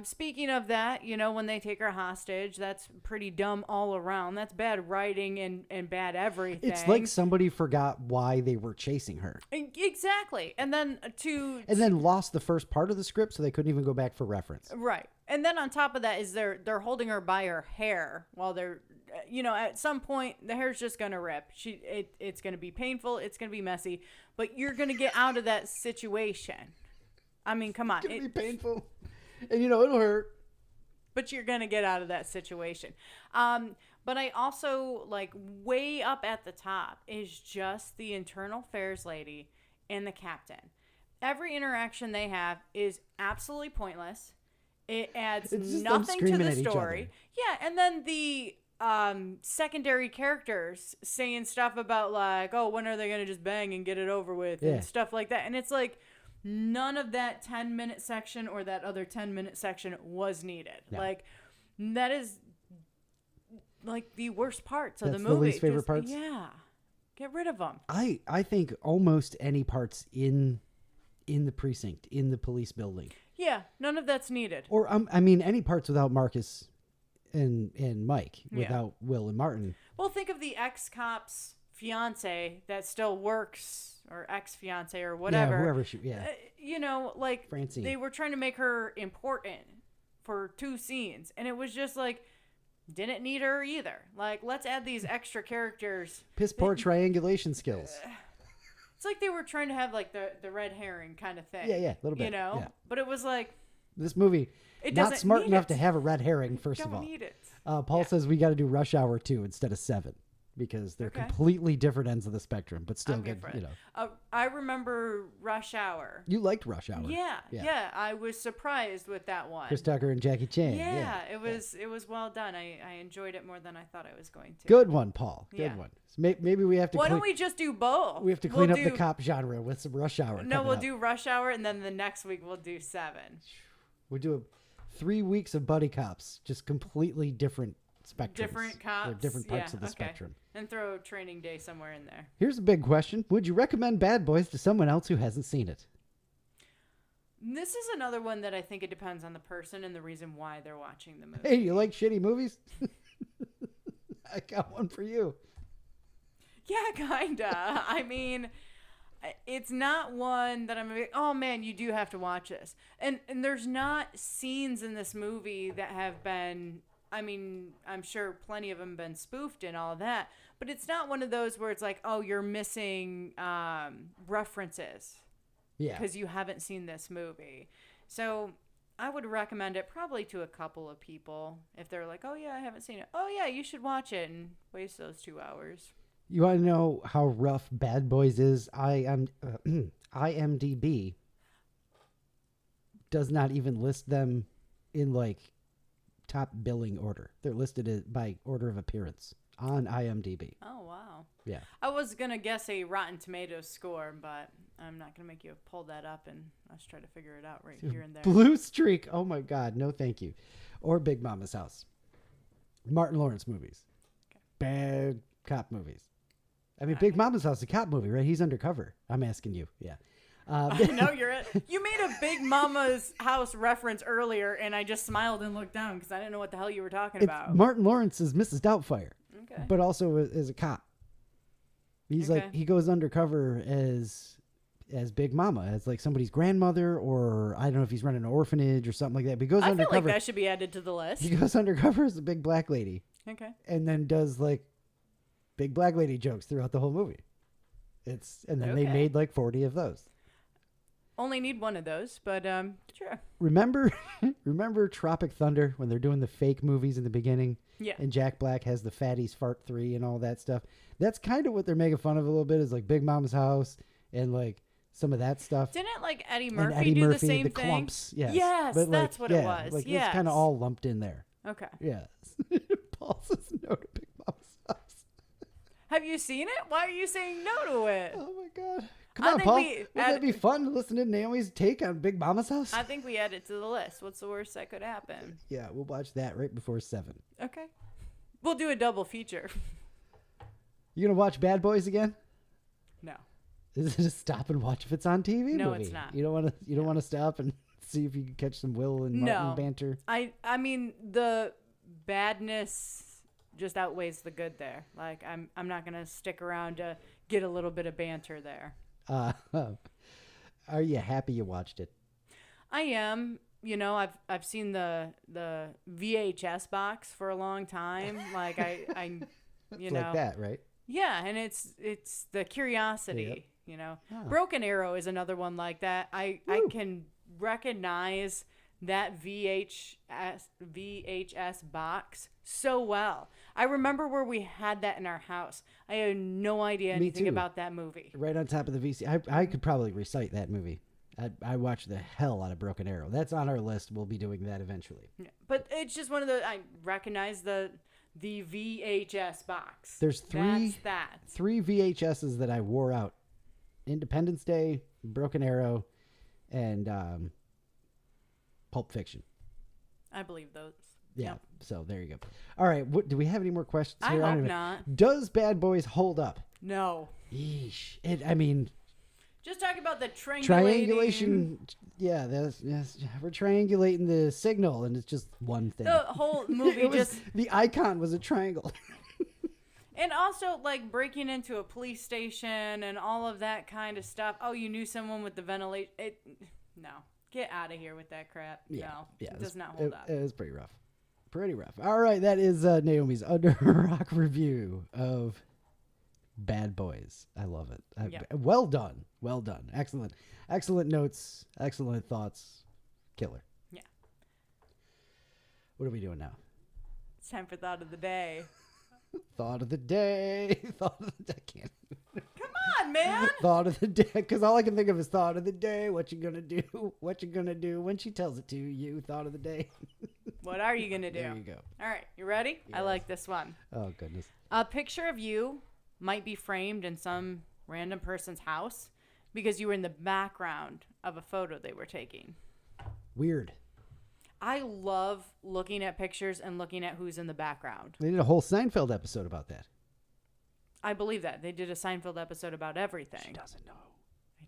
Speaker 3: Speaking of that, you know, when they take her hostage, that's pretty dumb all around. That's bad writing and bad everything.
Speaker 2: It's like somebody forgot why they were chasing her.
Speaker 3: Exactly. And then
Speaker 2: lost the first part of the script, so they couldn't even go back for reference.
Speaker 3: Right. And then on top of that is they're holding her by her hair while they're, you know, at some point the hair's just gonna rip. It's gonna be painful. It's gonna be messy, but you're gonna get out of that situation. I mean, come on.
Speaker 2: It's gonna be painful, and you know it'll hurt.
Speaker 3: But you're gonna get out of that situation. But I also like way up at the top is just the internal affairs lady and the captain. Every interaction they have is absolutely pointless. It adds nothing to the story. Yeah, and then the secondary characters saying stuff about like, oh, when are they gonna just bang and get it over with and stuff like that. And it's like none of that 10-minute section or that other 10-minute section was needed. No. Like that is like the worst parts of the movie.
Speaker 2: The least favorite parts.
Speaker 3: Yeah, get rid of them.
Speaker 2: I think almost any parts in the precinct, in the police building.
Speaker 3: Yeah, none of that's needed.
Speaker 2: Or I mean, any parts without Marcus and Mike, without Will and Martin.
Speaker 3: Well, think of the ex-cop's fiance that still works, or ex-fiance or whatever.
Speaker 2: Yeah, whoever she,
Speaker 3: you know, like
Speaker 2: Francine.
Speaker 3: They were trying to make her important for 2 scenes, and it was just like, didn't need her either. Like, let's add these extra characters.
Speaker 2: Piss poor triangulation skills.
Speaker 3: It's like they were trying to have like the red herring kind of thing.
Speaker 2: Yeah, a little bit.
Speaker 3: You know,
Speaker 2: yeah.
Speaker 3: But it was like
Speaker 2: this movie. Not smart enough to have a red herring. First
Speaker 3: of
Speaker 2: all,
Speaker 3: need it.
Speaker 2: Paul says we got to do Rush Hour 2 instead of 7 because they're completely different ends of the spectrum, but still good. You know,
Speaker 3: I remember Rush Hour.
Speaker 2: You liked Rush Hour.
Speaker 3: Yeah. I was surprised with that one.
Speaker 2: Chris Tucker and Jackie Chan.
Speaker 3: Yeah, it was well done. I enjoyed it more than I thought I was going to.
Speaker 2: Good one, Paul. Good one. So maybe we have to.
Speaker 3: Why don't we just do both?
Speaker 2: We have to clean up the cop genre with some Rush Hour.
Speaker 3: No, we'll do Rush Hour, and then the next week we'll do 7.
Speaker 2: We'll do 3 weeks of buddy cops, just completely different spectrums.
Speaker 3: Different cops.
Speaker 2: Or different parts of the spectrum.
Speaker 3: And throw Training Day somewhere in there.
Speaker 2: Here's a big question. Would you recommend Bad Boys to someone else who hasn't seen it?
Speaker 3: This is another one that I think it depends on the person and the reason why they're watching the movie.
Speaker 2: Hey, you like shitty movies? I got one for you.
Speaker 3: Yeah, kinda. I mean, it's not one that I'm like, oh man, you do have to watch this. And there's not scenes in this movie that have been, I mean, I'm sure plenty of them have been spoofed and all that, but it's not one of those where it's like, oh, you're missing references.
Speaker 2: Yeah.
Speaker 3: Because you haven't seen this movie. So I would recommend it probably to a couple of people if they're like, oh yeah, I haven't seen it. Oh yeah, you should watch it and waste those 2 hours.
Speaker 2: You want to know how rough Bad Boys is? IMDb does not even list them in like top billing order. They're listed by order of appearance on IMDb.
Speaker 3: Oh, wow.
Speaker 2: Yeah.
Speaker 3: I was going to guess a Rotten Tomatoes score, but I'm not going to make you pull that up and let's try to figure it out right here and there.
Speaker 2: Blue Streak. Oh my God. No, thank you. Or Big Mama's House. Martin Lawrence movies. Okay. Bad cop movies. I mean, Big Mama's House is a cop movie, right? He's undercover. I'm asking you. Yeah.
Speaker 3: No, you made a Big Mama's House reference earlier, and I just smiled and looked down because I didn't know what the hell you were talking about.
Speaker 2: Martin Lawrence is Mrs. Doubtfire,
Speaker 3: okay,
Speaker 2: but also is a cop. He's like, he goes undercover as Big Mama, as like somebody's grandmother, or I don't know if he's running an orphanage or something like that. But he goes undercover.
Speaker 3: I feel like that should be added to the list.
Speaker 2: He goes undercover as a big black lady.
Speaker 3: Okay. And
Speaker 2: then does like big black lady jokes throughout the whole movie. They made like 40 of those.
Speaker 3: Only need one of those, but sure.
Speaker 2: Remember Tropic Thunder when they're doing the fake movies in the beginning?
Speaker 3: Yeah.
Speaker 2: And Jack Black has the Fatties Fart 3 and all that stuff. That's kind of what they're making fun of a little bit, is like Big Mama's House and like some of that stuff.
Speaker 3: Didn't like Eddie Murphy do the same thing?
Speaker 2: Clumps, yes.
Speaker 3: Yes,
Speaker 2: but
Speaker 3: that's what it was.
Speaker 2: Like
Speaker 3: yes.
Speaker 2: It's kind of all lumped in there.
Speaker 3: Okay.
Speaker 2: Yes. Paul says no to Big Mama's House.
Speaker 3: Have you seen it? Why are you saying no to it?
Speaker 2: Oh my God. Come on, Paul. Wouldn't that be fun to listen to Naomi's take on Big Mama's House?
Speaker 3: I think we add it to the list. What's the worst that could happen?
Speaker 2: Yeah, we'll watch that right before 7.
Speaker 3: Okay. We'll do a double feature.
Speaker 2: You gonna watch Bad Boys again?
Speaker 3: No.
Speaker 2: Is it a stop and watch if it's on TV?
Speaker 3: No,
Speaker 2: movie?
Speaker 3: it's not.
Speaker 2: You don't want to. You don't want to stop and see if you can catch some Will and Martin banter.
Speaker 3: I mean the badness just outweighs the good there. Like I'm not gonna stick around to get a little bit of banter there.
Speaker 2: Are you happy you watched it?
Speaker 3: I am. You know, I've seen the VHS box for a long time. Like I you
Speaker 2: It's
Speaker 3: know,
Speaker 2: like that, right?
Speaker 3: yeah, and it's the curiosity.
Speaker 2: Yep.
Speaker 3: You know,
Speaker 2: Oh.
Speaker 3: Broken Arrow is another one like that. I can recognize that VHS box so well. I remember where we had that in our house. I had no idea anything
Speaker 2: too.
Speaker 3: about that movie.
Speaker 2: Right on top of the VC. I could probably recite that movie. I watched the hell out of Broken Arrow. That's on our list. We'll be doing that eventually.
Speaker 3: Yeah, but it's just one of the I recognize the VHS box.
Speaker 2: There's three
Speaker 3: That's that.
Speaker 2: VHSs that I wore out: Independence Day, Broken Arrow, and Pulp Fiction.
Speaker 3: I believe those.
Speaker 2: Yeah.
Speaker 3: Yep.
Speaker 2: So there you go. All right. Do we have any more questions
Speaker 3: I
Speaker 2: here?
Speaker 3: hope
Speaker 2: don't even-
Speaker 3: not.
Speaker 2: Does Bad Boys hold up?
Speaker 3: No.
Speaker 2: Yeesh. I mean,
Speaker 3: Just talk about the
Speaker 2: triangulation. Yeah, yes. We're triangulating the signal, and it's just one thing.
Speaker 3: The whole movie
Speaker 2: The icon was a triangle.
Speaker 3: and also like breaking into a police station and all of that kind of stuff. Oh, you knew someone with the ventilation. No. Get out of here with that crap.
Speaker 2: Yeah,
Speaker 3: No.
Speaker 2: yeah,
Speaker 3: It does not hold up.
Speaker 2: It was pretty rough. Pretty rough. All right, that is Naomi's Under a Rock review of Bad Boys. I love it.
Speaker 3: Yep.
Speaker 2: Well done. Well done. Excellent. Excellent notes. Excellent thoughts. Killer.
Speaker 3: Yeah.
Speaker 2: What are we doing now?
Speaker 3: It's time for thought of the day.
Speaker 2: Thought of the day. Thought of the day. I can't.
Speaker 3: Come on, man.
Speaker 2: Thought of the day. Because all I can think of is thought of the day. What you gonna do? What you gonna do when she tells it to you? Thought of the day.
Speaker 3: What are you going to do?
Speaker 2: There you go.
Speaker 3: All right. You ready? I like this one.
Speaker 2: Oh, goodness.
Speaker 3: A picture of you might be framed in some random person's house because you were in the background of a photo they were taking.
Speaker 2: Weird.
Speaker 3: I love looking at pictures and looking at who's in the background.
Speaker 2: They did a whole Seinfeld episode about that.
Speaker 3: I believe that. They did a Seinfeld episode about everything.
Speaker 2: She doesn't know.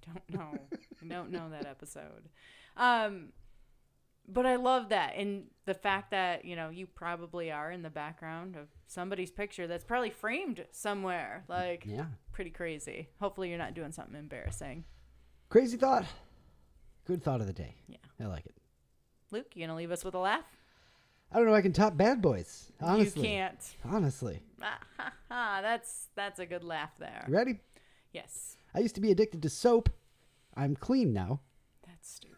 Speaker 3: I don't know. I don't know that episode. But I love that. And the fact that, you know, you probably are in the background of somebody's picture that's probably framed somewhere. Like,
Speaker 2: Yeah.
Speaker 3: pretty crazy. Hopefully you're not doing something embarrassing.
Speaker 2: Crazy thought. Good thought of the day.
Speaker 3: Yeah.
Speaker 2: I like it.
Speaker 3: Luke, you gonna leave us with a laugh?
Speaker 2: I don't know. I can top Bad Boys. Honestly.
Speaker 3: You can't.
Speaker 2: Honestly.
Speaker 3: That's a good laugh there.
Speaker 2: You ready?
Speaker 3: Yes.
Speaker 2: I used to be addicted to soap. I'm clean now.
Speaker 3: That's stupid.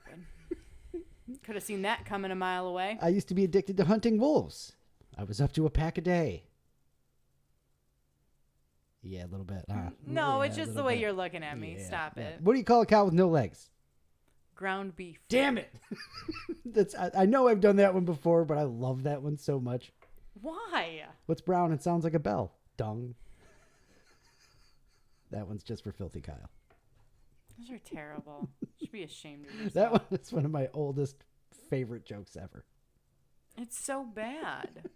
Speaker 3: Could have seen that coming a mile away.
Speaker 2: I used to be addicted to hunting wolves. I was up to a pack a day. Yeah, a little bit.
Speaker 3: No,
Speaker 2: Yeah,
Speaker 3: it's
Speaker 2: a
Speaker 3: just the
Speaker 2: little
Speaker 3: way
Speaker 2: bit.
Speaker 3: you're looking at me.
Speaker 2: Yeah,
Speaker 3: Stop
Speaker 2: yeah.
Speaker 3: it.
Speaker 2: What do you call a cow with no legs?
Speaker 3: Ground beef.
Speaker 2: Damn it. I know I've done that one before, but I love that one so much.
Speaker 3: Why?
Speaker 2: What's brown and sounds like a bell? Dung. That one's just for Filthy Kyle.
Speaker 3: Those are terrible. You should be ashamed of yourself.
Speaker 2: That one is one of my oldest favorite jokes ever.
Speaker 3: It's so bad.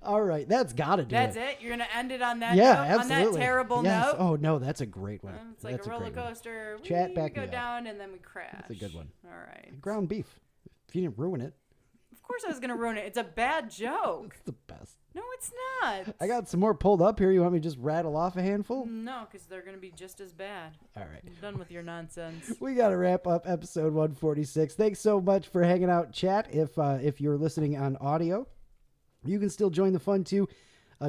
Speaker 2: All right, that's got to do
Speaker 3: That's
Speaker 2: it.
Speaker 3: it? You're going to end it on that
Speaker 2: Yeah,
Speaker 3: note?
Speaker 2: absolutely.
Speaker 3: On that terrible
Speaker 2: Yes.
Speaker 3: note?
Speaker 2: Oh, no, that's a great one.
Speaker 3: It's like
Speaker 2: That's
Speaker 3: a roller
Speaker 2: great one.
Speaker 3: coaster.
Speaker 2: Chat,
Speaker 3: We
Speaker 2: back
Speaker 3: go
Speaker 2: me up.
Speaker 3: down and then we crash.
Speaker 2: That's a good one.
Speaker 3: All right.
Speaker 2: Ground beef. If you didn't ruin it,
Speaker 3: Of course I was going to ruin it. It's a bad joke.
Speaker 2: it's the best.
Speaker 3: No, it's not.
Speaker 2: I got some more pulled up here. You want me to just rattle off a handful?
Speaker 3: No, because they're going to be just as bad.
Speaker 2: All right.
Speaker 3: I'm done with your nonsense.
Speaker 2: We got to wrap up episode 146. Thanks so much for hanging out, chat. If you're listening on audio, you can still join the fun too.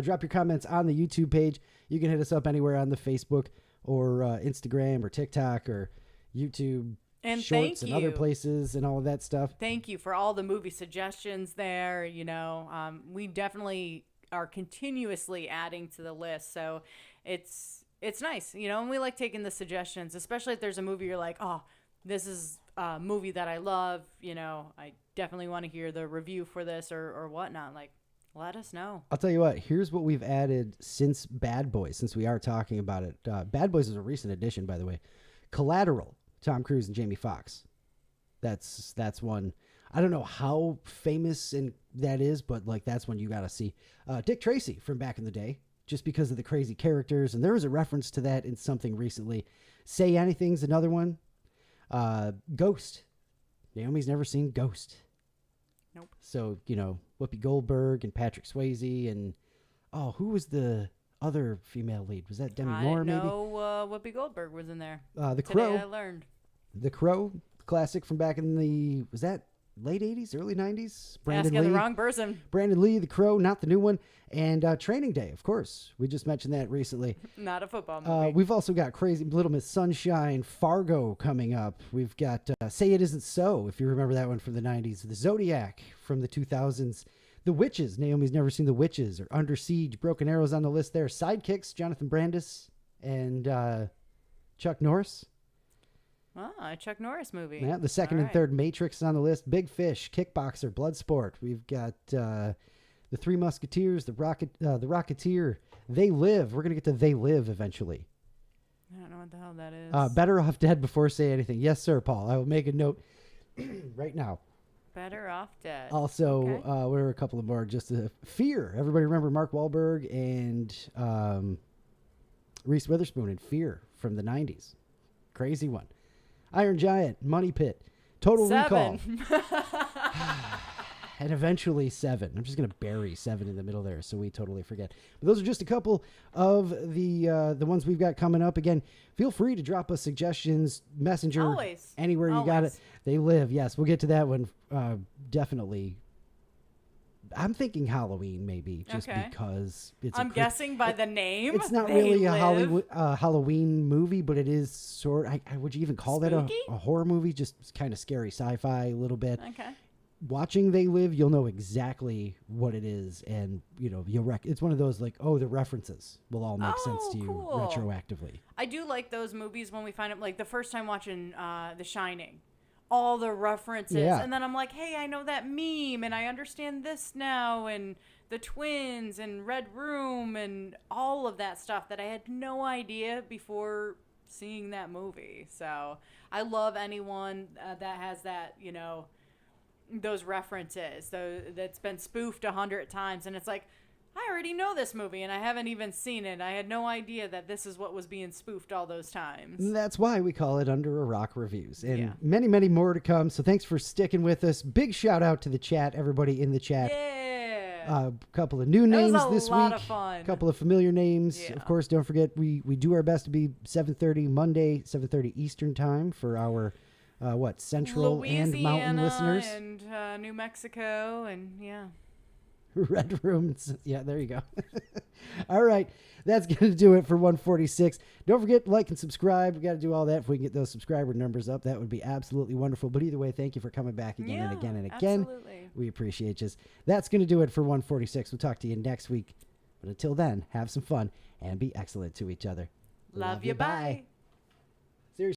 Speaker 2: Drop your comments on the YouTube page. You can hit us up anywhere on the Facebook or Instagram or TikTok or YouTube
Speaker 3: And
Speaker 2: Shorts
Speaker 3: thank
Speaker 2: and
Speaker 3: you.
Speaker 2: other places and all of that stuff.
Speaker 3: Thank you for all the movie suggestions there. You know, we definitely are continuously adding to the list. So it's nice, you know, and we like taking the suggestions, especially if there's a movie you're like, oh, this is a movie that I love. You know, I definitely want to hear the review for this or whatnot. Like, let us know.
Speaker 2: I'll tell you what, here's what we've added since Bad Boys, since we are talking about it. Bad Boys is a recent addition, by the way. Collateral, Tom Cruise and Jamie Foxx. That's one. I don't know how famous and that is, but like that's one you got to see. Dick Tracy from back in the day, just because of the crazy characters. And there was a reference to that in something recently. Say Anything's another one. Ghost. Naomi's never seen Ghost.
Speaker 3: Nope.
Speaker 2: So, Whoopi Goldberg and Patrick Swayze and, who was the other female lead? Was that Demi Moore, maybe?
Speaker 3: No, Whoopi Goldberg was in there.
Speaker 2: The
Speaker 3: Today
Speaker 2: Crow.
Speaker 3: I learned.
Speaker 2: The Crow, classic from back in the, was that late 80s, early 90s?
Speaker 3: Asking the wrong person.
Speaker 2: Brandon Lee, The Crow, not the new one. And Training Day, of course. We just mentioned that recently.
Speaker 3: Not a football movie.
Speaker 2: We've also got Crazy Little Miss Sunshine, Fargo coming up. We've got Say It Isn't So, if you remember that one from the 90s. The Zodiac from the 2000s. The Witches. Naomi's never seen The Witches. Or Under Siege. Broken Arrows on the list there. Sidekicks, Jonathan Brandis and Chuck Norris.
Speaker 3: A Chuck Norris movie.
Speaker 2: Yeah, the second and third Matrix on the list. Big Fish, Kickboxer, Bloodsport. We've got the Three Musketeers, the Rocketeer. They Live. We're gonna get to They Live eventually.
Speaker 3: I don't know what the hell that is.
Speaker 2: Better Off Dead Before Say Anything. Yes, sir, Paul. I will make a note right now.
Speaker 3: Better Off Dead.
Speaker 2: Also,
Speaker 3: Okay.
Speaker 2: what are a couple of more? Just Fear. Everybody remember Mark Wahlberg and Reese Witherspoon in Fear from the 90s. Crazy one. Iron Giant, Money Pit, Total Recall.
Speaker 3: 7.
Speaker 2: And eventually 7. I'm just going to bury 7 in the middle there so we totally forget. But those are just a couple of the ones we've got coming up. Again, feel free to drop us suggestions, Messenger,
Speaker 3: Always.
Speaker 2: anywhere you got it. They Live. Yes, we'll get to that one definitely. I'm thinking Halloween maybe just because it's
Speaker 3: I'm guessing by the name.
Speaker 2: It's not
Speaker 3: They
Speaker 2: really a
Speaker 3: Live.
Speaker 2: Halloween movie, but it is sort. Would you even call that a horror movie? Just kind of scary sci-fi a little bit.
Speaker 3: Okay.
Speaker 2: Watching They Live, you'll know exactly what it is, and it's one of those like, the references will all make sense to you retroactively.
Speaker 3: I do like those movies when we find them, like the first time watching The Shining, all the references, and then I'm like, hey, I know that meme, and I understand this now, and the twins, and Red Room, and all of that stuff that I had no idea before seeing that movie. So I love anyone that has that, those references, that's been spoofed 100 times, and it's like, I already know this movie and I haven't even seen it. I had no idea that this is what was being spoofed all those times.
Speaker 2: And that's why we call it Under a Rock Reviews. And many, many more to come. So thanks for sticking with us. Big shout out to the chat, everybody in the chat.
Speaker 3: Yeah.
Speaker 2: A couple of new names this week.
Speaker 3: That was a lot of fun.
Speaker 2: A couple of familiar names.
Speaker 3: Yeah.
Speaker 2: Of course, don't forget, we do our best to be 7:30 Monday, 7:30 Eastern time for our Central
Speaker 3: Louisiana
Speaker 2: and Mountain listeners.
Speaker 3: And New Mexico, and
Speaker 2: Red Rooms. Yeah, there you go. All right. That's going to do it for 146. Don't forget to like and subscribe. We got to do all that. If we can get those subscriber numbers up, that would be absolutely wonderful. But either way, thank you for coming back again and again and again.
Speaker 3: Absolutely.
Speaker 2: We appreciate you. That's going to do it for 146. We'll talk to you next week. But until then, have some fun and be excellent to each other.
Speaker 3: Love you. Bye.